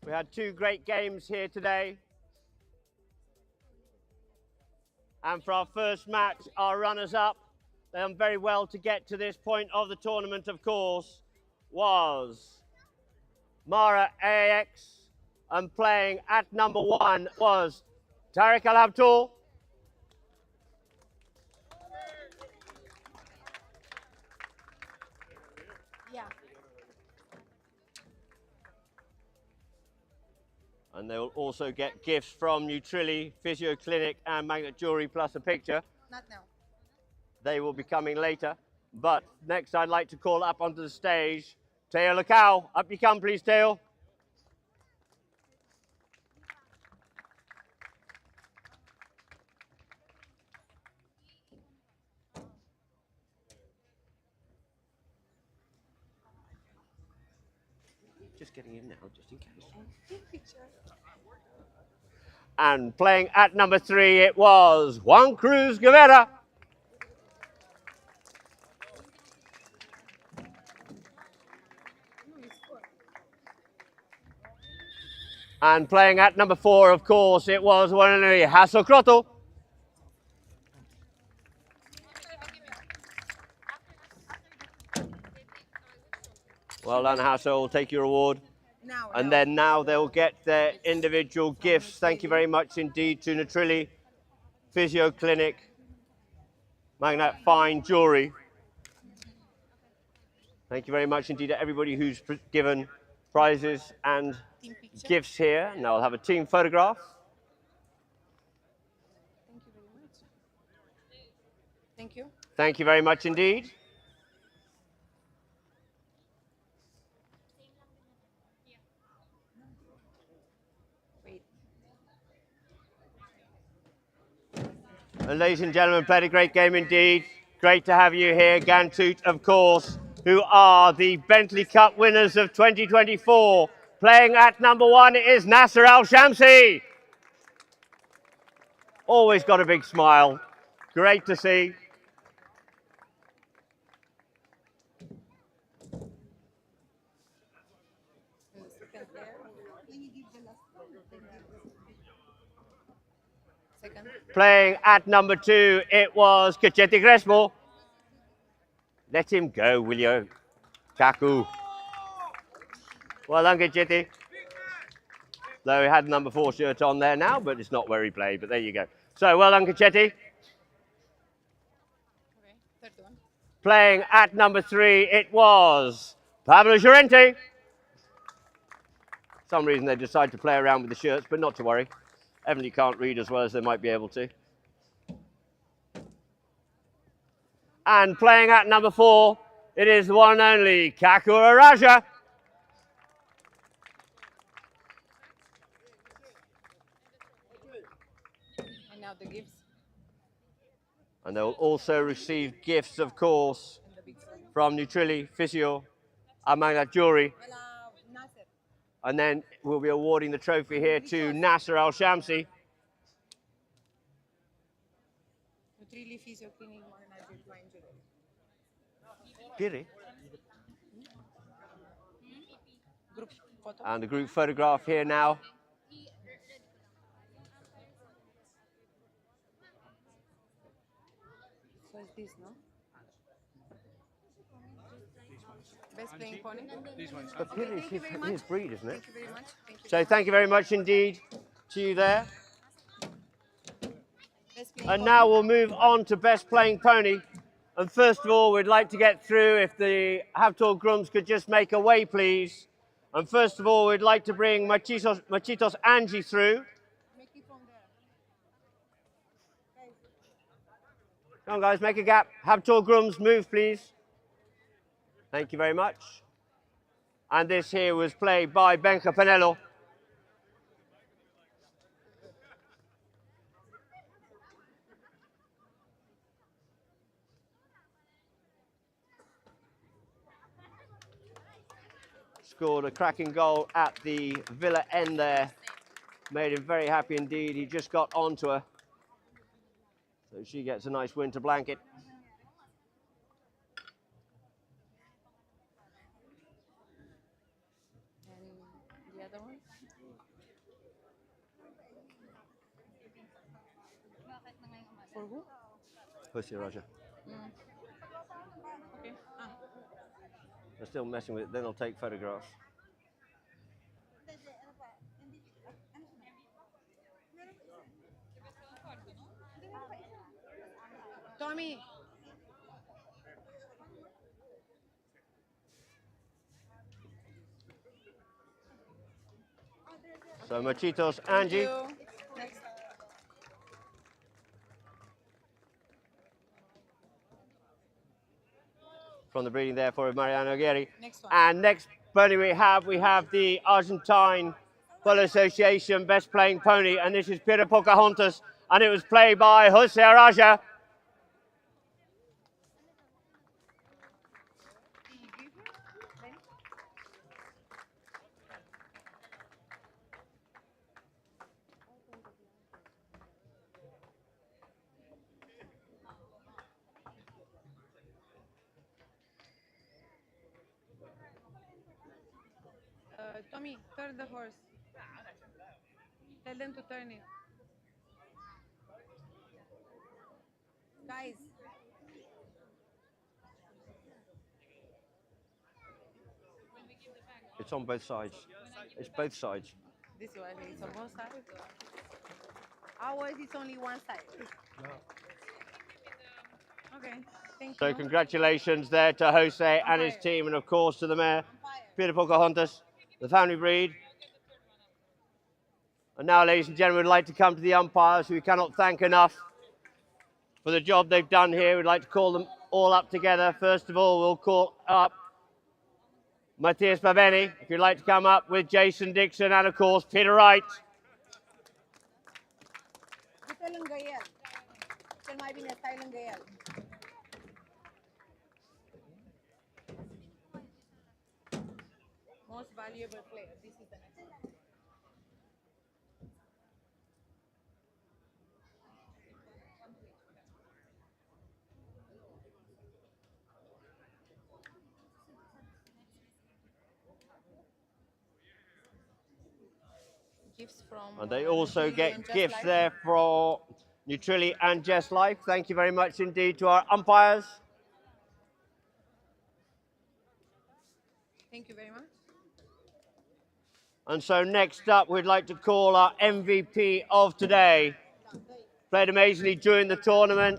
S1: We had two great games here today. And for our first match, our runners-up, done very well to get to this point of the tournament, of course, was Mara AX, and playing at number 1 was Tariq Al Habtoor. And they will also get gifts from Nutrilli, Physio Clinic and Magnet Jewelry, plus a picture.
S10: Not now.
S1: They will be coming later. But next I'd like to call up onto the stage Teo Lacau. Up you come, please, Teo. Just getting in now, just in case. And playing at number 3, it was Juan Cruz Guevara. And playing at number 4, of course, it was one and only Hasso Crotto. Well done, Hasso. We'll take your award. And then now they'll get their individual gifts. Thank you very much indeed to Nutrilli, Physio Clinic, Magnet Fine Jewelry. Thank you very much indeed to everybody who's given prizes and gifts here. Now I'll have a team photograph.
S10: Thank you very much. Thank you.
S1: Thank you very much indeed.
S10: Wait.
S1: And ladies and gentlemen, played a great game indeed. Great to have you here. Gantut, of course, who are the Bentley Cup winners of 2024. Playing at number 1 is Nasser Al-Shamsi. Always got a big smile. Great to see. Playing at number 2, it was Cachete Crespo. Let him go, will you? Cafu. Well done, Cachete. Though he had number 4 shirt on there now, but it's not where he played, but there you go. So, well done, Cachete.
S10: Okay, third one.
S1: Playing at number 3, it was Pablo Llorente. For some reason they decide to play around with the shirts, but not to worry. Evidently can't read as well as they might be able to. And playing at number 4, it is the one and only Cafu Araja.
S10: And now the gifts.
S1: And they'll also receive gifts, of course, from Nutrilli, Physio, Amanda Jury. And then we'll be awarding the trophy here to Nasser Al-Shamsi.
S10: Nutrilli Physio Clinic Magna Wine Jewelry.
S1: Piri.
S10: Group photo.
S1: And the group photograph here now.
S10: So it's this, no? Best playing pony.
S1: But Piri is his breed, isn't it?
S10: Thank you very much. Thank you.
S1: So thank you very much indeed to you there.
S10: Best playing
S1: And
S10: pony.
S1: now we'll move on to best playing pony. And first of all, we'd like to get through, if the Habtoor grooms could just make a way, please. And first of all, we'd like to bring Machitos Angie through.
S10: Make it from there.
S1: Come on, guys, make a gap. Habtoor grooms, move, please. Thank you very much. And this here was played by Benja Panello. Scored a cracking goal at the Villa end there. Made him very happy indeed. He just got onto her. So she gets a nice winter blanket.
S10: And the other one? For who?
S1: Pussy Roger.
S10: Okay. Ah.
S1: They're still messing with it, then they'll take photographs.
S10: Tommy.
S1: So Machitos
S10: Thank
S1: Angie.
S10: you. Next.
S1: From the breeding there for Mariano Aguirre.
S10: Next one.
S1: And next pony we have the Argentine Polo Association best playing pony, and this is Pira Pocahontas, and it was played by Jose Araja.
S10: Tommy, turn the horse. Tell them to turn it. Guys.
S1: It's on both sides. It's both sides.
S10: This one is on both sides. Ours is only one side.
S3: No.
S10: Okay. Thank
S1: So
S10: you.
S1: congratulations there to Jose and his team, and of course to the mayor, Peter Pocahontas, the family breed. And now, ladies and gentlemen, we'd like to come to the umpires, who we cannot thank enough for the job they've done here. We'd like to call them all up together. First of all, we'll call up Matthias Baveni, if you'd like to come up, with Jason Dixon and, of course, Peter Wright.
S10: Most valuable player. This is the next one. Gifts from.
S1: And they also
S10: Nutrilli
S1: get
S10: and Just
S1: gifts
S10: Life.
S1: there for Nutrilli and Just Life. Thank you very much indeed to our umpires.
S10: Thank you very much.
S1: And so next up, we'd like to call our MVP of today. Played amazingly during the tournament.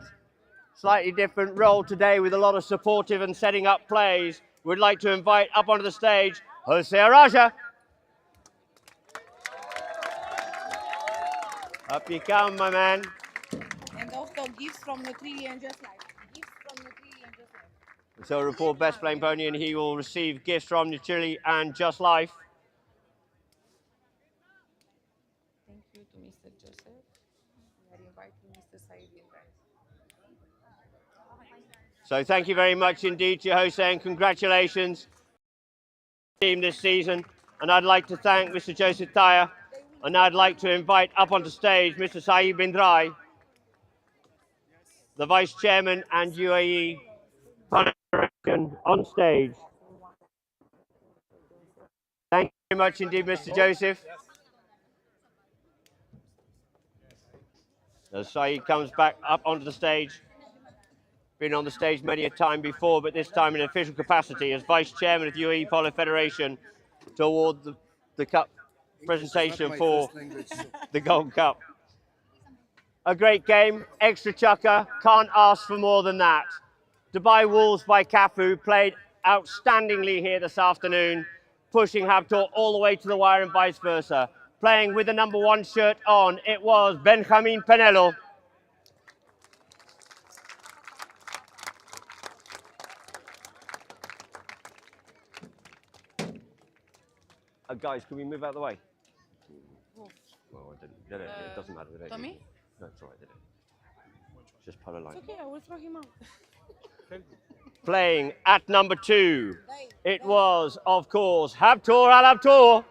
S1: Slightly different role today with a lot of supportive and setting up plays. We'd like to invite up onto the stage, Jose Araja. Up you come, my man.
S10: And also gifts from Nutrilli and Just Life. Gifts from Nutrilli and Just Life.
S1: So report best playing pony, and he will receive gifts from Nutrilli and Just Life.
S10: Thank you to Mr. Joseph. We are inviting Mr. Said in right.
S1: So thank you very much indeed to Jose, and congratulations team this season. And I'd like to thank Mr. Joseph Taya, and I'd like to invite up onto stage Mr. Saeed bin Rai, the Vice Chairman and UAE Federation, on stage. Thank you very much indeed, Mr. Joseph. As Saeed comes back up onto the stage, been on the stage many a time before, but this time in official capacity as Vice Chairman of the UAE Polo Federation to award the cup presentation for the Gold Cup. A great game, extra chukker, can't ask for more than that. Dubai Wolves by Cafu played outstandingly here this afternoon, pushing Habtoor all the way to the wire and vice versa. Playing with the number 1 shirt on, it was Benjamin Penelo. Guys, can we move out of the way? Well, I didn't. Did it? It doesn't matter. We don't
S10: Tommy?
S1: need it. No, it's all right, did it? Just Polo line.
S10: It's okay, I will throw him out.
S1: Playing at number 2, it was, of course, Habtoor Al Habtoor.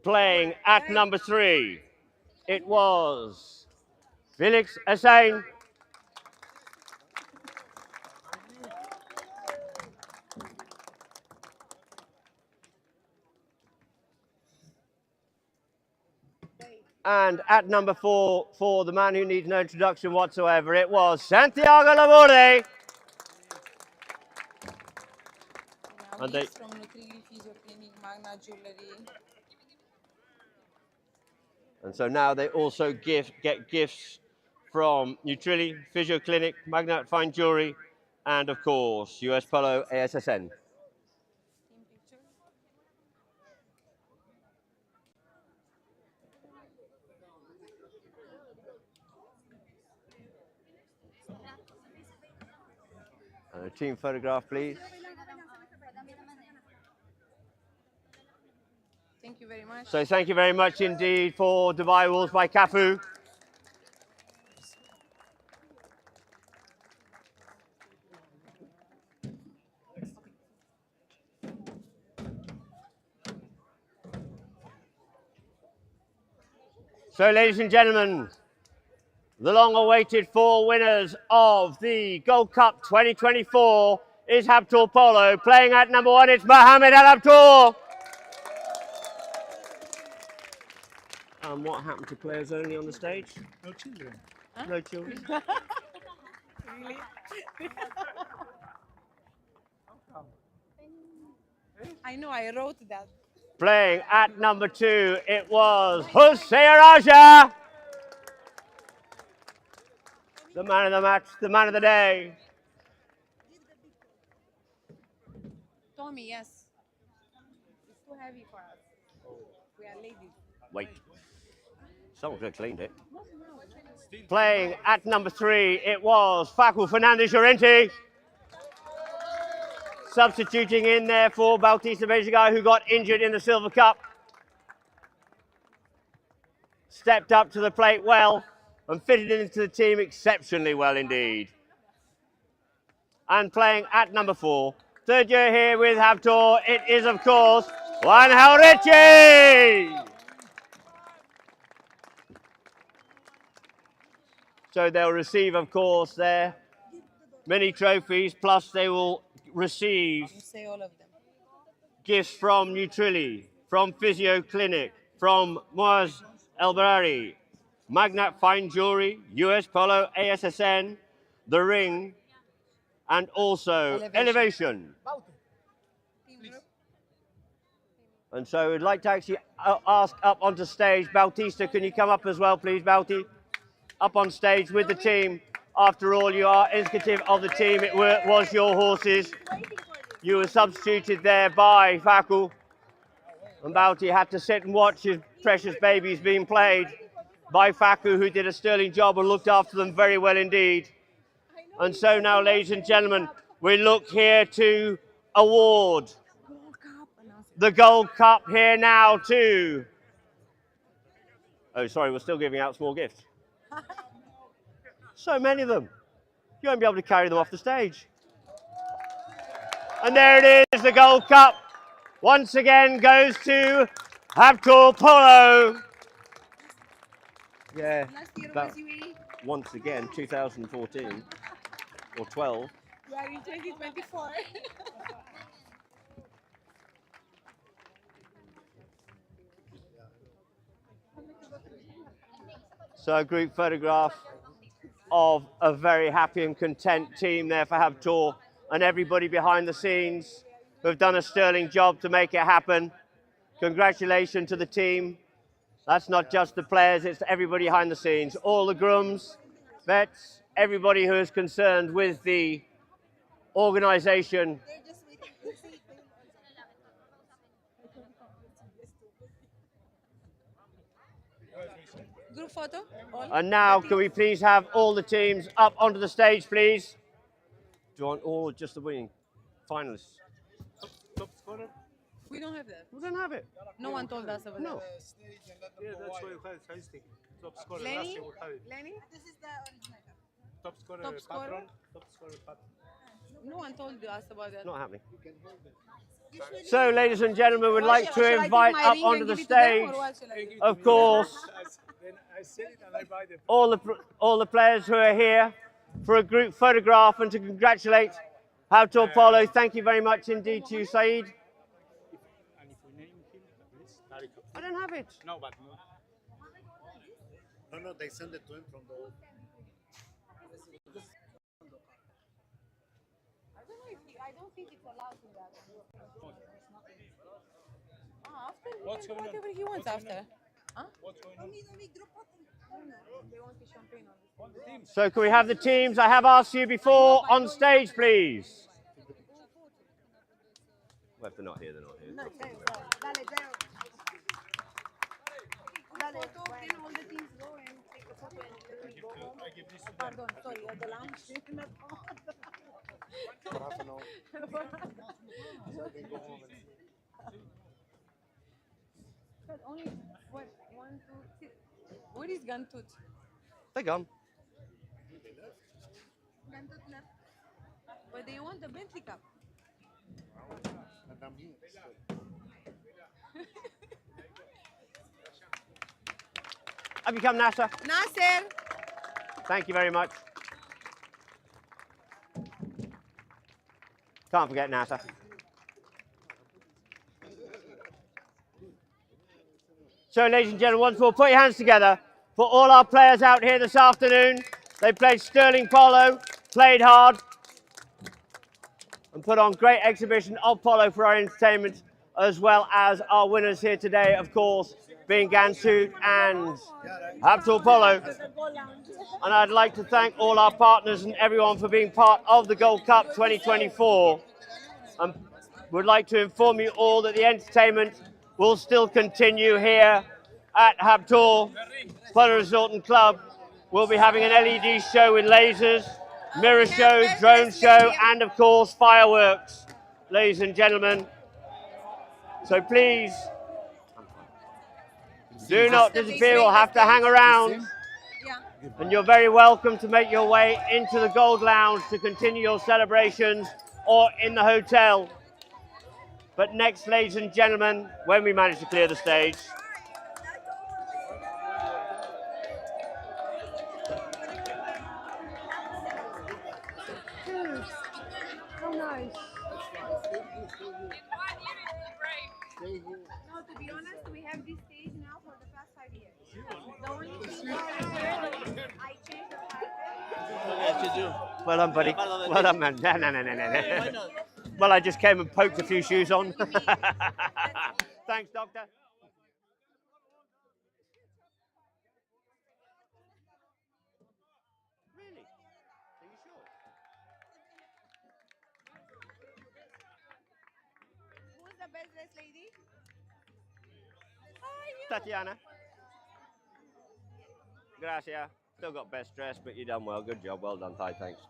S1: Playing at number 3, it was Felix Hussein. And at number 4, for the man who needs no introduction whatsoever, it was Santiago Laborde.
S10: Now
S1: And they-
S10: gifts from Nutrilli, Physio Clinic, Magna Jewelry.
S1: And so now they also get gifts from Nutrilli, Physio Clinic, Magna Fine Jewelry, and of course, US Polo ASSN.
S10: Team picture.
S1: And a team photograph, please.
S10: Thank you very much.
S1: So thank you very much indeed for Dubai Wolves by Cafu. So ladies and gentlemen, the long-awaited 4 winners of the Gold Cup 2024 is Habtoor Polo. Playing at number 1, it's Mohamed Al Habtoor. And what happened to players only on the stage?
S9: No children.
S10: Huh?
S1: No children.
S10: Really? I I know, I wrote that.
S1: Playing at number 2, it was Jose Araja. The man of the match, the man of the day.
S10: Tommy, yes. It's too heavy for us. We are ladies.
S1: Wait. Someone could have cleaned it. Playing at number 3, it was Cafu Fernandez Llorente. Substituting in there for Bautista Bejiga, who got injured in the Silver Cup. Stepped up to the plate well and fitted into the team exceptionally well indeed. And playing at number 4, third year here with Habtoor, it is of course Juan Jauretche. So they'll receive, of course, their many trophies, plus they will receive
S10: You say all of them.
S1: gifts from Nutrilli, from Physio Clinic, from Moaz El Barari, Magnat Fine Jewelry, US Polo, ASSN, The Ring, and also Elevation. And so we'd like to actually ask up onto stage, Bautista, can you come up as well, please, Bauti? Up on stage with the team. After all, you are indicative of the team. It was your horses. You were substituted there by Cafu. And Bauti had to sit and watch his precious babies being played by Cafu, who did a sterling job and looked after them very well indeed. And so now, ladies and gentlemen, we look here to award the Gold Cup here now too. Oh, sorry, we're still giving out small gifts. So many of them. You won't be able to carry them off the stage. And there it is, the Gold Cup. Once again goes to Habtoor Polo. Yeah,
S10: Last year
S1: that,
S10: was UAE.
S1: once again, 2014 or 12.
S10: We are in 2024.
S1: So a group photograph of a very happy and content team there for Habtoor, and everybody behind the scenes who have done a sterling job to make it happen. Congratulations to the team. That's not just the players, it's everybody behind the scenes. All the grooms, vets, everybody who is concerned with the organisation.
S10: Group photo? All?
S1: And now, can we please have all the teams up onto the stage, please? Do you want all or just the winning finalists?
S5: Top scorer?
S10: We don't have that.
S1: We don't have it.
S10: No one told us about
S1: No.
S5: Yeah, that's why you have statistic. Top scorer,
S10: that.
S5: last
S10: Lenny?
S5: year we have it.
S10: Lenny? This is the original.
S5: Top scorer,
S10: Top scorer?
S5: patron. Top scorer, patron.
S10: No one told us about that.
S1: Not happening. So, ladies and gentlemen, we'd like
S10: Shall I
S1: to
S10: take
S1: invite
S10: my
S1: up
S10: ring
S1: onto
S10: and
S1: the
S10: give it to them,
S1: stage,
S10: or what shall I do?
S1: of course,
S5: Then I sell it and I buy them.
S1: all the players who are here for a group photograph and to congratulate Habtoor Polo. Thank you very much indeed to you, Saeed.
S5: And if we name him, please, Tariq.
S1: I don't have it.
S5: No, but no.
S11: No, they send it to him from the.
S10: I don't think it's allowed to that. After he
S5: What's
S10: can
S5: going
S10: do
S5: on?
S10: whatever he wants after. Huh?
S5: What's going on?
S10: They want the champagne on this.
S5: On the teams.
S1: So can we have the teams I have asked you before on stage, please? Well, if they're not here, they're not here.
S10: Photo, then all the teams go and take a photo and go home. Pardon, sorry, at the lounge.
S11: For half an hour. So they go home and
S10: But only what? 1, 2, 3. Where is Gantut?
S1: They're gone.
S10: Gantut left. But they want the Bentley Cup.
S11: and I'm here.
S1: Have you come, Nasser?
S10: Nasser!
S1: Thank you very much. Can't forget Nasser. So, ladies and gentlemen, once more, put your hands together for all our players out here this afternoon. They played sterling polo, played hard, and put on great exhibition of polo for our entertainment. as well as our winners here today, of course, being Gansu and Habtoor Polo. And I'd like to thank all our partners and everyone for being part of the Gold Cup 2024. And would like to inform you all that the entertainment will still continue here at Habtoor Polo Resort and Club. We'll be having an LED show with lasers, mirror show, drone show, and of course fireworks, ladies and gentlemen. So please do not disappear. We'll have to hang around. And you're very welcome to make your way into the Gold Lounge to continue your celebrations or in the hotel. But next, ladies and gentlemen, when we manage to clear the stage, how nice.
S10: No, to be honest, we have this stage now for the past 5 years. The only thing I changed the carpet.
S1: Well done, buddy. Well done, man. No. Well, I just came and poked a few shoes on. Thanks, Doctor. Really? Are you sure?
S10: Who's the best dressed lady?
S1: Tatiana. Gracias. Still got best dress, but you done well. Good job. Well done, Ty. Thanks.